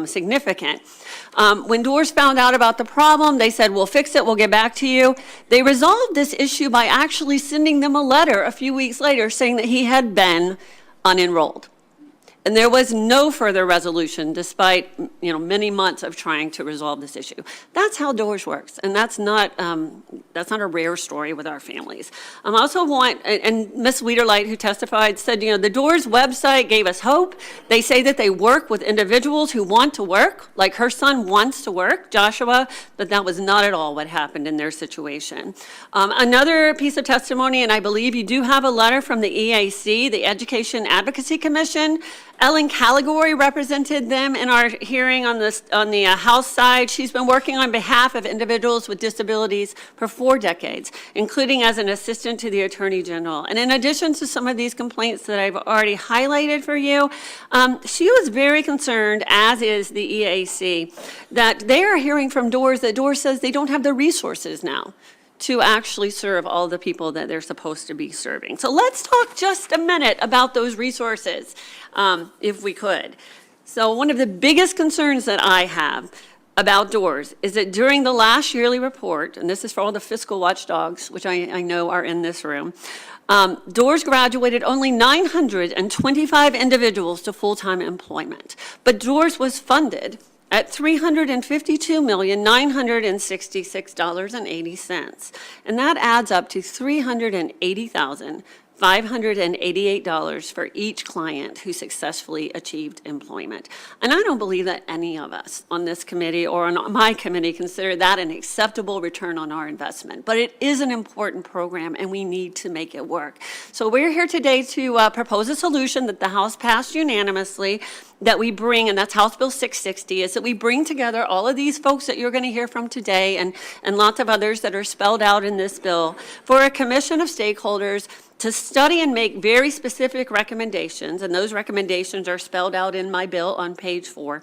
significant. When DOORS found out about the problem, they said, we'll fix it, we'll get back to you. They resolved this issue by actually sending them a letter a few weeks later saying that he had been unenrolled. And there was no further resolution despite, many months of trying to resolve this issue. That's how DOORS works, and that's not a rare story with our families. I also want, and Ms. Wiederlight, who testified, said, the DOORS website gave us hope. They say that they work with individuals who want to work, like her son wants to work, Joshua, but that was not at all what happened in their situation. Another piece of testimony, and I believe you do have a letter from the EAC, the Education Advocacy Commission, Ellen Caligari represented them in our hearing on the House side. She's been working on behalf of individuals with disabilities for 4 decades, including as an assistant to the Attorney General. And in addition to some of these complaints that I've already highlighted for you, she was very concerned, as is the EAC, that they are hearing from DOORS that DOORS says they don't have the resources now to actually serve all the people that they're supposed to be serving. So let's talk just a minute about those resources, if we could. So one of the biggest concerns that I have about DOORS is that during the last yearly report, and this is for all the fiscal watchdogs, which I know are in this room, DOORS graduated only 925 individuals to full-time employment, but DOORS was funded at $352,966.80. And that adds up to $380,588 for each client who successfully achieved employment. And I don't believe that any of us on this committee or on my committee consider that an acceptable return on our investment. But it is an important program, and we need to make it work. So we're here today to propose a solution that the House passed unanimously, that we bring, and that's House Bill 660, is that we bring together all of these folks that you're going to hear from today and lots of others that are spelled out in this bill for a commission of stakeholders to study and make very specific recommendations, and those recommendations are spelled out in my bill on page 4,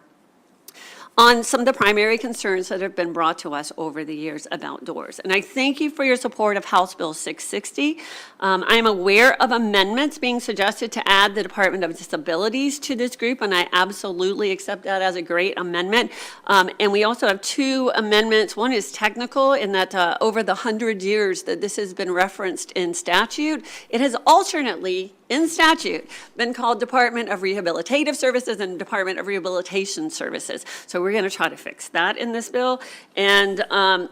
on some of the primary concerns that have been brought to us over the years about DOORS. And I thank you for your support of House Bill 660. I am aware of amendments being suggested to add the Department of Disabilities to this group, and I absolutely accept that as a great amendment. And we also have 2 amendments. One is technical in that over the 100 years that this has been referenced in statute, it has alternately in statute been called Department of Rehabilitative Services and Department of Rehabilitation Services. So we're going to try to fix that in this bill. And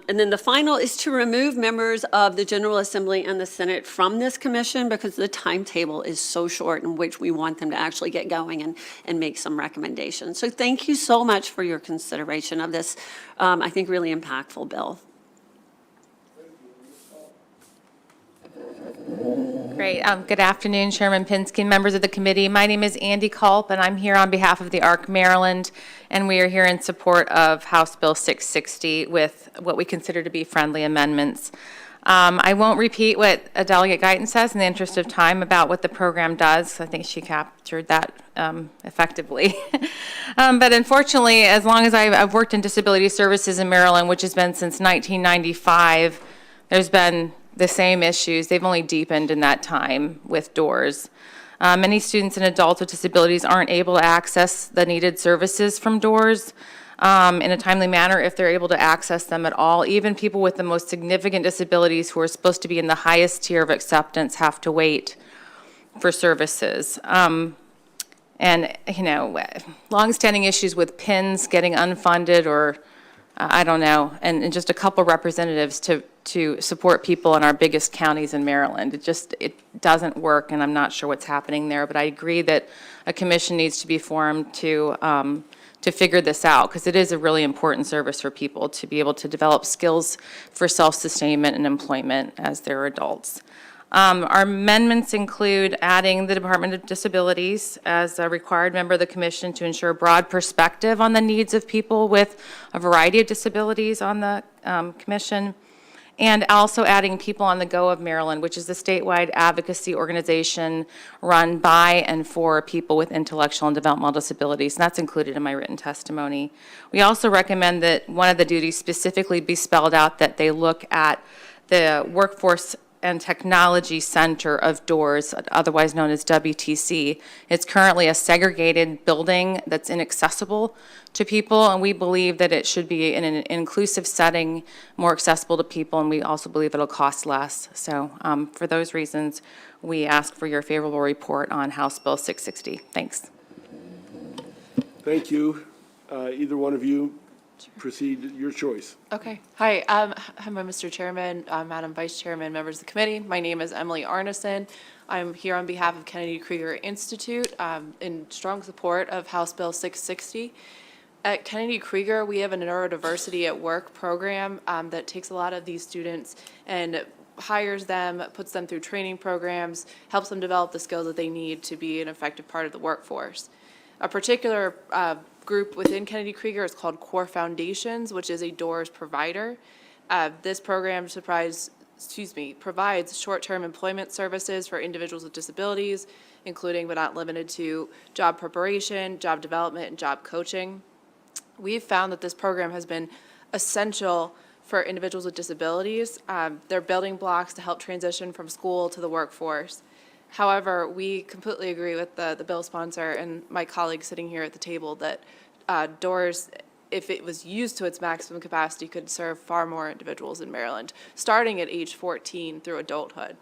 then the final is to remove members of the General Assembly and the Senate from this commission because the timetable is so short in which we want them to actually get going and make some recommendations. So thank you so much for your consideration of this, I think, really impactful bill. Great. Good afternoon, Chairman Pinsky and members of the committee. My name is Andy Culp, and I'm here on behalf of the ARC Maryland, and we are here in support of House Bill 660 with what we consider to be friendly amendments. I won't repeat what Delegate Guyton says in the interest of time about what the program does. I think she captured that effectively. But unfortunately, as long as I've worked in disability services in Maryland, which has been since 1995, there's been the same issues. They've only deepened in that time with DOORS. Many students and adults with disabilities aren't able to access the needed services from DOORS in a timely manner if they're able to access them at all. Even people with the most significant disabilities who are supposed to be in the highest tier of acceptance have to wait for services. And, you know, longstanding issues with PINs getting unfunded or I don't know, and just a couple representatives to support people in our biggest counties in Maryland. It doesn't work, and I'm not sure what's happening there, but I agree that a commission needs to be formed to figure this out, because it is a really important service for people to be able to develop skills for self-sustainment and employment as they're adults. Our amendments include adding the Department of Disabilities as a required member of the commission to ensure broad perspective on the needs of people with a variety of disabilities on the commission, and also adding People on the Go of Maryland, which is a statewide advocacy organization run by and for people with intellectual and developmental disabilities, and that's included in my written testimony. We also recommend that one of the duties specifically be spelled out, that they look at the Workforce and Technology Center of DOORS, otherwise known as WTC. It's currently a segregated building that's inaccessible to people, and we believe that it should be in an inclusive setting, more accessible to people, and we also believe it'll cost less. So for those reasons, we ask for your favorable report on House Bill 660. Thanks. Thank you. Either one of you, proceed, your choice. Okay. Hi, Mr. Chairman, Madam Vice Chairman, members of the committee. My name is Emily Arneson. I'm here on behalf of Kennedy Krieger Institute in strong support of House Bill 660. At Kennedy Krieger, we have a neurodiversity at work program that takes a lot of these students and hires them, puts them through training programs, helps them develop the skills that they need to be an effective part of the workforce. A particular group within Kennedy Krieger is called Core Foundations, which is a doors provider. This program provides short-term employment services for individuals with disabilities, including but not limited to job preparation, job development, and job coaching. We've found that this program has been essential for individuals with disabilities. They're building blocks to help transition from school to the workforce. However, we completely agree with the bill sponsor and my colleagues sitting here at the table that doors, if it was used to its maximum capacity, could serve far more individuals in Maryland, starting at age 14 through adulthood.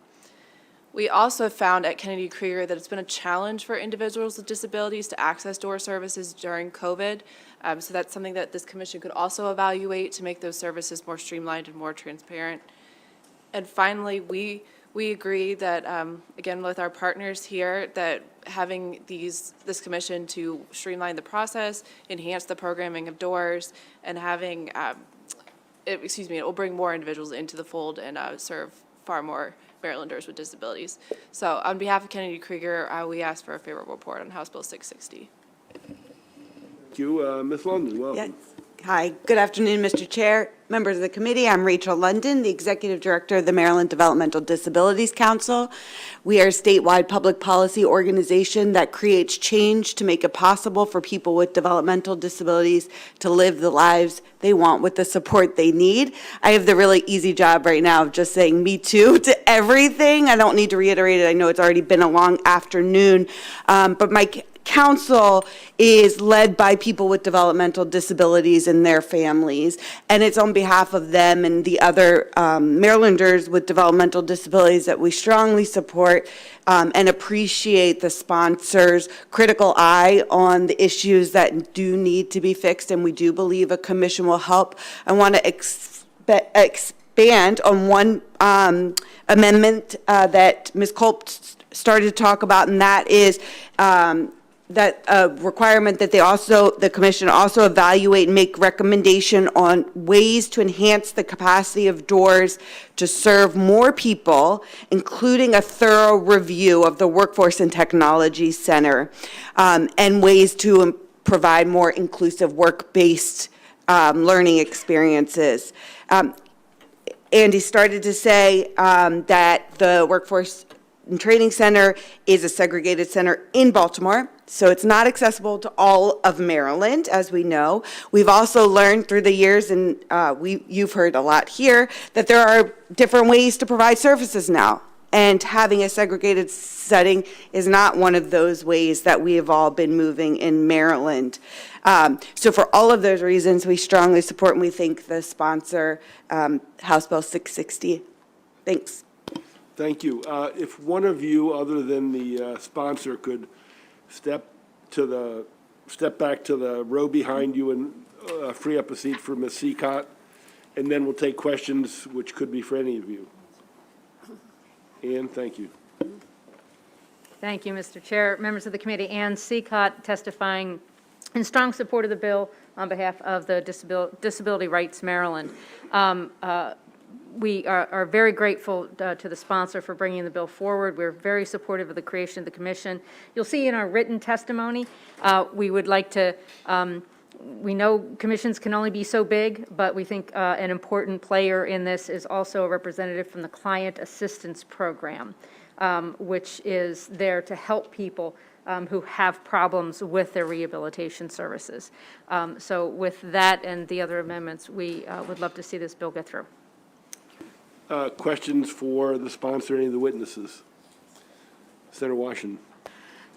We also found at Kennedy Krieger that it's been a challenge for individuals with disabilities to access door services during COVID. So that's something that this commission could also evaluate to make those services more streamlined and more transparent. And finally, we agree that, again, with our partners here, that having this commission to streamline the process, enhance the programming of doors, and having, it will bring more individuals into the fold and serve far more Marylanders with disabilities. So on behalf of Kennedy Krieger, we ask for a favorable report on House Bill 660. Thank you. Ms. London, welcome. Yes. Hi, good afternoon, Mr. Chair, members of the committee. I'm Rachel London, the Executive Director of the Maryland Developmental Disabilities Council. We are a statewide public policy organization that creates change to make it possible for people with developmental disabilities to live the lives they want with the support they need. I have the really easy job right now of just saying me too to everything. I don't need to reiterate it. I know it's already been a long afternoon, but my council is led by people with developmental disabilities and their families, and it's on behalf of them and the other Marylanders with developmental disabilities that we strongly support and appreciate the sponsor's critical eye on the issues that do need to be fixed, and we do believe a commission will help. I want to expand on one amendment that Ms. Culp started to talk about, and that is that requirement that the commission also evaluate and make recommendation on ways to enhance the capacity of doors to serve more people, including a thorough review of the Workforce and Technology Center, and ways to provide more inclusive work-based learning experiences. Andy started to say that the Workforce and Training Center is a segregated center in Baltimore, so it's not accessible to all of Maryland, as we know. We've also learned through the years, and you've heard a lot here, that there are different ways to provide services now. And having a segregated setting is not one of those ways that we have all been moving in Maryland. So for all of those reasons, we strongly support and we thank the sponsor, House Bill 660. Thanks. Thank you. If one of you, other than the sponsor, could step back to the row behind you and free up a seat for Ms. Seacott, and then we'll take questions, which could be for any of you. Ann, thank you. Thank you, Mr. Chair. Members of the committee, Ann Seacott testifying in strong support of the bill on behalf of the Disability Rights Maryland. We are very grateful to the sponsor for bringing the bill forward. We're very supportive of the creation of the commission. You'll see in our written testimony, we would like to, we know commissions can only be so big, but we think an important player in this is also a representative from the Client Assistance Program, which is there to help people who have problems with their rehabilitation services. So with that and the other amendments, we would love to see this bill get through. Questions for the sponsor, any of the witnesses? Senator Washington.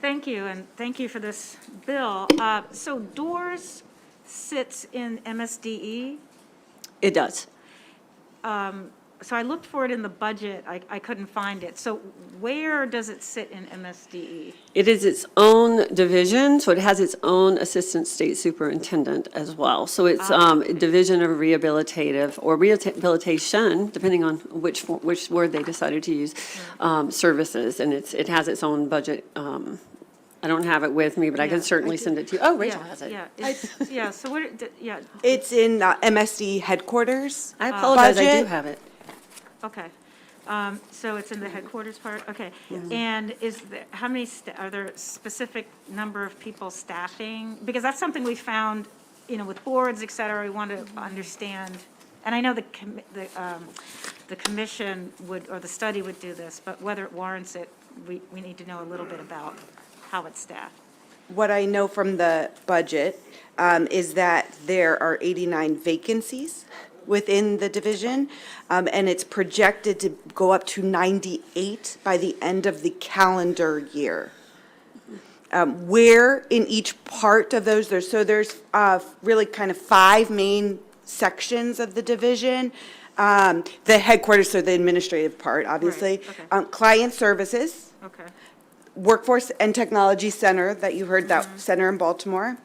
Thank you, and thank you for this bill. So DOORS sits in MSDE? It does. So I looked for it in the budget. I couldn't find it. So where does it sit in MSDE? It is its own division, so it has its own assistant state superintendent as well. So it's a division of rehabilitative or rehabilitation, depending on which word they decided to use, services, and it has its own budget. I don't have it with me, but I can certainly send it to you. Oh, Rachel has it. Yeah, so where, yeah. It's in MSD headquarters. I apologize, I budget. do have it. Okay. So it's in the headquarters part? Okay. And how many, are there specific number of people staffing? Because that's something we found, with boards, et cetera, we want to understand. And I know the commission would, or the study would do this, but whether it warrants it, we need to know a little bit about how it's staffed. What I know from the budget is that there are 89 vacancies within the division, and it's projected to go up to 98 by the end of the calendar year. Where in each part of those, there's really kind of 5 main sections of the division. The headquarters, so the administrative part, obviously. Right, okay. Client services. Okay. Workforce and Technology Center, that you heard, that center in Baltimore,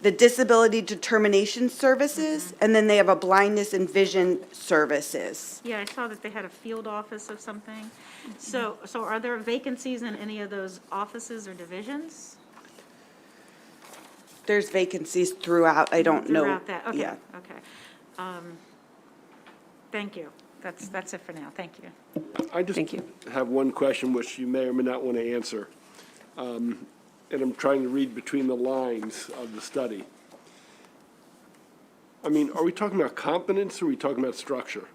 the Disability Determination Services, and then they have a Blindness and Vision Services. Yeah, I saw that they had a field office of something. So are there vacancies in any of those offices or divisions? There's vacancies throughout, I don't know. Throughout that, okay, Yeah. okay. Thank you. That's it for now. Thank you. I just have one question which you may or may not want to answer. And I'm trying to read between the lines of the study. I mean, are we talking about competence or are we talking about structure?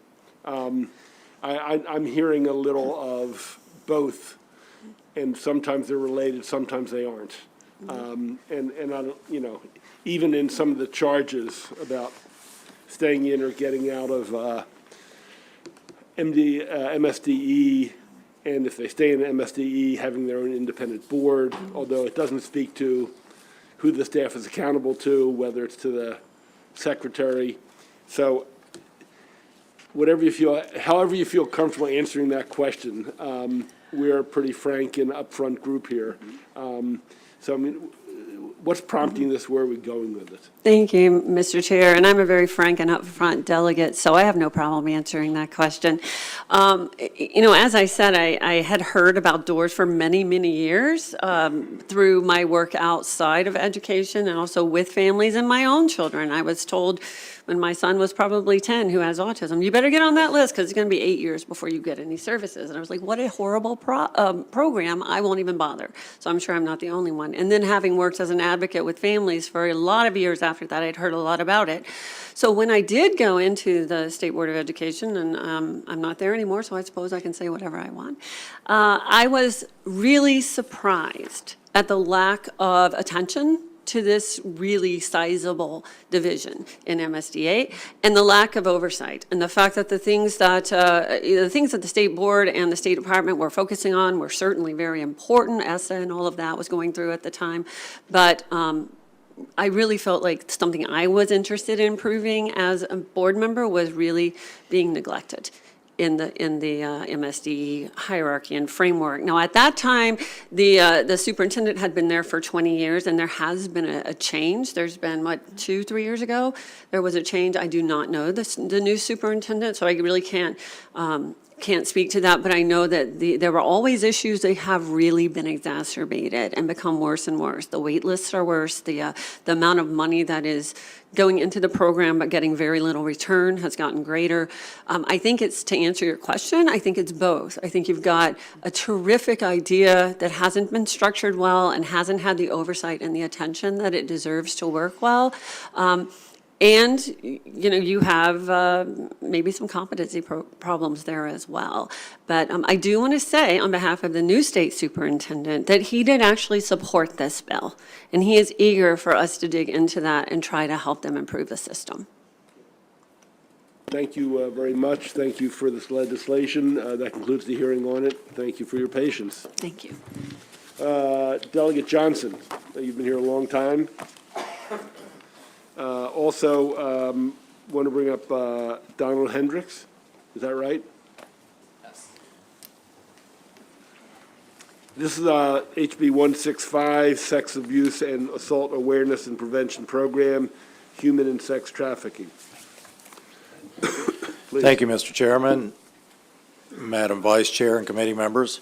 I'm hearing a little of both, and sometimes they're related, sometimes they aren't. And I don't, even in some of the charges about staying in or getting out of MSDE, and if they stay in MSDE, having their own independent board, although it doesn't speak to who the staff is accountable to, whether it's to the secretary. So however you feel comfortable answering that question, we're a pretty frank and upfront group here. So, I mean, what's prompting this? Where are we going with it? Thank you, Mr. Chair, and I'm a very frank and upfront delegate, so I have no problem answering that question. As I said, I had heard about doors for many, many years through my work outside of education and also with families and my own children. I was told when my son was probably 10 who has autism, you better get on that list because it's going to be 8 years before you get any services. And I was like, what a horrible program. I won't even bother. So I'm sure I'm not the only one. And then having worked as an advocate with families for a lot of years after that, I'd heard a lot about it. So when I did go into the State Board of Education, and I'm not there anymore, so I suppose I can say whatever I want, I was really surprised at the lack of attention to this really sizable division in MSDA, and the lack of oversight, and the fact that the things that the State Board and the State Department were focusing on were certainly very important. ESSA and all of that was going through at the time, but I really felt like something I was interested in improving as a board member was really being neglected in the MSD hierarchy and framework. Now, at that time, the superintendent had been there for 20 years, and there has been a change. There's been, 2-3 years ago, there was a change. I do not know the new superintendent, so I really can't speak to that, but I know that there were always issues. They have really been exacerbated and become worse and worse. The wait lists are worse. The amount of money that is going into the program but getting very little return has gotten greater. I think it's, to answer your question, I think it's both. I think you've got a terrific idea that hasn't been structured well and hasn't had the oversight and the attention that it deserves to work well. And, you have maybe some competency problems there as well. But I do want to say, on behalf of the new state superintendent, that he did actually support this bill. And he is eager for us to dig into that and try to help them improve the system. Thank you very much. Thank you for this legislation. That concludes the hearing on it. Thank you for your patience. Thank you. Delegate Johnson, you've been here a long time. Also, want to bring up Donald Hendricks. Is that right? Yes. This is HB 165, Sex Abuse and Assault Awareness and Prevention Program, Human and Sex Trafficking. Thank you, Mr. Chairman, Madam Vice Chair, and committee members.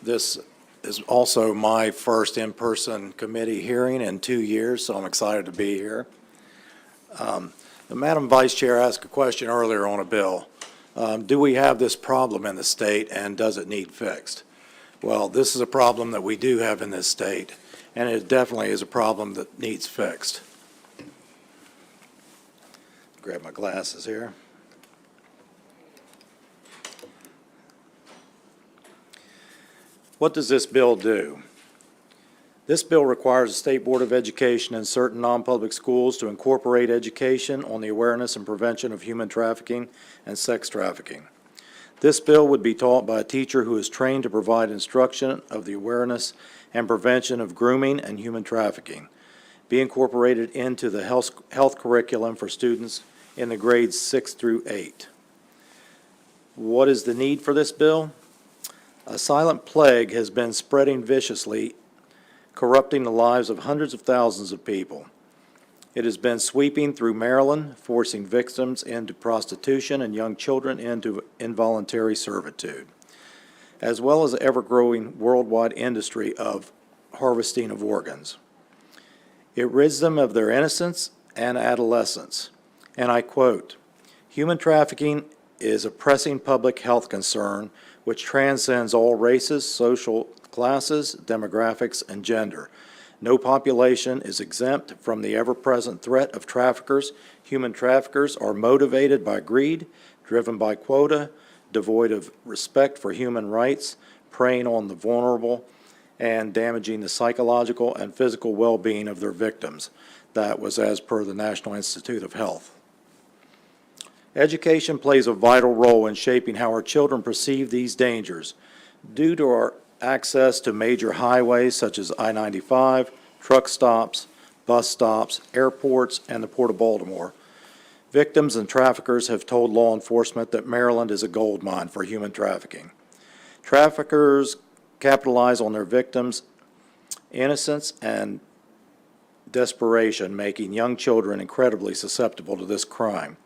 This is also my first in-person committee hearing in 2 years, so I'm excited to be here. The Madam Vice Chair asked a question earlier on a bill. Do we have this problem in the state, and does it need fixed? Well, this is a problem that we do have in this state, and it definitely is a problem that needs fixed. Grab my glasses here. What does this bill do? This bill requires the State Board of Education and certain non-public schools to incorporate education on the awareness and prevention of human trafficking and sex trafficking. This bill would be taught by a teacher who is trained to provide instruction of the awareness and prevention of grooming and human trafficking, be incorporated into the health curriculum for students in the grades 6 through 8. What is the need for this bill? A silent plague has been spreading viciously, corrupting the lives of hundreds of thousands of people. It has been sweeping through Maryland, forcing victims into prostitution and young children into involuntary servitude, as well as the ever-growing worldwide industry of harvesting of organs. It rids them of their innocence and adolescence. And I quote, "Human trafficking is a pressing public health concern which transcends all races, social classes, demographics, and gender. No population is exempt from the ever-present threat of traffickers. Human traffickers are motivated by greed, driven by quota, devoid of respect for human rights, preying on the vulnerable, and damaging the psychological and physical well-being of their victims." That was as per the National Institute of Health. Education plays a vital role in shaping how our children perceive these dangers. Due to our access to major highways such as I-95, truck stops, bus stops, airports, and the Port of Baltimore, victims and traffickers have told law enforcement that Maryland is a gold mine for human trafficking. Traffickers capitalize on their victims' innocence and desperation, making young children incredibly susceptible to this crime.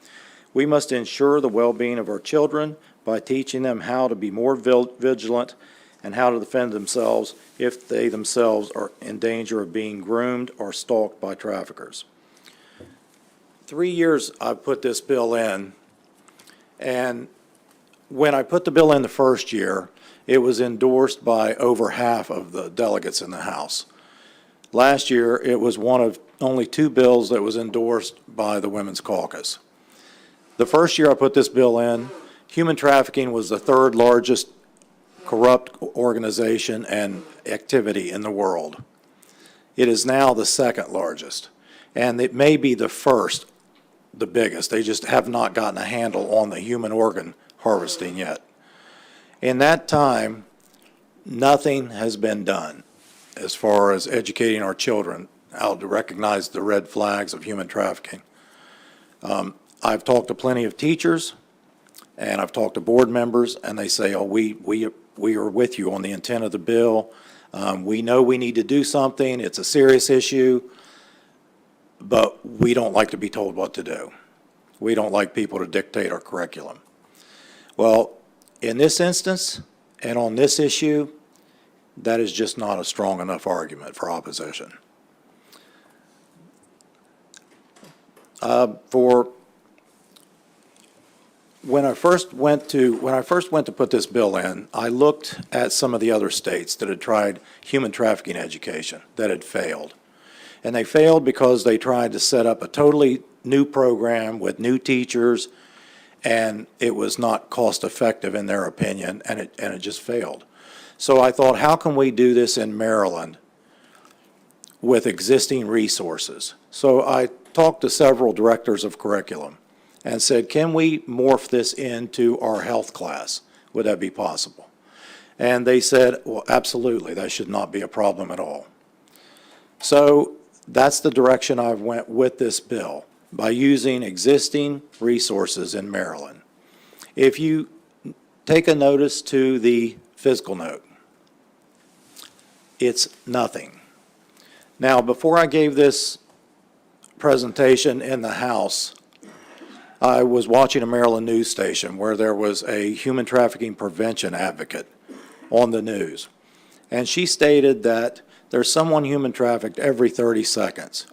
We must ensure the well-being of our children by teaching them how to be more vigilant and how to defend themselves if they themselves are in danger of being groomed or stalked by traffickers. 3 years I've put this bill in, and when I put the bill in the first year, it was endorsed by over half of the delegates in the House. Last year, it was one of only 2 bills that was endorsed by the Women's Caucus. The first year I put this bill in, human trafficking was the 3rd largest corrupt organization and activity in the world. It is now the 2nd largest, and it may be the first, the biggest. They just have not gotten a handle on the human organ harvesting yet. In that time, nothing has been done as far as educating our children how to recognize the red flags of human trafficking. I've talked to plenty of teachers, and I've talked to board members, and they say, "Oh, we are with you on the intent of the bill. We know we need to do something. It's a serious issue, but we don't like to be told what to do. We don't like people to dictate our curriculum." Well, in this instance, and on this issue, that is just not a strong enough argument for opposition. When I first went to put this bill in, I looked at some of the other states that had tried human trafficking education that had failed. And they failed because they tried to set up a totally new program with new teachers, and it was not cost effective in their opinion, and it just failed. So I thought, how can we do this in Maryland with existing resources? So I talked to several directors of curriculum and said, can we morph this into our health class? Would that be possible? And they said, well, absolutely, that should not be a problem at all. So that's the direction I went with this bill, by using existing resources in Maryland. If you take a notice to the fiscal note, it's nothing. Now, before I gave this presentation in the House, I was watching a Maryland news station where there was a human trafficking prevention advocate on the news. And she stated that there's someone human trafficked every 30 seconds.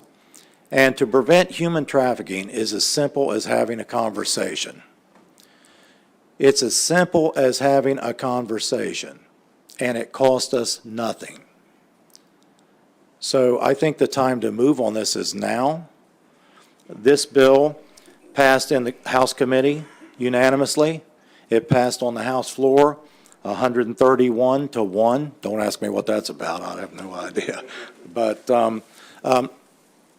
And to prevent human trafficking is as simple as having a conversation. It's as simple as having a conversation, and it cost us nothing. So I think the time to move on this is now. This bill passed in the House Committee unanimously. It passed on the House floor, 131 to 1. Don't ask me what that's about, I have no idea. But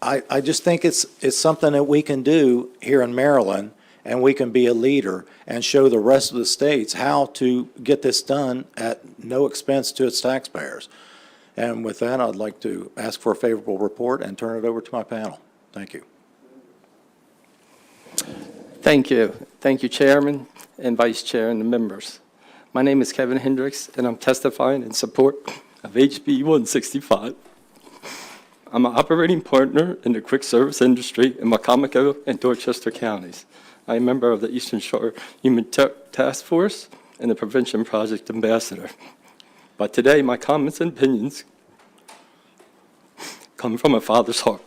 I just think it's something that we can do here in Maryland, and we can be a leader and show the rest of the states how to get this done at no expense to its taxpayers. And with that, I'd like to ask for a favorable report and turn it over to my panel. Thank you. Thank you. Thank you, Chairman and Vice Chair and the members. My name is Kevin Hendricks, and I'm testifying in support of HB 165. I'm an operating partner in the quick service industry in Macomb and Dorchester counties. I'm a member of the Eastern Shore Human Task Force and the Prevention Project Ambassador. But today, my comments and opinions come from a father's heart.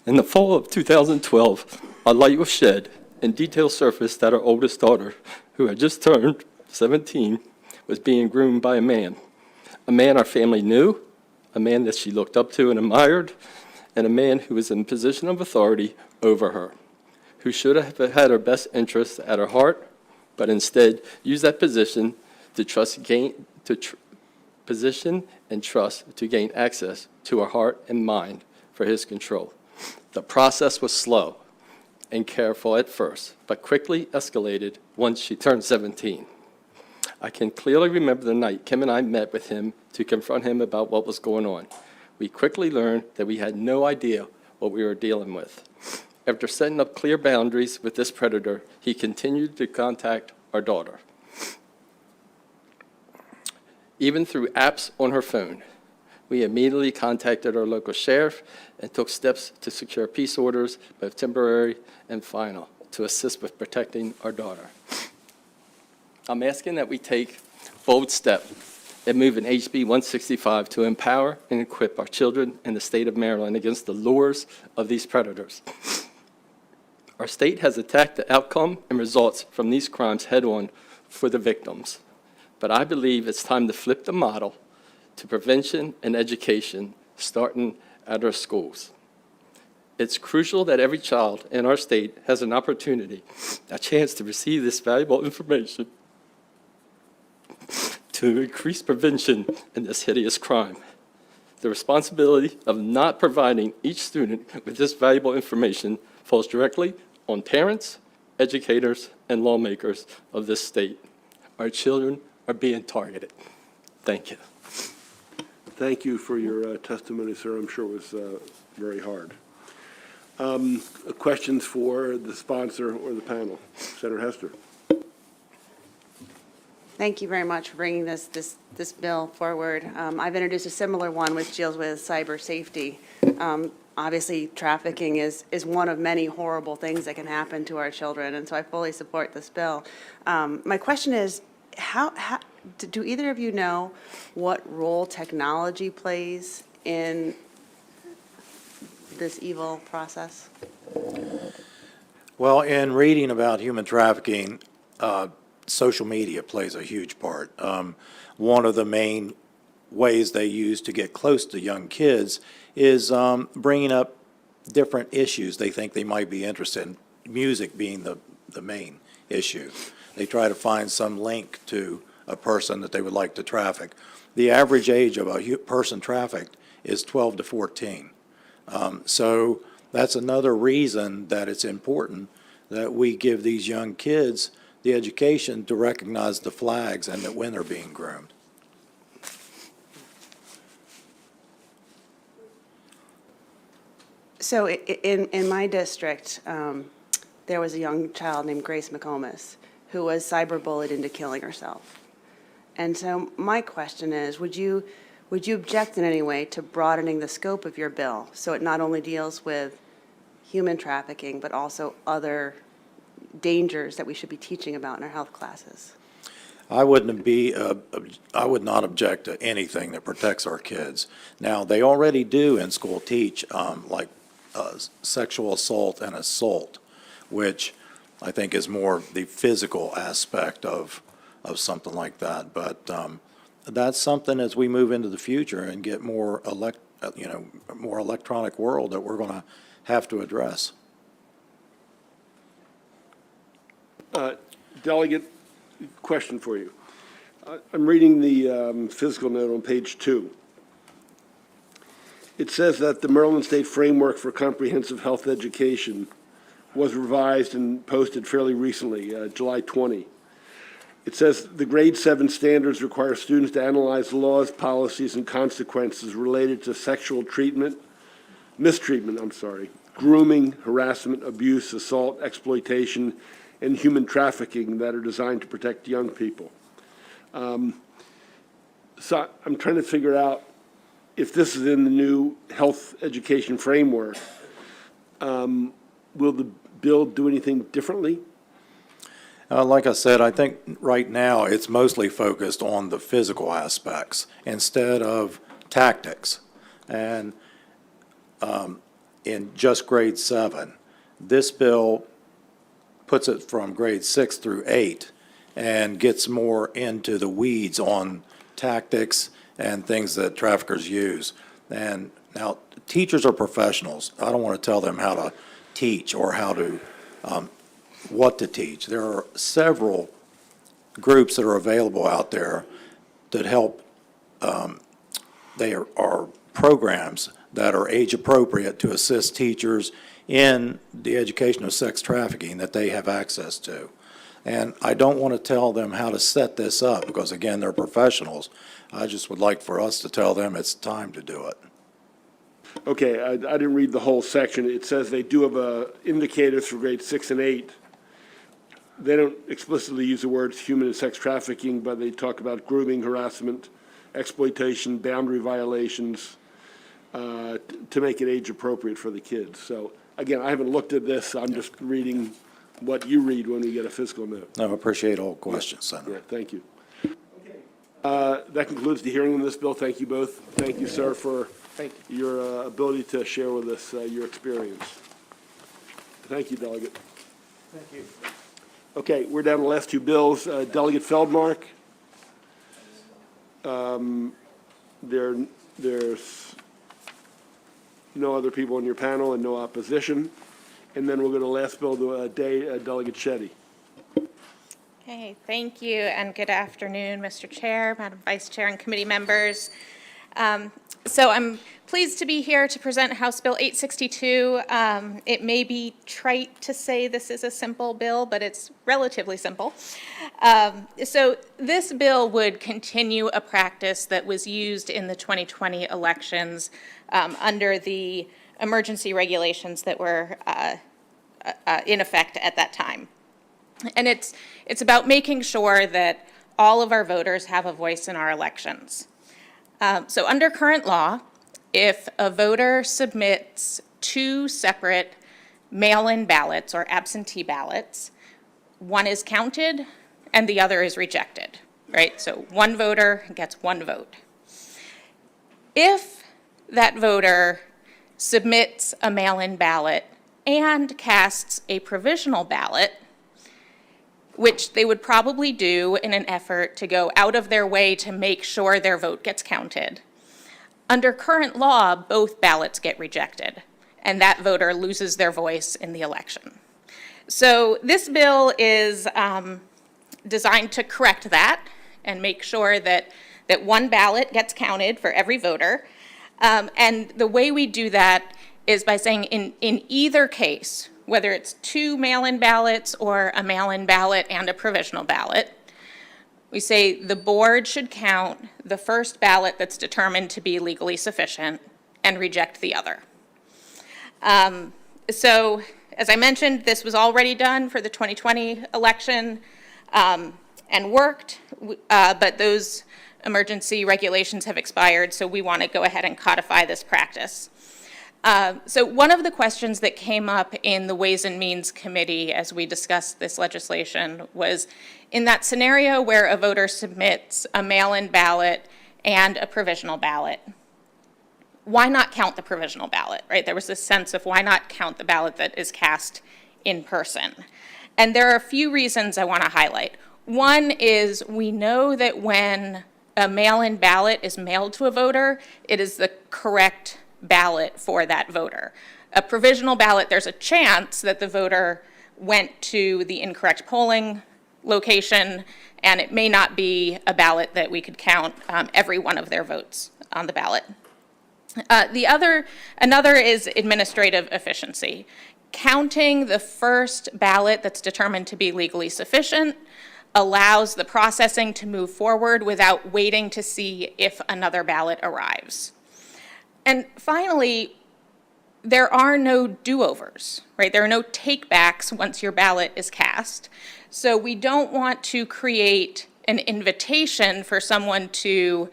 In the fall of 2012, a light was shed and details surfaced that our oldest daughter, who had just turned 17, was being groomed by a man our family knew, a man that she looked up to and admired, and a man who was in a position of authority over her, who should have had her best interests at her heart, but instead used that position to position and trust to gain access to her heart and mind for his control. The process was slow and careful at first, but quickly escalated once she turned 17. I can clearly remember the night Kim and I met with him to confront him about what was going on. We quickly learned that we had no idea what we were dealing with. After setting up clear boundaries with this predator, he continued to contact our daughter, even through apps on her phone. We immediately contacted our local sheriff and took steps to secure peace orders, both temporary and final, to assist with protecting our daughter. I'm asking that we take a bold step in moving HB 165 to empower and equip our children in the state of Maryland against the lures of these predators. Our state has attacked the outcome and results from these crimes head-on for the victims. But I believe it's time to flip the model to prevention and education, starting at our schools. It's crucial that every child in our state has an opportunity, a chance to receive this valuable information to increase prevention in this hideous crime. The responsibility of not providing each student with this valuable information falls directly on parents, educators, and lawmakers of this state. Our children are being targeted. Thank you. Thank you for your testimony, sir. I'm sure it was very hard. Questions for the sponsor or the panel? Senator Hester. Thank you very much for bringing this bill forward. I've introduced a similar one which deals with cyber safety. Obviously, trafficking is one of many horrible things that can happen to our children, and so I fully support this bill. My question is, do either of you know what role technology plays in this evil process? Well, in reading about human trafficking, social media plays a huge part. One of the main ways they use to get close to young kids is bringing up different issues they think they might be interested in, music being the main issue. They try to find some link to a person that they would like to traffic. The average age of a person trafficked is 12 to 14. So that's another reason that it's important that we give these young kids the education to recognize the flags and that when they're being groomed. So in my district, there was a young child named Grace McComas who was cyberbullied into killing herself. And so my question is, would you object in any way to broadening the scope of your bill so it not only deals with human trafficking, but also other dangers that we should be teaching about in our health classes? I would not object to anything that protects our kids. Now, they already do in school teach like sexual assault and assault, which I think is more the physical aspect of something like that. But that's something as we move into the future and get more more electronic world that we're going to have to address. Delegate, question for you. I'm reading the physical note on page 2. It says that the Maryland State Framework for Comprehensive Health Education was revised and posted fairly recently, July 20. It says the grade 7 standards require students to analyze laws, policies, and consequences related to sexual mistreatment, grooming, harassment, abuse, assault, exploitation, and human trafficking that are designed to protect young people. So I'm trying to figure out if this is in the new health education framework, will the bill do anything differently? Like I said, I think right now it's mostly focused on the physical aspects instead of tactics. And in just grade 7, this bill puts it from grade 6 through 8 and gets more into the weeds on tactics and things that traffickers use. And now, teachers are professionals. I don't want to tell them how to teach or how to what to teach. There are several groups that are available out there that help. They are programs that are age appropriate to assist teachers in the education of sex trafficking that they have access to. And I don't want to tell them how to set this up because, again, they're professionals. I just would like for us to tell them it's time to do it. Okay, I didn't read the whole section. It says they do have indicators for grades 6 and 8. They don't explicitly use the words human and sex trafficking, but they talk about grooming, harassment, exploitation, boundary violations, to make it age appropriate for the kids. So, again, I haven't looked at this. I'm just reading what you read when we get a fiscal note. No, I appreciate all questions, Senator. Yeah, thank you. That concludes the hearing on this bill. Thank you both. Thank you, sir, for your ability to share with us your experience. Thank you, Delegate. Thank you. Okay, we're down to the last two bills. Delegate Feldmark. There's no other people on your panel and no opposition. And then we'll go to the last bill today, Delegate Shetty. Okay, thank you, and good afternoon, Mr. Chair, Madam Vice Chair, and committee members. So I'm pleased to be here to present House Bill 862. It may be trite to say this is a simple bill, but it's relatively simple. So this bill would continue a practice that was used in the 2020 elections under the emergency regulations that were in effect at that time. And it's about making sure that all of our voters have a voice in our elections. So under current law, if a voter submits 2 separate mail-in ballots or absentee ballots, one is counted and the other is rejected, right? So one voter gets 1 vote. If that voter submits a mail-in ballot and casts a provisional ballot, which they would probably do in an effort to go out of their way to make sure their vote gets counted. Under current law, both ballots get rejected, and that voter loses their voice in the election. So this bill is designed to correct that and make sure that one ballot gets counted for every voter. And the way we do that is by saying in either case, whether it's 2 mail-in ballots or a mail-in ballot and a provisional ballot, we say the board should count the first ballot that's determined to be legally sufficient and reject the other. So, as I mentioned, this was already done for the 2020 election and worked, but those emergency regulations have expired, so we want to go ahead and codify this practice. So one of the questions that came up in the Ways and Means Committee as we discussed this legislation was, in that scenario where a voter submits a mail-in ballot and a provisional ballot, why not count the provisional ballot, right? There was this sense of why not count the ballot that is cast in person. And there are a few reasons I want to highlight. One is we know that when a mail-in ballot is mailed to a voter, it is the correct ballot for that voter. A provisional ballot, there's a chance that the voter went to the incorrect polling location, and it may not be a ballot that we could count every one of their votes on the ballot. Another is administrative efficiency. Counting the first ballot that's determined to be legally sufficient allows the processing to move forward without waiting to see if another ballot arrives. And finally, there are no do-overs, right? There are no take-backs once your ballot is cast. So we don't want to create an invitation for someone to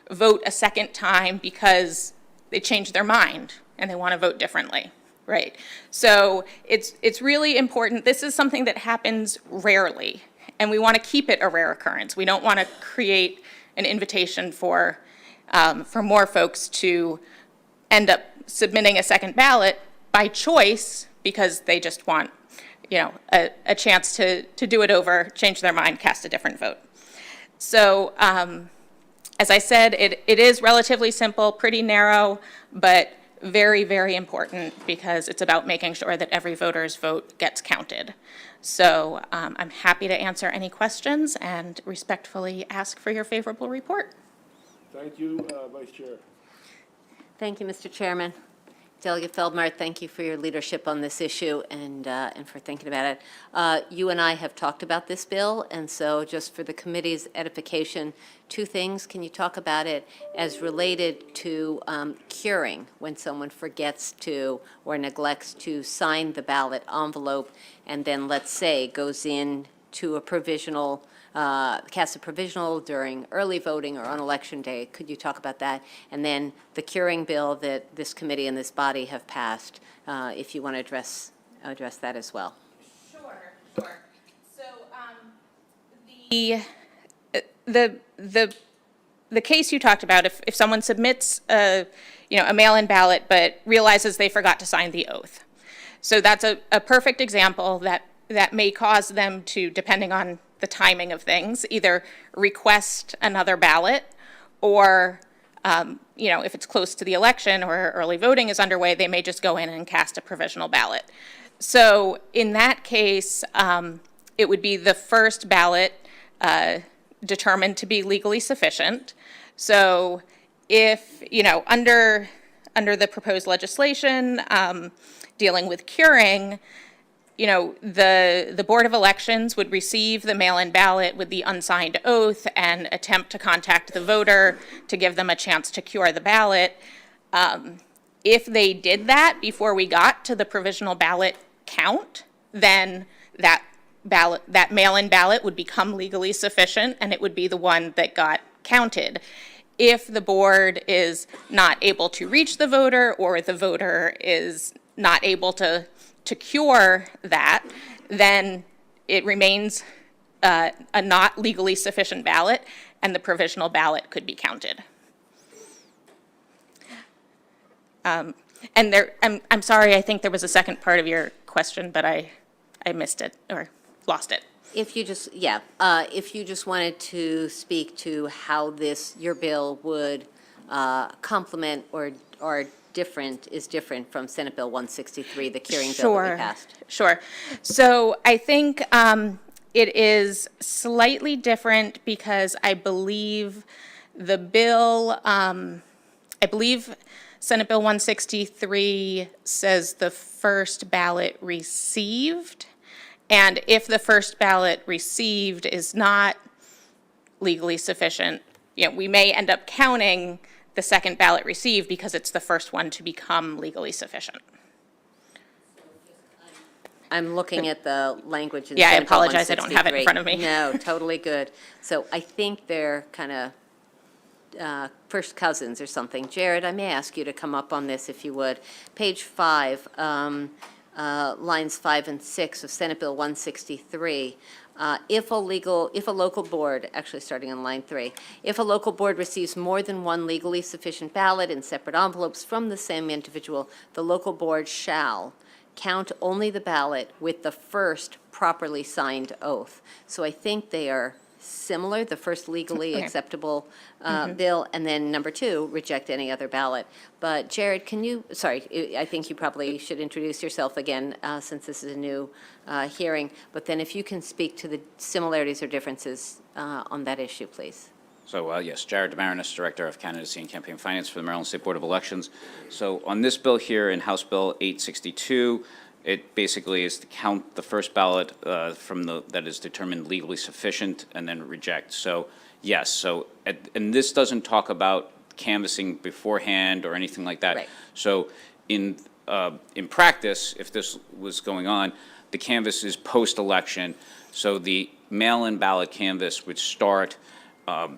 vote a second time because they changed their mind and they want to vote differently, right? So it's really important. This is something that happens rarely, and we want to keep it a rare occurrence. We don't want to create an invitation for more folks to end up submitting a second ballot by choice because they just want, a chance to do it over, change their mind, cast a different vote. So as I said, it is relatively simple, pretty narrow, but very, very important because it's about making sure that every voter's vote gets counted. So I'm happy to answer any questions and respectfully ask for your favorable report. Thank you, Vice Chair. Thank you, Mr. Chairman. Delegate Feldmar, thank you for your leadership on this issue and for thinking about it. You and I have talked about this bill, and so just for the committee's edification, two things. Can you talk about it as related to curing when someone forgets to or neglects to sign the ballot envelope and then, let's say, goes in to a provisional cast a provisional during early voting or on election day? Could you talk about that? And then the curing bill that this committee and this body have passed, if you want to address that as well. Sure. So the case you talked about, if someone submits a mail-in ballot but realizes they forgot to sign the oath. So that's a perfect example that may cause them to, depending on the timing of things, either request another ballot or, if it's close to the election or early voting is underway, they may just go in and cast a provisional ballot. So in that case, it would be the first ballot determined to be legally sufficient. So if, under the proposed legislation dealing with curing, the Board of Elections would receive the mail-in ballot with the unsigned oath and attempt to contact the voter to give them a chance to cure the ballot. If they did that before we got to the provisional ballot count, then that mail-in ballot would become legally sufficient and it would be the one that got counted. If the board is not able to reach the voter or the voter is not able to cure that, then it remains a not legally sufficient ballot, and the provisional ballot could be counted. And I'm sorry, I think there was a second part of your question, but I missed it or lost it. If you just wanted to speak to how your bill would complement or is different from Senate Bill 163, the curing bill that we passed. Sure. So I think it is slightly different because I believe the bill, Senate Bill 163 says the first ballot received, and if the first ballot received is not legally sufficient, we may end up counting the second ballot received because it's the first one to become legally sufficient. I'm looking at the language in Yeah, I Senate Bill apologize, I don't have it in 163. front of me. No, totally good. So I think they're kind of first cousins or something. Jared, I may ask you to come up on this if you would. Page 5, lines 5 and 6 of Senate Bill 163. If a local board, actually starting on line 3, if a local board receives more than one legally sufficient ballot in separate envelopes from the same individual, the local board shall count only the ballot with the first properly signed oath. So I think they are similar, the first legally Okay. acceptable bill, and then number two, reject any other ballot. But Jared, can you, sorry, I think you probably should introduce yourself again, since this is a new hearing, but then if you can speak to the similarities or differences on that issue, please. So, yes, Jared Demarinis, Director of Candidacy and Campaign Finance for the Maryland State Board of Elections. So on this bill here in House Bill 862, it basically is to count the first ballot that is determined legally sufficient and then reject. So, yes, so, and this doesn't talk about canvassing beforehand or anything like that. Right. So in practice, if this was going on, the canvass is post-election. So the mail-in ballot canvass would start a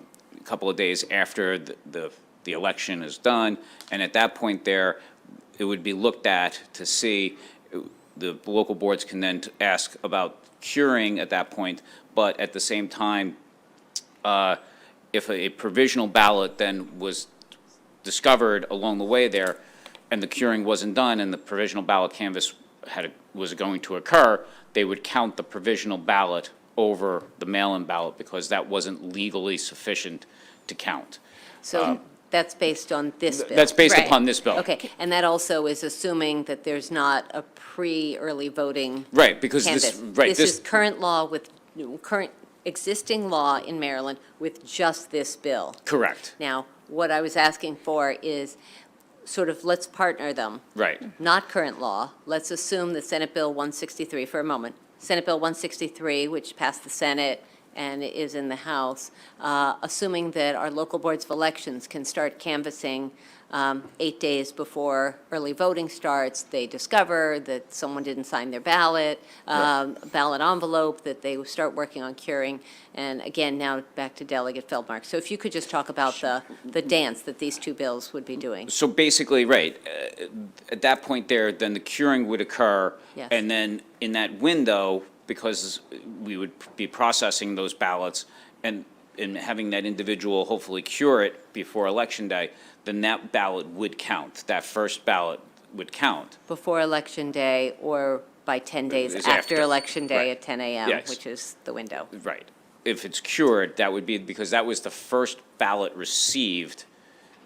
couple of days after the election is done, and at that point there, it would be looked at to see, the local boards can then ask about curing at that point, but at the same time, if a provisional ballot then was discovered along the way there, and the curing wasn't done, and the provisional ballot canvass was going to occur, they would count the provisional ballot over the mail-in ballot because that wasn't legally sufficient to count. So that's based on this bill? That's based Right. upon this bill. Okay, and that also is assuming that there's not a pre-early voting Right, because this, canvass. right, This is current law with, current existing law in Maryland with just this bill. correct, Now, what I was asking for is sort of, let's partner them. right. Not current law. Let's assume that Senate Bill 163 for a moment. Senate Bill 163, which passed the Senate and is in the House, assuming that our local boards of elections can start canvassing 8 days before early voting starts, they discover that someone didn't sign their ballot, ballot envelope, that they start working on curing. And again, now back to Delegate Feldmark. So if you could just talk about the dance that these two bills would be doing. So basically, right, at that point there, then the curing would occur. Yes. And then in that window, because we would be processing those ballots and having that individual hopefully cure it before Election Day, then that ballot would count. That first ballot would count. Before Election Day or by 10 days Is after after. Election Day Right. at 10 a.m., Yes. which is the window. Right. If it's cured, that would be, because that was the first ballot received,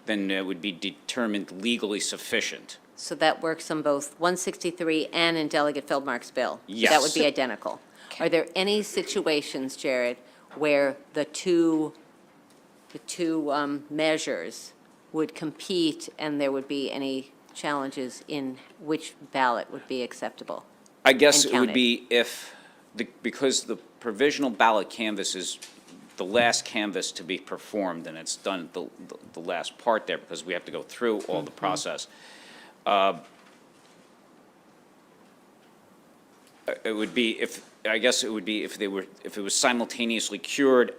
then it would be determined legally sufficient. So that works on both 163 and in Delegate Feldmark's bill? Yes. That would be identical. Are there any situations, Jared, where the two measures would compete and there would be any challenges in which ballot would be acceptable? I guess And it would counted. be if, because the provisional ballot canvass is the last canvass to be performed, and it's done at the last part there, because we have to go through all the process. It would be if, I guess it would be if it was simultaneously cured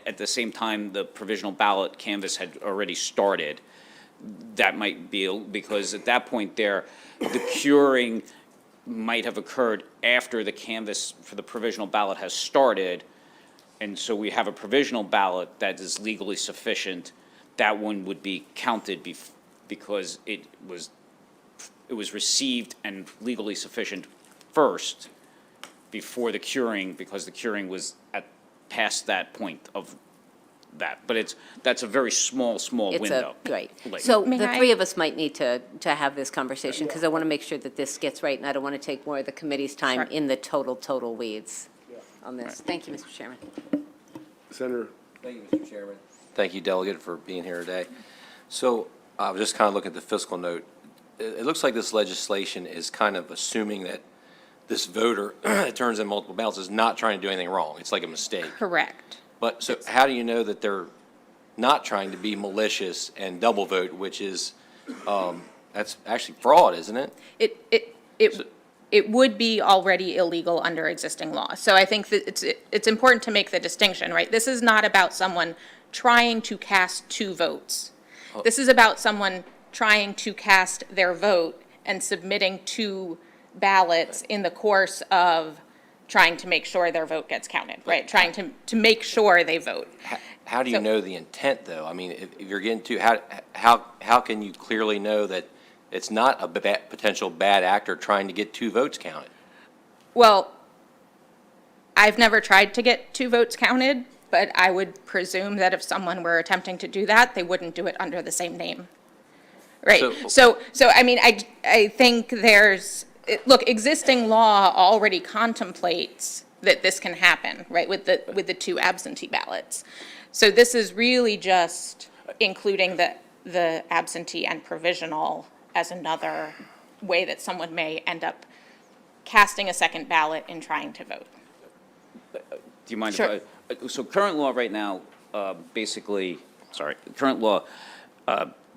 at the same time the provisional ballot canvass had already started. That might be, because at that point there, the curing might have occurred after the canvass for the provisional ballot has started. And so we have a provisional ballot that is legally sufficient. That one would be counted because it was received and legally sufficient first before the curing, because the curing was past that point of that. But that's a very small window. Right. Like- So May the I- three of us might need to have this conversation, because I want to make sure that this gets right, and I don't want to take more of the committee's time Sure. in the total weeds on this. Thank you, Mr. Chairman. Senator, Thank you, Mr. Chairman. Thank you, Delegate, for being here today. So I was just kind of looking at the fiscal note. It looks like this legislation is kind of assuming that this voter that turns in multiple ballots is not trying to do anything wrong. It's like a mistake. Correct. But so how do you know that they're not trying to be malicious and double vote, which is, that's actually fraud, isn't it? It would be already illegal under existing law. So I think that it's important to make the distinction, right? This is not about someone trying to cast two votes. This is about someone trying to cast their vote and submitting two ballots in the course of trying to make sure their vote gets counted, right? Trying to make sure they vote. How do you So- know the intent, though? I mean, if you're getting to, how can you clearly know that It's not a potential bad actor trying to get 2 votes counted. Well, I've never tried to get 2 votes counted, but I would presume that if someone were attempting to do that, they wouldn't do it under the same name. Right. So I mean, I think look, existing law already contemplates that this can happen, right, with the 2 absentee ballots. So this is really just including the absentee and provisional as another way that someone may end up casting a second ballot and trying to vote. Do you mind Sure. if so current law right now, current law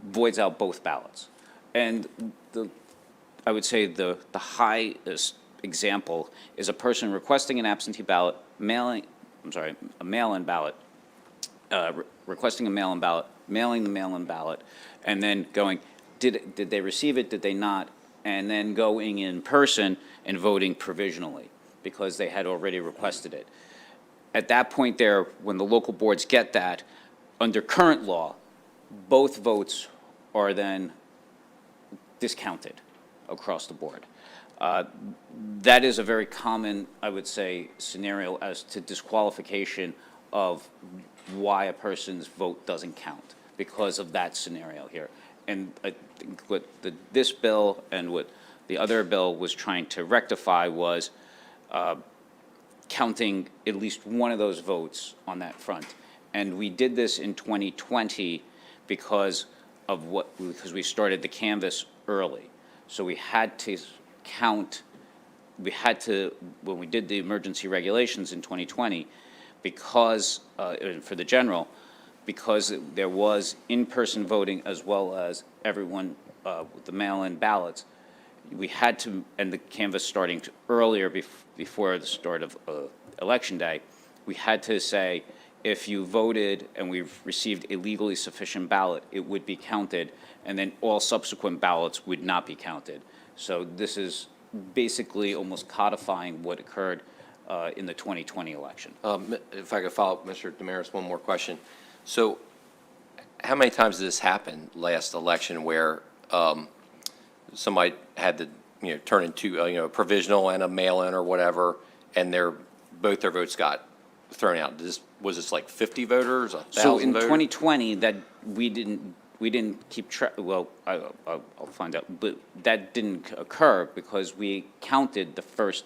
voids out both ballots. And I would say the highest example is a person requesting an absentee ballot, a mail-in ballot, requesting a mail-in ballot, mailing the mail-in ballot, and then going, did they receive it, did they not? And then going in person and voting provisionally because they had already requested it. At that point there, when the local boards get that, under current law, both votes are then discounted across the board. That is a very common, I would say, scenario as to disqualification of why a person's vote doesn't count because of that scenario here. And I think what this bill and what the other bill was trying to rectify was counting at least one of those votes on that front. And we did this in 2020 because we started the canvass early. So we had to count, when we did the emergency regulations in 2020, because, for the general, because there was in-person voting as well as everyone with the mail-in ballots, we had to, and the canvass starting earlier before the start of Election Day, we had to say, if you voted and we've received a legally sufficient ballot, it would be counted, and then all subsequent ballots would not be counted. So this is basically almost codifying what occurred in the 2020 election. If I could follow up, Mr. Damaris, one more question. So how many times did this happen last election where somebody had to, turn into, a provisional and a mail-in or whatever, and both their votes got thrown out? Was this like 50 voters, 1,000 So in voters? 2020, that we didn't keep track, well, I'll find out, but that didn't occur because we counted the first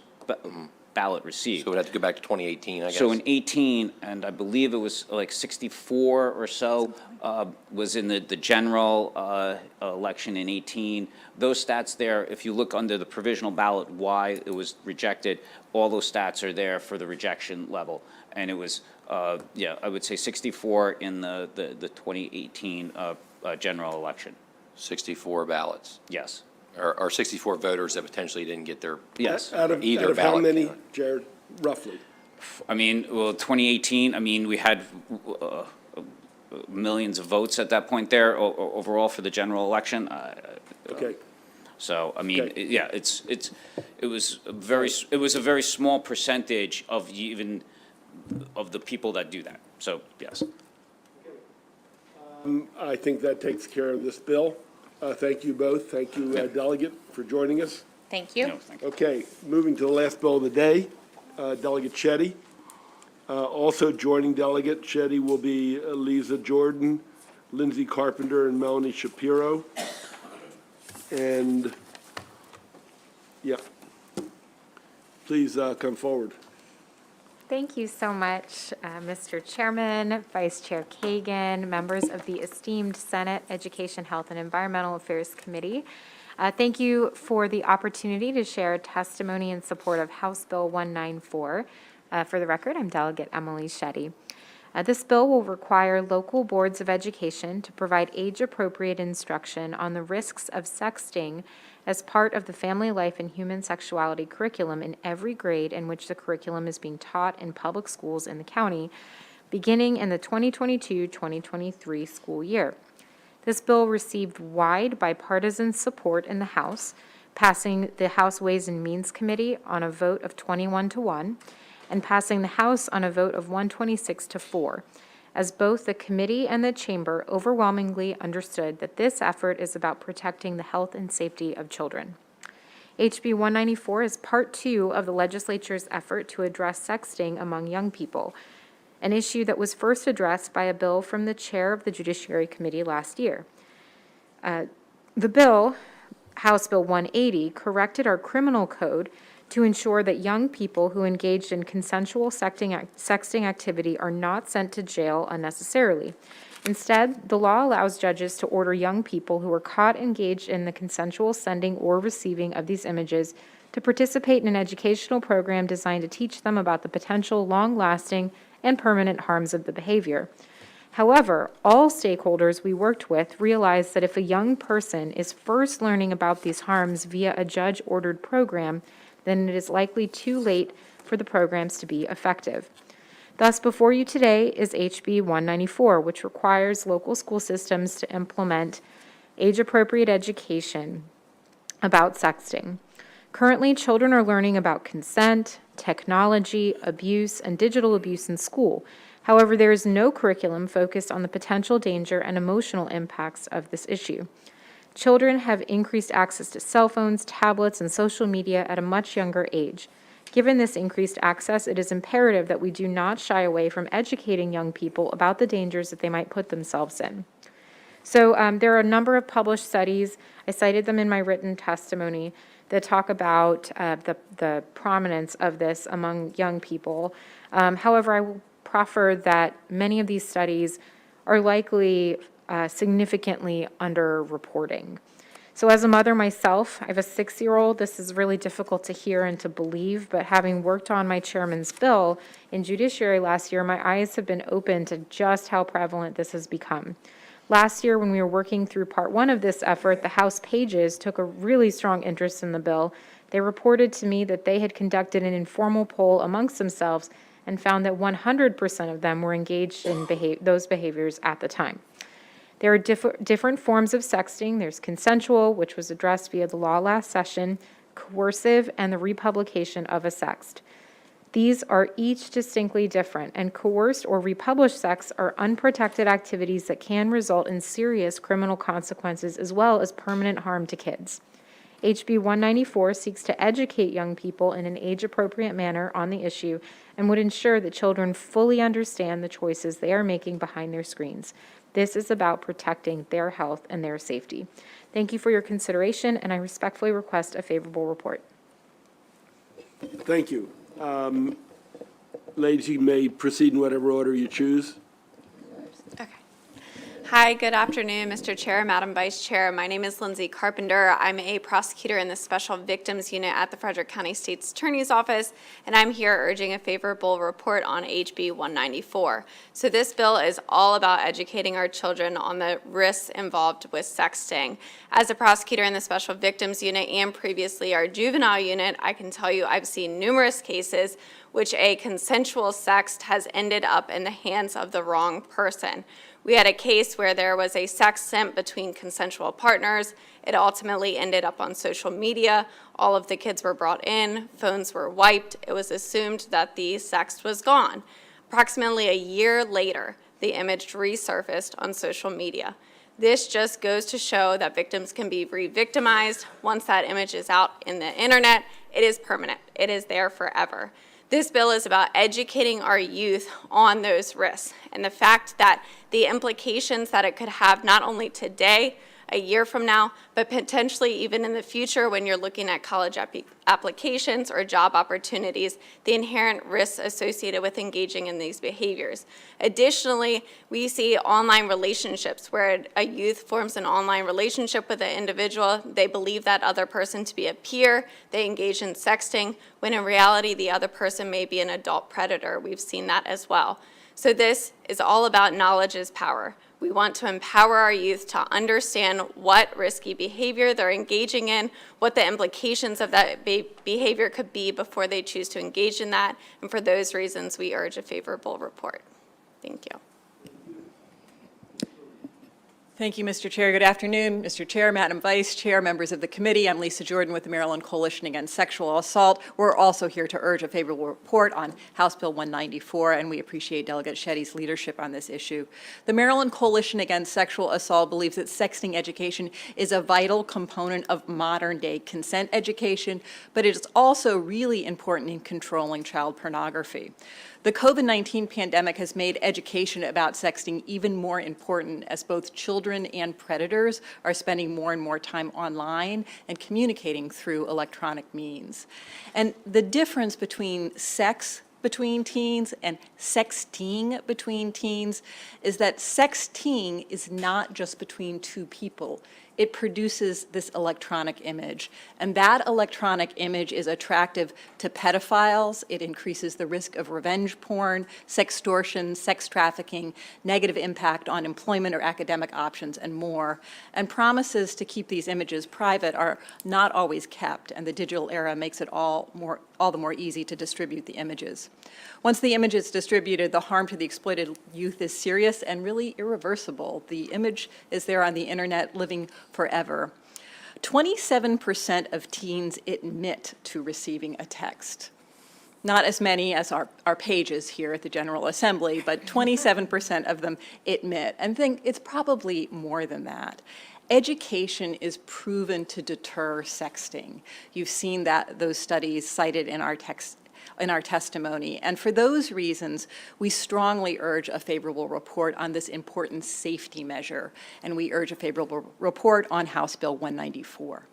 ballot received. So we'd have to go back to 2018, I guess. So in 18, and I believe it was like 64 or so, was in the general election in 18. Those stats there, if you look under the provisional ballot, why it was rejected, all those stats are there for the rejection level. And it was, I would say 64 in the 2018 general election. 64 ballots? Yes. Or 64 voters that potentially didn't get their Yes. Out of ballot how many, counted. Jared, roughly? I mean, well, 2018, I mean, we had millions of votes at that point there overall for the general election. Okay. So, I mean, Okay. yeah, it was a very small percentage of the people that do that. So, yes. I think that takes care of this bill. Thank you both. Thank you, Delegate, for joining us. Thank you. No, thank you. Okay, moving to the last bill of the day, Delegate Shetty. Also joining Delegate Shetty will be Lisa Jordan, Lindsay Carpenter, and Melanie Shapiro. And, yeah, please come forward. Thank you so much, Mr. Chairman, Vice Chair Kagan, members of the esteemed Senate Education, Health, and Environmental Affairs Committee. Thank you for the opportunity to share testimony in support of House Bill 194. For the record, I'm Delegate Emily Shetty. This bill will require local boards of education to provide age-appropriate instruction on the risks of sexting as part of the family life and human sexuality curriculum in every grade in which the curriculum is being taught in public schools in the county, beginning in the 2022-2023 school year. This bill received wide bipartisan support in the House, passing the House Ways and Means Committee on a vote of 21-1, and passing the House on a vote of 126-4. as both the committee and the chamber overwhelmingly understood that this effort is about protecting the health and safety of children. HB 194 is part 2 of the legislature's effort to address sexting among young people, an issue that was first addressed by a bill from the chair of the Judiciary Committee last year. The bill, House Bill 180, corrected our criminal code to ensure that young people who engaged in consensual sexting activity are not sent to jail unnecessarily. Instead, the law allows judges to order young people who are caught engaged in the consensual sending or receiving of these images to participate in an educational program designed to teach them about the potential long-lasting and permanent harms of the behavior. However, all stakeholders we worked with realized that if a young person is first learning about these harms via a judge-ordered program, then it is likely too late for the programs to be effective. Thus, before you today is HB 194, which requires local school systems to implement age-appropriate education about sexting. Currently, children are learning about consent, technology, abuse, and digital abuse in school. However, there is no curriculum focused on the potential danger and emotional impacts of this issue. Children have increased access to cell phones, tablets, and social media at a much younger age. Given this increased access, it is imperative that we do not shy away from educating young people about the dangers that they might put themselves in. So there are a number of published studies, I cited them in my written testimony, that talk about the prominence of this among young people. However, I will proffer that many of these studies are likely significantly underreporting. So as a mother myself, I have a 6-year-old. This is really difficult to hear and to believe, but having worked on my chairman's bill in Judiciary last year, my eyes have been opened to just how prevalent this has become. Last year, when we were working through part 1 of this effort, the House pages took a really strong interest in the bill. They reported to me that they had conducted an informal poll amongst themselves and found that 100% of them were engaged in those behaviors at the time. There are different forms of sexting. There's consensual, which was addressed via the law last session, coercive, and the republication of a sext. These are each distinctly different, and coerced or republished sex are unprotected activities that can result in serious criminal consequences as well as permanent harm to kids. HB 194 seeks to educate young people in an age-appropriate manner on the issue and would ensure that children fully understand the choices they are making behind their screens. This is about protecting their health and their safety. Thank you for your consideration, and I respectfully request a favorable report. Thank you. Ladies, you may proceed in whatever order you choose. Hi, good afternoon, Mr. Chair, Madam Vice Chair. My name is Lindsay Carpenter. I'm a prosecutor in the Special Victims Unit at the Frederick County State's Attorney's Office, and I'm here urging a favorable report on HB 194. So this bill is all about educating our children on the risks involved with sexting. As a prosecutor in the Special Victims Unit and previously our Juvenile Unit, I can tell you I've seen numerous cases which a consensual sext has ended up in the hands of the wrong person. We had a case where there was a sext sent between consensual partners. It ultimately ended up on social media. All of the kids were brought in, phones were wiped. It was assumed that the sext was gone. Approximately a year later, the image resurfaced on social media. This just goes to show that victims can be re-victimized. Once that image is out in the internet, it is permanent. It is there forever. This bill is about educating our youth on those risks and the fact that the implications that it could have not only today, a year from now, but potentially even in the future when you're looking at college applications or job opportunities, the inherent risks associated with engaging in these behaviors. Additionally, we see online relationships where a youth forms an online relationship with an individual. They believe that other person to be a peer. They engage in sexting, when in reality, the other person may be an adult predator. We've seen that as well. So this is all about knowledge is power. We want to empower our youth to understand what risky behavior they're engaging in, what the implications of that behavior could be before they choose to engage in that. And for those reasons, we urge a favorable report. Thank you. Thank you, Mr. Chair. Good afternoon, Mr. Chair, Madam Vice Chair, members of the committee. I'm Lisa Jordan with the Maryland Coalition Against Sexual Assault. We're also here to urge a favorable report on House Bill 194, and we appreciate Delegate Shetty's leadership on this issue. The Maryland Coalition Against Sexual Assault believes that sexting education is a vital component of modern-day consent education, but it is also really important in controlling child pornography. The COVID-19 pandemic has made education about sexting even more important as both children and predators are spending more and more time online and communicating through electronic means. And the difference between sex between teens and sexting between teens is that sexting is not just between two people. It produces this electronic image. And that electronic image is attractive to pedophiles. It increases the risk of revenge porn, sextortion, sex trafficking, negative impact on employment or academic options, and more. And promises to keep these images private are not always kept, and the digital era makes it all the more easy to distribute the images. Once the image is distributed, the harm to the exploited youth is serious and really irreversible. The image is there on the internet living forever. 27% of teens admit to receiving a text. Not as many as our pages here at the General Assembly, but 27% of them admit, and think it's probably more than that. Education is proven to deter sexting. You've seen those studies cited in our testimony. And for those reasons, we strongly urge a favorable report on this important safety measure, and we urge a favorable report on House Bill 194.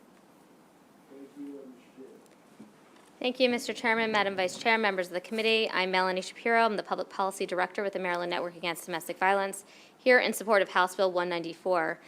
Thank you, Mr. Chairman, Madam Vice Chair, members of the committee. I'm Melanie Shapiro. I'm the Public Policy Director with the Maryland Network Against Domestic Violence, here in support of House Bill 194.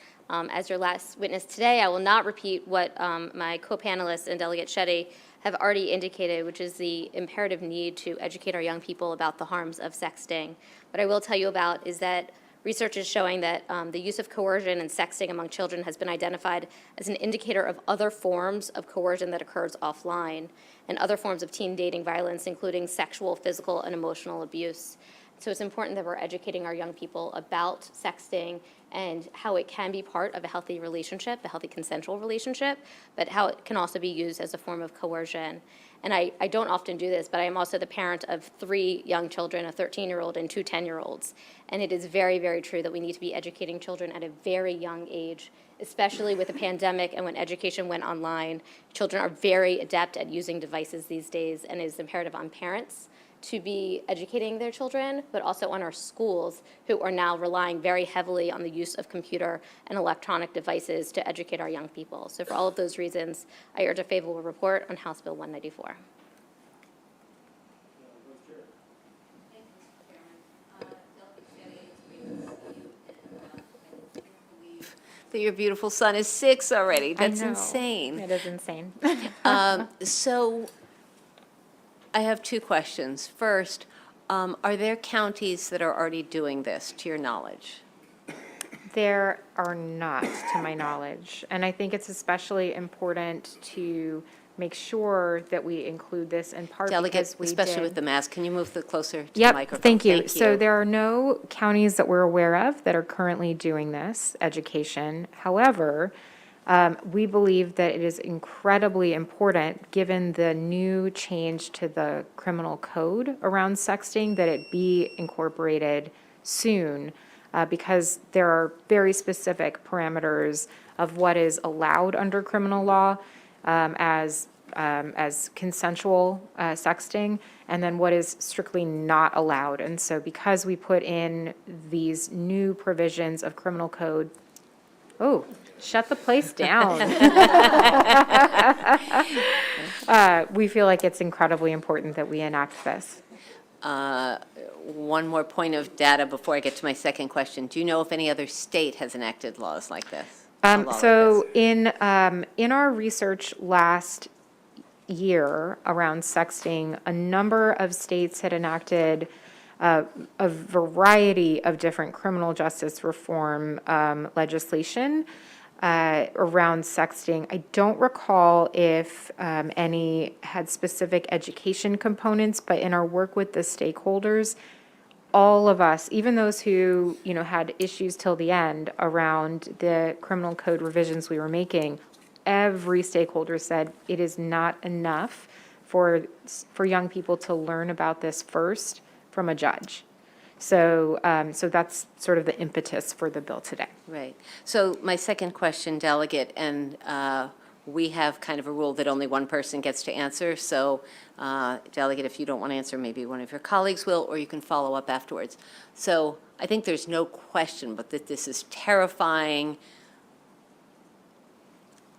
As your last witness today, I will not repeat what my co-panelists and Delegate Shetty have already indicated, which is the imperative need to educate our young people about the harms of sexting. What I will tell you about is that research is showing that the use of coercion and sexting among children has been identified as an indicator of other forms of coercion that occurs offline and other forms of teen dating violence, including sexual, physical, and emotional abuse. So it's important that we're educating our young people about sexting and how it can be part of a healthy relationship, a healthy consensual relationship, but how it can also be used as a form of coercion. And I don't often do this, but I am also the parent of 3 young children, a 13-year-old and 2 10-year-olds. And it is very, very true that we need to be educating children at a very young age, especially with the pandemic and when education went online. Children are very adept at using devices these days, and it is imperative on parents to be educating their children, but also on our schools, who are now relying very heavily on the use of computer and electronic devices to educate our young people. So for all of those reasons, I urge a favorable report on House Bill 194. That your beautiful son is 6 already. That's I know. insane. It is insane. So I have 2 questions. First, are there counties that are already doing this, to your knowledge? There are not, to my knowledge. And I think it's especially important to make sure that we include this in part Delegate, because we especially did. with the mask, can you move closer to the Yep, microphone? thank you. So there are no counties that we're aware of that are currently doing this education. However, we believe that it is incredibly important, given the new change to the criminal code around sexting, that it be incorporated soon, because there are very specific parameters of what is allowed under criminal law as consensual sexting, and then what is strictly not allowed. And so because we put in these new provisions of criminal code, oh, shut the place down. We feel like it's incredibly important that we enact this. One more point of data before I get to my second question. Do you know if any other state has enacted laws like this? So in our research last year around sexting, a number of states had enacted a variety of different criminal justice reform legislation around sexting. I don't recall if any had specific education components, but in our work with the stakeholders, all of us, even those who, had issues till the end around the criminal code revisions we were making, every stakeholder said it is not enough for young people to learn about this first from a judge. So that's sort of the impetus for the bill today. Right. So my second question, Delegate, and we have kind of a rule that only one person gets to answer. So Delegate, if you don't want to answer, maybe one of your colleagues will, or you can follow up afterwards. So I think there's no question but that this is terrifying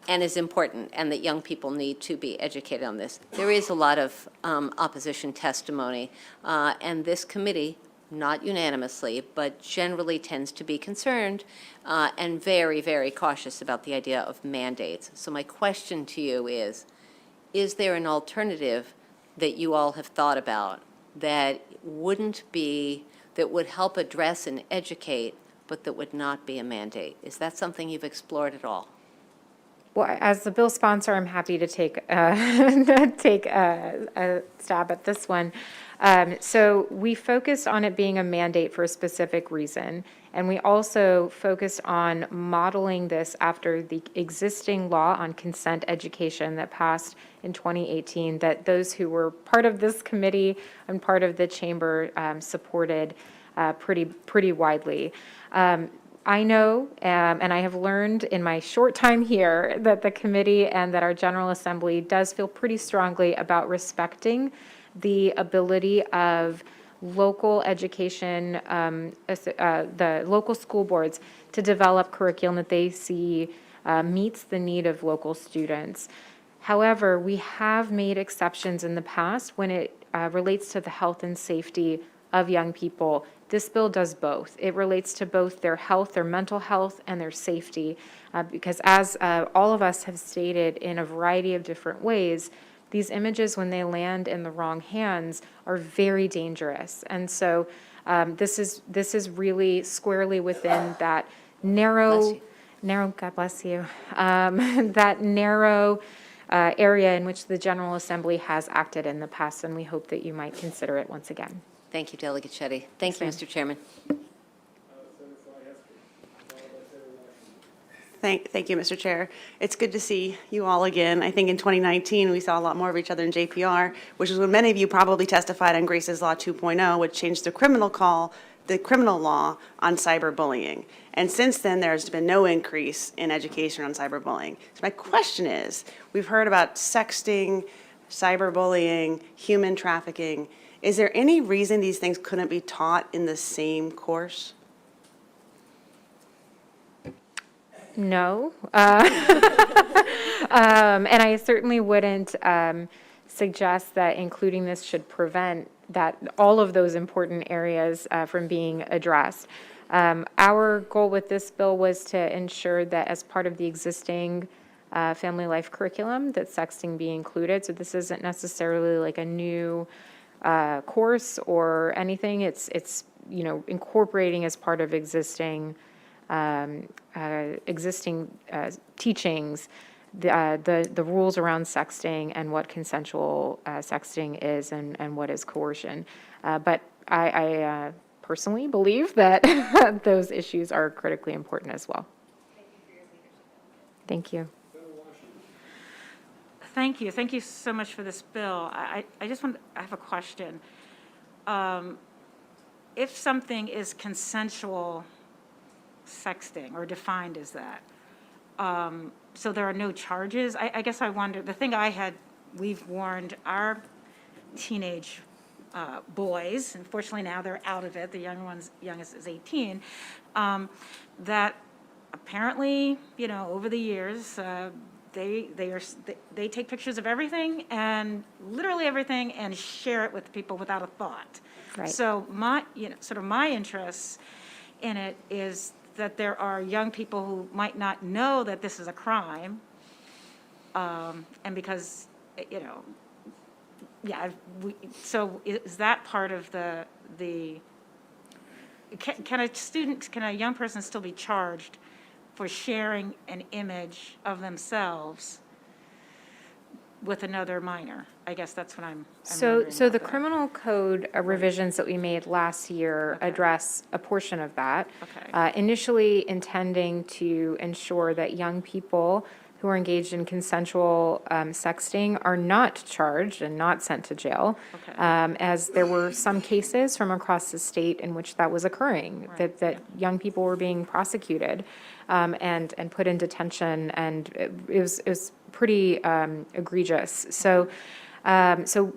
and is important, and that young people need to be educated on this. There is a lot of opposition testimony, and this committee, not unanimously, but generally tends to be concerned and very, very cautious about the idea of mandates. So my question to you is there an alternative that you all have thought about that would help address and educate, but that would not be a mandate? Is that something you've explored at all? Well, as the bill sponsor, I'm happy to take a stab at this one. So we focused on it being a mandate for a specific reason, and we also focused on modeling this after the existing law on consent education that passed in 2018, that those who were part of this committee and part of the chamber supported pretty widely. I know, and I have learned in my short time here, that the committee and that our General Assembly does feel pretty strongly about respecting the ability of local education, the local school boards to develop curriculum that they see meets the need of local students. However, we have made exceptions in the past when it relates to the health and safety of young people. This bill does both. It relates to both their health, their mental health, and their safety, because as all of us have stated in a variety of different ways, these images, when they land in the wrong hands, are very dangerous. And so this is really squarely within that narrow, God bless you, that narrow area in which the General Assembly has acted in the past, and we hope that you might consider it once again. Thank you, Delegate Shetty. Thank you, Mr. Chairman. Thank you, Mr. Chair. It's good to see you all again. I think in 2019, we saw a lot more of each other in JPR, which is when many of you probably testified on Grace's Law 2.0, which changed the criminal law on cyberbullying. And since then, there's been no increase in education on cyberbullying. So my question is, we've heard about sexting, cyberbullying, human trafficking. Is there any reason these things couldn't be taught in the same course? No. And I certainly wouldn't suggest that including this should prevent that all of those important areas from being addressed. Our goal with this bill was to ensure that as part of the existing family life curriculum, that sexting be included. So this isn't necessarily like a new course or anything. It's incorporating as part of existing teachings the rules around sexting and what consensual sexting is and what is coercion. But I personally believe that those issues are critically important as well. Thank you. Thank you. Thank you so much for this bill. I have a question. If something is consensual sexting or defined as that, so there are no charges, I guess I wonder, the thing we've warned our teenage boys, unfortunately now they're out of it, the youngest is 18, that apparently, over the years, they take pictures of everything and literally everything and share it with people without a thought. Right. So my interest in it is that there are young people who might not know that this is a crime, and because so is that part of the can a young person still be charged for sharing an image of themselves with another minor? I guess that's what I'm So wondering the about that. criminal code revisions that we made last year address a portion of that. Okay. Initially intending to ensure that young people who are engaged in consensual sexting are not charged and not sent to jail. Okay. As there were some cases from across the state in which that was occurring, that young people were being prosecuted and put in detention, and it was pretty egregious. So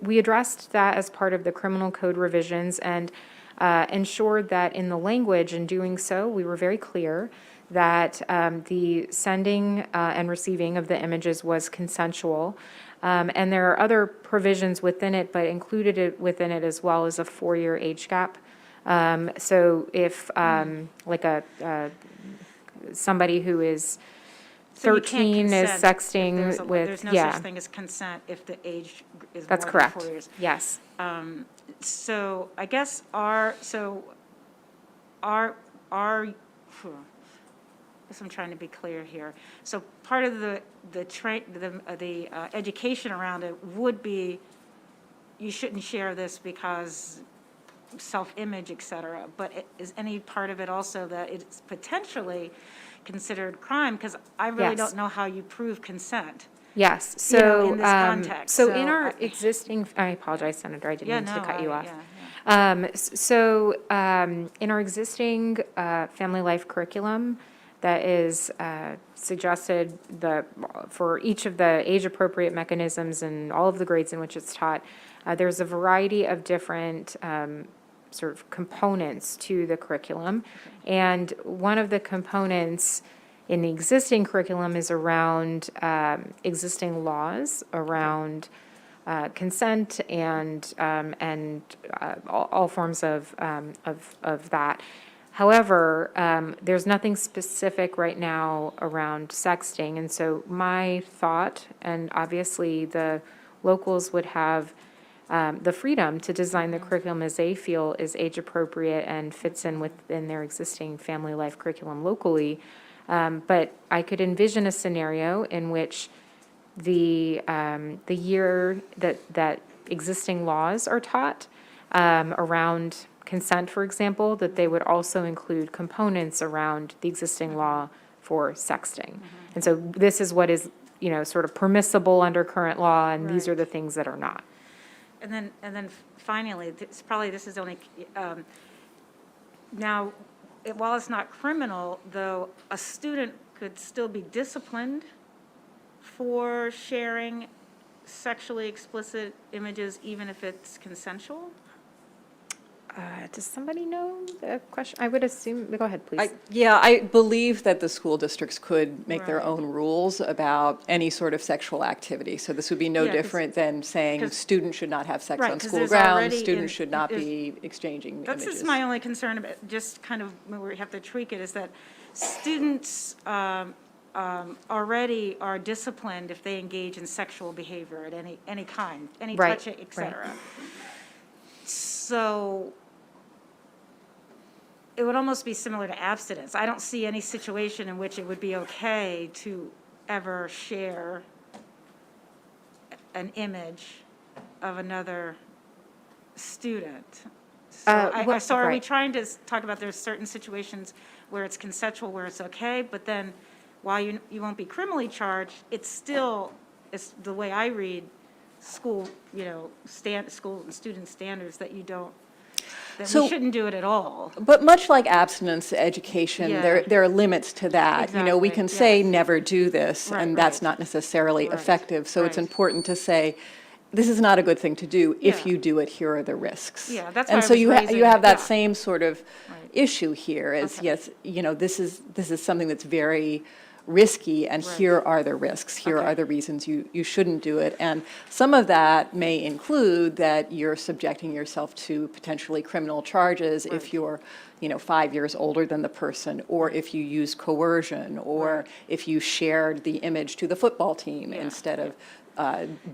we addressed that as part of the criminal code revisions and ensured that in the language, in doing so, we were very clear that the sending and receiving of the images was consensual. And there are other provisions within it, but included within it as well as a 4-year age gap. So if like somebody who is So you can't 13 is consent if sexting there's no yeah. such thing as consent if the age is That's more correct. than 4 years. Yes. So I guess I guess I'm trying to be clear here. So part of the education around it would be, you shouldn't share this because self-image, et cetera, but is any part of it also that it's potentially considered crime? Because I really Yes. don't know how you prove consent. Yes, You know, so, in this context. so in So our I- existing, I apologize, Senator, I didn't Yeah, mean to no, cut you I- off. yeah, In our existing family life curriculum that is suggested for each of the age-appropriate mechanisms and all of the grades in which it's taught, there's a variety of different sort of components to the curriculum. And one of the components in the existing curriculum is around existing laws around consent and all forms of that. However, there's nothing specific right now around sexting, and so my thought, and obviously the locals would have the freedom to design the curriculum as they feel is age appropriate and fits in within their existing family life curriculum locally. But I could envision a scenario in which the year that existing laws are taught around consent, for example, that they would also include components around the existing law for sexting. And so this is what is, sort of permissible under current law, and these are the things that are not. And then finally, this is only, now, while it's not criminal, though, a student could still be disciplined for sharing sexually explicit images, even if it's consensual? Does somebody know the question? I would assume, go ahead, please. I believe that the school districts could make their Right. own rules about any sort of sexual activity. So this would be no Yeah, 'cause- different than saying 'cause- students should not have sex Right, on 'cause school there's grounds, already students in- should not there's- be exchanging That's images. just my only concern about, just kind of, where we have to tweak it, is that students already are disciplined if they engage in sexual behavior at any kind, any Right, touching, et right. cetera. So it would almost be similar to abstinence. I don't see any situation in which it would be okay to ever share an image of another student. So so are we right. trying to talk about there's certain situations where it's consensual, where it's okay, but then while you won't be criminally charged, it's still, it's the way I read school, school and student standards, that you don't, that So- we shouldn't do it at all. But much like abstinence education, Yeah. there are limits to that. We Exactly, can say, yes. never do this, Right, and that's right. not necessarily Right, effective. So it's right. important to say, this is not a good thing to do. If Yeah. you do it, here are the risks. Yeah, that's why And I so was you raising have it, that yeah. same sort of Right. issue here, is, Okay. yes, this is something that's very risky, and Right. here are the risks. Here Okay. are the reasons you shouldn't do it. And some of that may include that you're subjecting yourself to potentially criminal charges if Right. you're, 5 years older than the person, or if you use coercion, or if you shared the image to the football team Yeah. instead of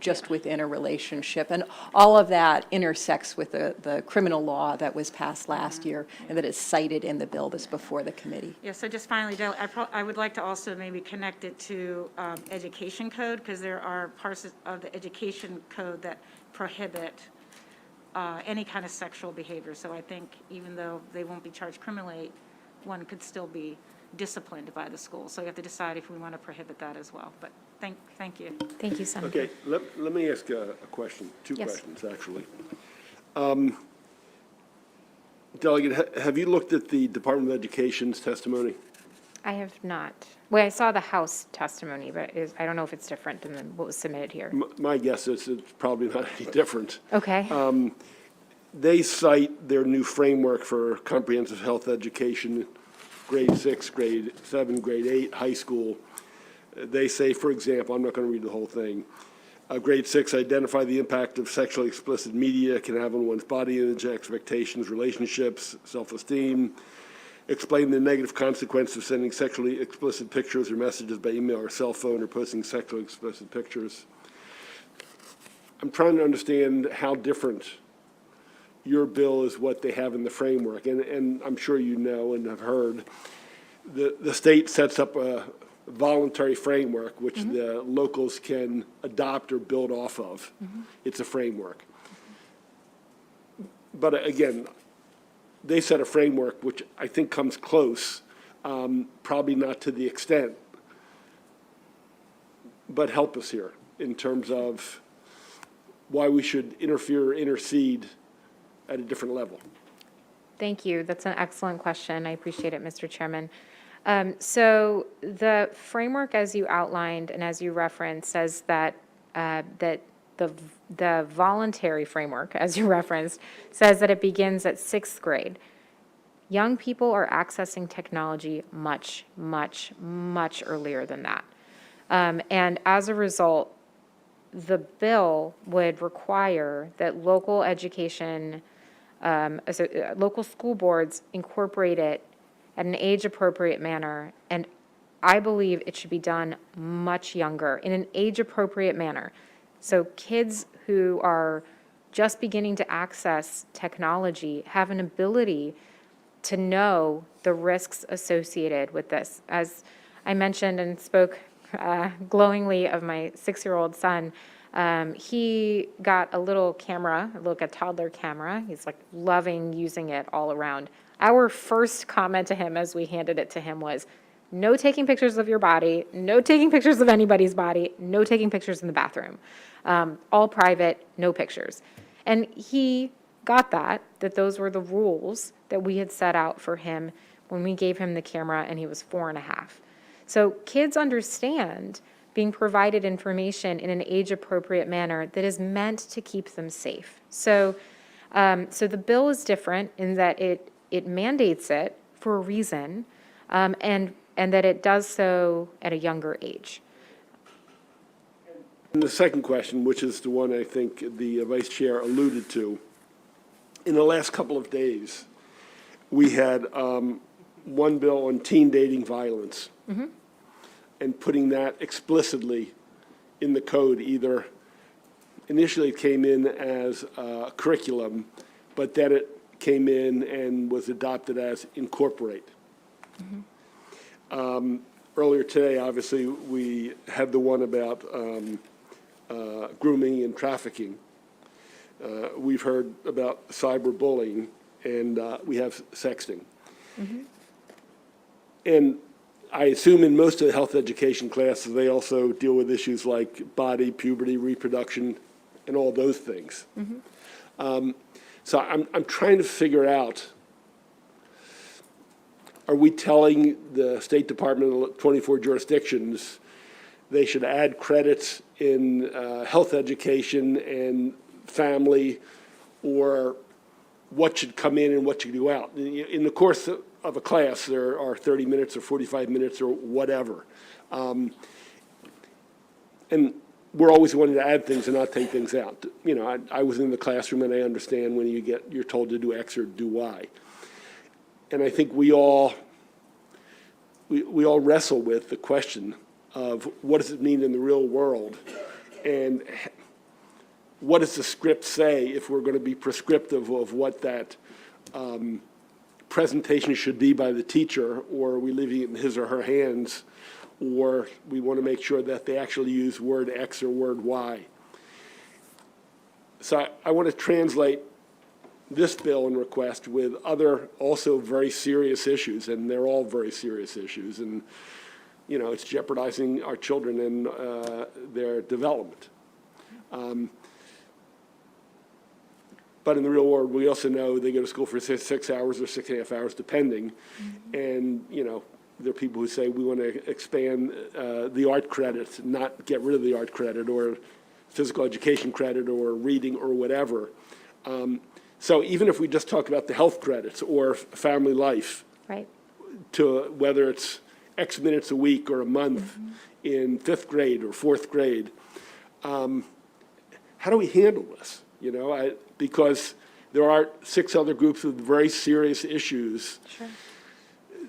just within a relationship. And all of that intersects with the criminal law that was passed last year and that is cited in the bill that's before the committee. Yeah, so just finally, Dale, I would like to also maybe connect it to education code, because there are parts of the education code that prohibit any kind of sexual behavior. So I think even though they won't be charged criminally, one could still be disciplined by the school. So you have to decide if we want to prohibit that as well. But thank you. Thank you, Senator. Okay, let me ask a question, two Yes. questions, actually. Delegate, have you looked at the Department of Education's testimony? I have not. Well, I saw the House testimony, but I don't know if it's different than what was submitted here. My guess is it's probably not any different. Okay. They cite their new framework for comprehensive health education, grade 6, grade 7, grade 8, high school. They say, for example, I'm not going to read the whole thing, grade 6, identify the impact of sexually explicit media can have on one's body image, expectations, relationships, self-esteem. Explain the negative consequence of sending sexually explicit pictures or messages by email or cell phone or posting sexually explicit pictures. I'm trying to understand how different your bill is what they have in the framework. And I'm sure you know and have heard, the state sets up a voluntary framework which the locals can adopt or build off of. It's a framework. But again, they set a framework which I think comes close, probably not to the extent, but help us here in terms of why we should interfere or intercede at a different level. Thank you. That's an excellent question. I appreciate it, Mr. Chairman. So the framework, as you outlined and as you referenced, says that the voluntary framework, as you referenced, says that it begins at 6th grade. Young people are accessing technology much, much, much earlier than that. And as a result, the bill would require that local education, local school boards incorporate it at an age-appropriate manner, and I believe it should be done much younger, in an age-appropriate manner. So kids who are just beginning to access technology have an ability to know the risks associated with this. As I mentioned and spoke glowingly of my 6-year-old son, he got a little camera, a toddler camera. He's like loving using it all around. Our first comment to him as we handed it to him was, no taking pictures of your body, no taking pictures of anybody's body, no taking pictures in the bathroom. All private, no pictures. And he got that those were the rules that we had set out for him when we gave him the camera and he was 4.5. So kids understand being provided information in an age-appropriate manner that is meant to keep them safe. So the bill is different in that it mandates it for a reason, and that it does so at a younger age. And the second question, which is the one I think the Vice Chair alluded to, in the last couple of days, we had one bill on teen dating violence, and putting that explicitly in the code. Either initially it came in as a curriculum, but then it came in and was adopted as incorporate. Earlier today, obviously, we had the one about grooming and trafficking. We've heard about cyberbullying, and we have sexting. And I assume in most of the health education classes, they also deal with issues like body, puberty, reproduction, and all those things. So I'm trying to figure out, are we telling the State Department of 24 jurisdictions they should add credits in health education and family, or what should come in and what should go out? In the course of a class, there are 30 minutes or 45 minutes or whatever. And we're always wanting to add things and not take things out. You know, I was in the classroom and I understand when you're told to do X or do Y. And I think we all wrestle with the question of what does it mean in the real world And what does the script say if we're going to be prescriptive of what that presentation should be by the teacher, or are we leaving it in his or her hands, or we want to make sure that they actually use word X or word Y. So I want to translate this bill and request with other also very serious issues, and they're all very serious issues, and you know, it's jeopardizing our children and their development. But in the real world, we also know they go to school for 6 hours or 6.5 hours, depending. And, you know, there are people who say we want to expand the art credit, not get rid of the art credit or physical education credit or reading or whatever. So even if we just talk about the health credits or family life, Right. to whether it's X minutes a week or a month in 5th grade or 4th grade, how do we handle this? You know, because there are 6 other groups with very serious issues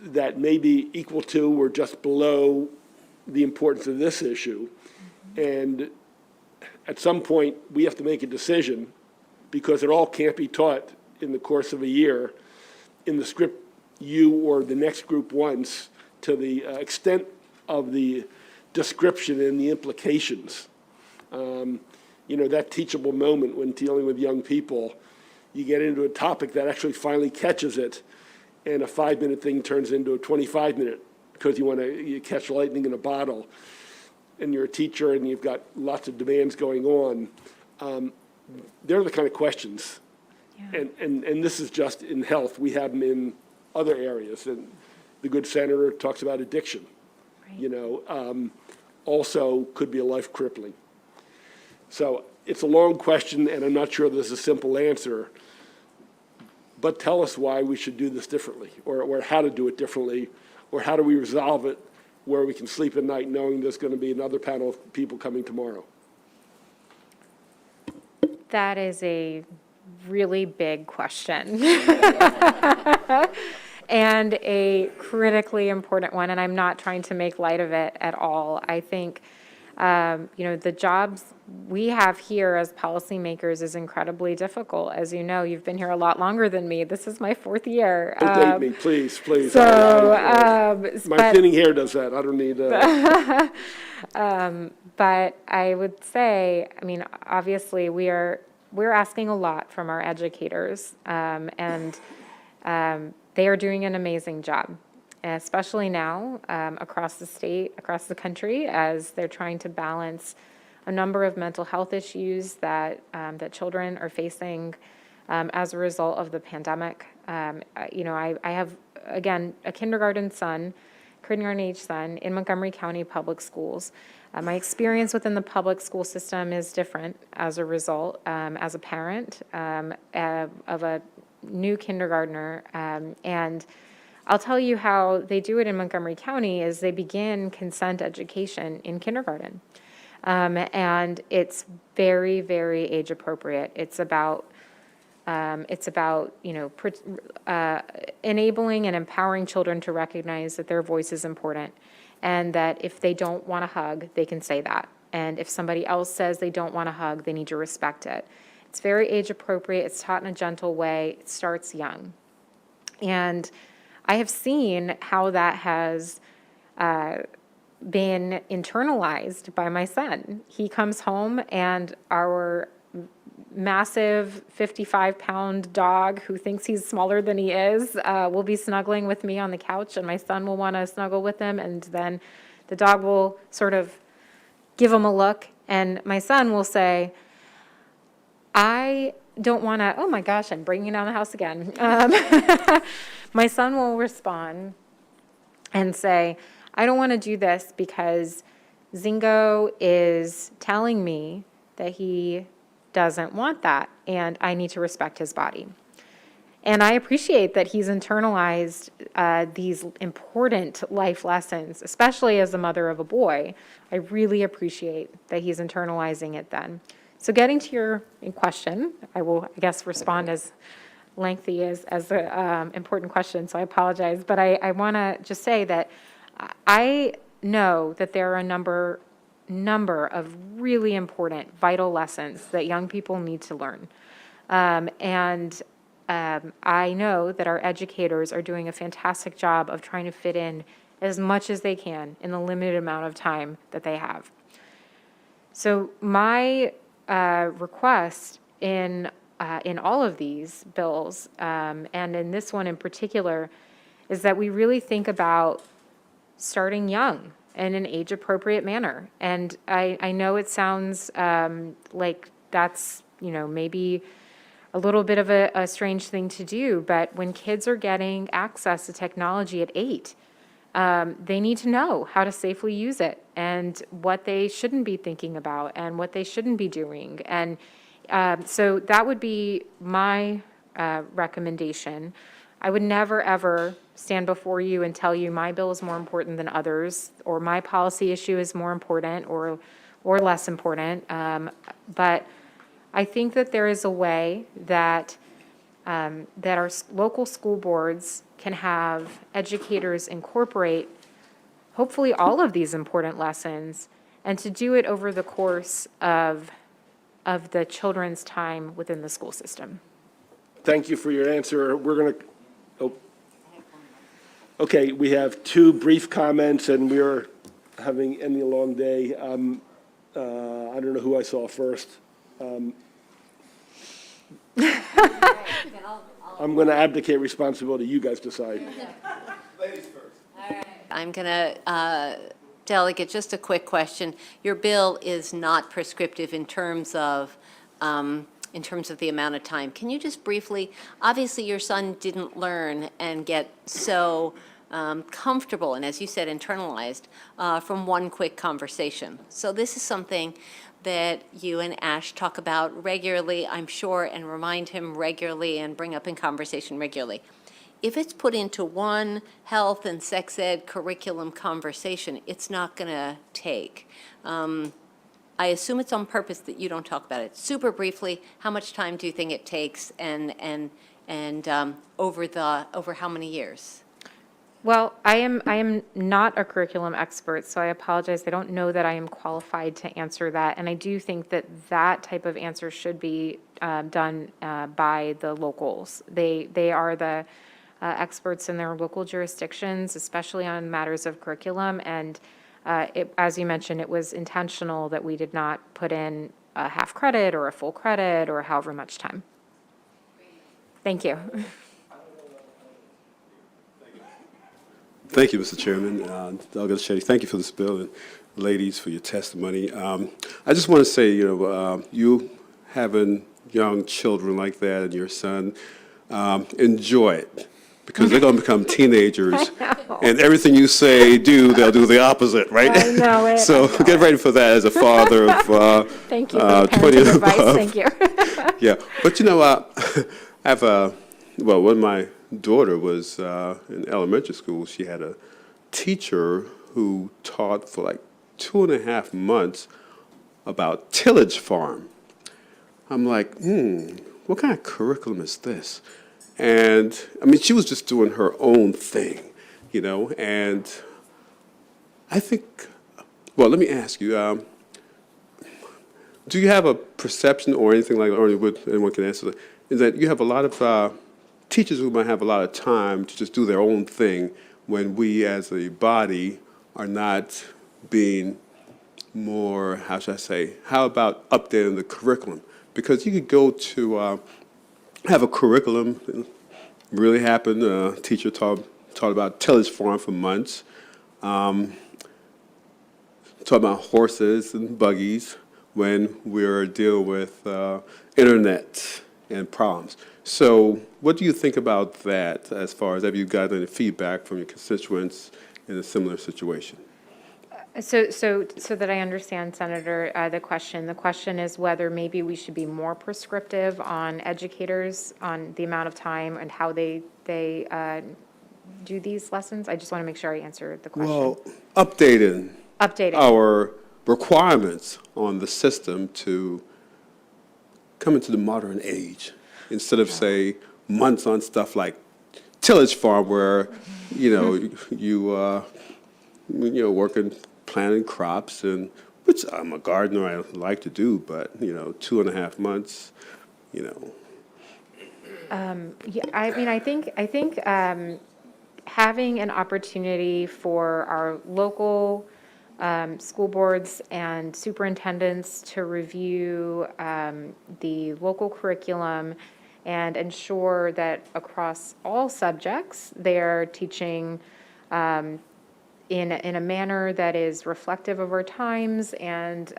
that may be equal to or just below the importance of this issue. And at some point, we have to make a decision, because it all can't be taught in the course of a year in the script you or the next group wants, to the extent of the description and the implications. You know, that teachable moment when dealing with young people, you get into a topic that actually finally catches it, and a 5-minute thing turns into a 25-minute because you catch lightning in a bottle, and you're a teacher and you've got lots of demands going on. They're the kind of questions. And this is just in health. We have them in other areas. And the good senator talks about addiction. You know, also could be a life crippling. So it's a long question, and I'm not sure there's a simple answer. But tell us why we should do this differently, or how to do it differently, or how do we resolve it where we can sleep at night knowing there's going to be another panel of people coming tomorrow. That is a really big question. And a critically important one, and I'm not trying to make light of it at all. I think, you know, the jobs we have here as policymakers is incredibly difficult. As you know, you've been here a lot longer than me. This is my 4th year. Don't date me, please, please. So, my thinning hair does that. I don't need but I would say, I mean, obviously, we're asking a lot from our educators, and they are doing an amazing job, especially now across the state, across the country, as they're trying to balance a number of mental health issues that that children are facing as a result of the pandemic. You know, I have, again, a kindergarten age son in Montgomery County Public Schools. My experience within the public school system is different as a result, as a parent of a new kindergartner. And I'll tell you how they do it in Montgomery County is they begin consent education in kindergarten. And it's very, very age appropriate. It's about, you know, enabling and empowering children to recognize that their voice is important, and that if they don't want a hug, they can say that. And if somebody else says they don't want a hug, they need to respect it. It's very age appropriate. It's taught in a gentle way. It starts young. And I have seen how that has been internalized by my son. He comes home, and our massive 55-pound dog, who thinks he's smaller than he is, will be snuggling with me on the couch, and my son will want to snuggle with him, and then the dog will sort of give him a look, and my son will say, I don't want to, oh my gosh, I'm bringing down the house again. My son will respond and say, I don't want to do this because Zingo is telling me that he doesn't want that, and I need to respect his body. And I appreciate that he's internalized these important life lessons, especially as a mother of a boy. I really appreciate that he's internalizing it then. So getting to your question, I will, I guess, respond as lengthy as the important question, so I apologize. But I want to just say that I know that there are a number number of really important, vital lessons that young people need to learn. I know that our educators are doing a fantastic job of trying to fit in as much as they can in the limited amount of time that they have. So my request in all of these bills, and in this one in particular, is that we really think about starting young in an age-appropriate manner. And I know it sounds like that's, maybe a little bit of a strange thing to do, but when kids are getting access to technology at 8, they need to know how to safely use it and what they shouldn't be thinking about and what they shouldn't be doing. And so that would be my recommendation. I would never, ever stand before you and tell you my bill is more important than others, or my policy issue is more important or less important. But I think that there is a way that our local school boards can have educators incorporate hopefully all of these important lessons, and to do it over the course of the children's time within the school system. Thank you for your answer. We're going to, okay, we have 2 brief comments, and we're ending a long day. I don't know who I saw first. I'm going to abdicate responsibility. You guys decide. Ladies first. I'm going to, Delegate, just a quick question. Your bill is not prescriptive in terms of the amount of time. Can you just briefly, obviously your son didn't learn and get so comfortable and, as you said, internalized from one quick conversation. So this is something that you and Ash talk about regularly, I'm sure, and remind him regularly and bring up in conversation regularly. If it's put into one health and sex ed curriculum conversation, it's not going to take. I assume it's on purpose that you don't talk about it. Super briefly, how much time do you think it takes, and over how many years? Well, I am not a curriculum expert, so I apologize. I don't know that I am qualified to answer that. And I do think that that type of answer should be done by the locals. They are the experts in their local jurisdictions, especially on matters of curriculum. And as you mentioned, it was intentional that we did not put in a half credit or a full credit or however much time. Thank you. Thank you, Mr. Chairman. Delegate Shetty, thank you for this bill, and ladies, for your testimony. I just want to say, you having young children like that and your son, enjoy it, because they're going to become teenagers, and everything you say, they'll do the opposite, right? I know it. So get ready for that as a father of Thank you for the parenting advice. Thank you. Yeah, but I have when my daughter was in elementary school, she had a teacher who taught for like 2.5 months about tillage farm. I'm like, what kind of curriculum is this? And I mean, she was just doing her own thing, and I think, well, let me ask you, do you have a perception or anything like that, or anyone can answer that, is that you have a lot of teachers who might have a lot of time to just do their own thing when we as a body are not being more, how should I say, how about updating the curriculum? Because you could go to have a curriculum, it really happened, a teacher taught about tillage farm for months, talk about horses and buggies when we're dealing with internet and problems. So what do you think about that, as far as, have you gotten any feedback from your constituents in a similar situation? So that I understand, Senator, the question is whether maybe we should be more prescriptive on educators, on the amount of time and how they do these lessons. I just want to make sure I answer the question. Well, updating our requirements on the system to come into the modern age, instead of, say, months on stuff like tillage farm, where, you're working, planting crops, and which I'm a gardener, I like to do, but, 2.5 months, Yeah, I mean, I think having an opportunity for our local school boards and superintendents to review the local curriculum and ensure that across all subjects, they are teaching in a manner that is reflective of our times and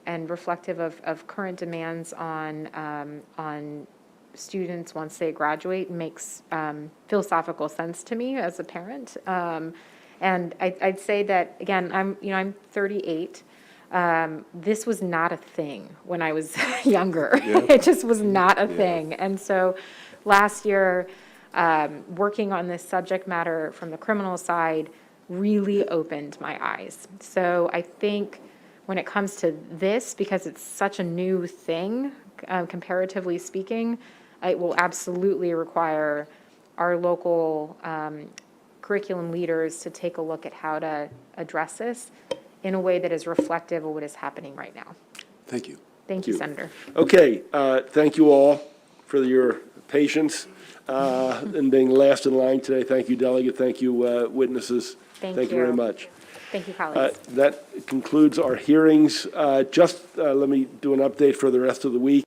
reflective of current demands on students once they graduate makes philosophical sense to me as a parent. And I'd say that, again, I'm 38. This was not a thing when I was younger. Yeah. It just was not a Yeah. thing. And so last year, working on this subject matter from the criminal side really opened my eyes. So I think when it comes to this, because it's such a new thing, comparatively speaking, it will absolutely require our local curriculum leaders to take a look at how to address this in a way that is reflective of what is happening right now. Thank you. Thank you, Senator. Okay, thank you all for your patience and being last in line today. Thank you, Delegate. Thank you, witnesses. Thank you very you. much. Thank you, colleagues. That concludes our hearings. Just let me do an update for the rest of the week.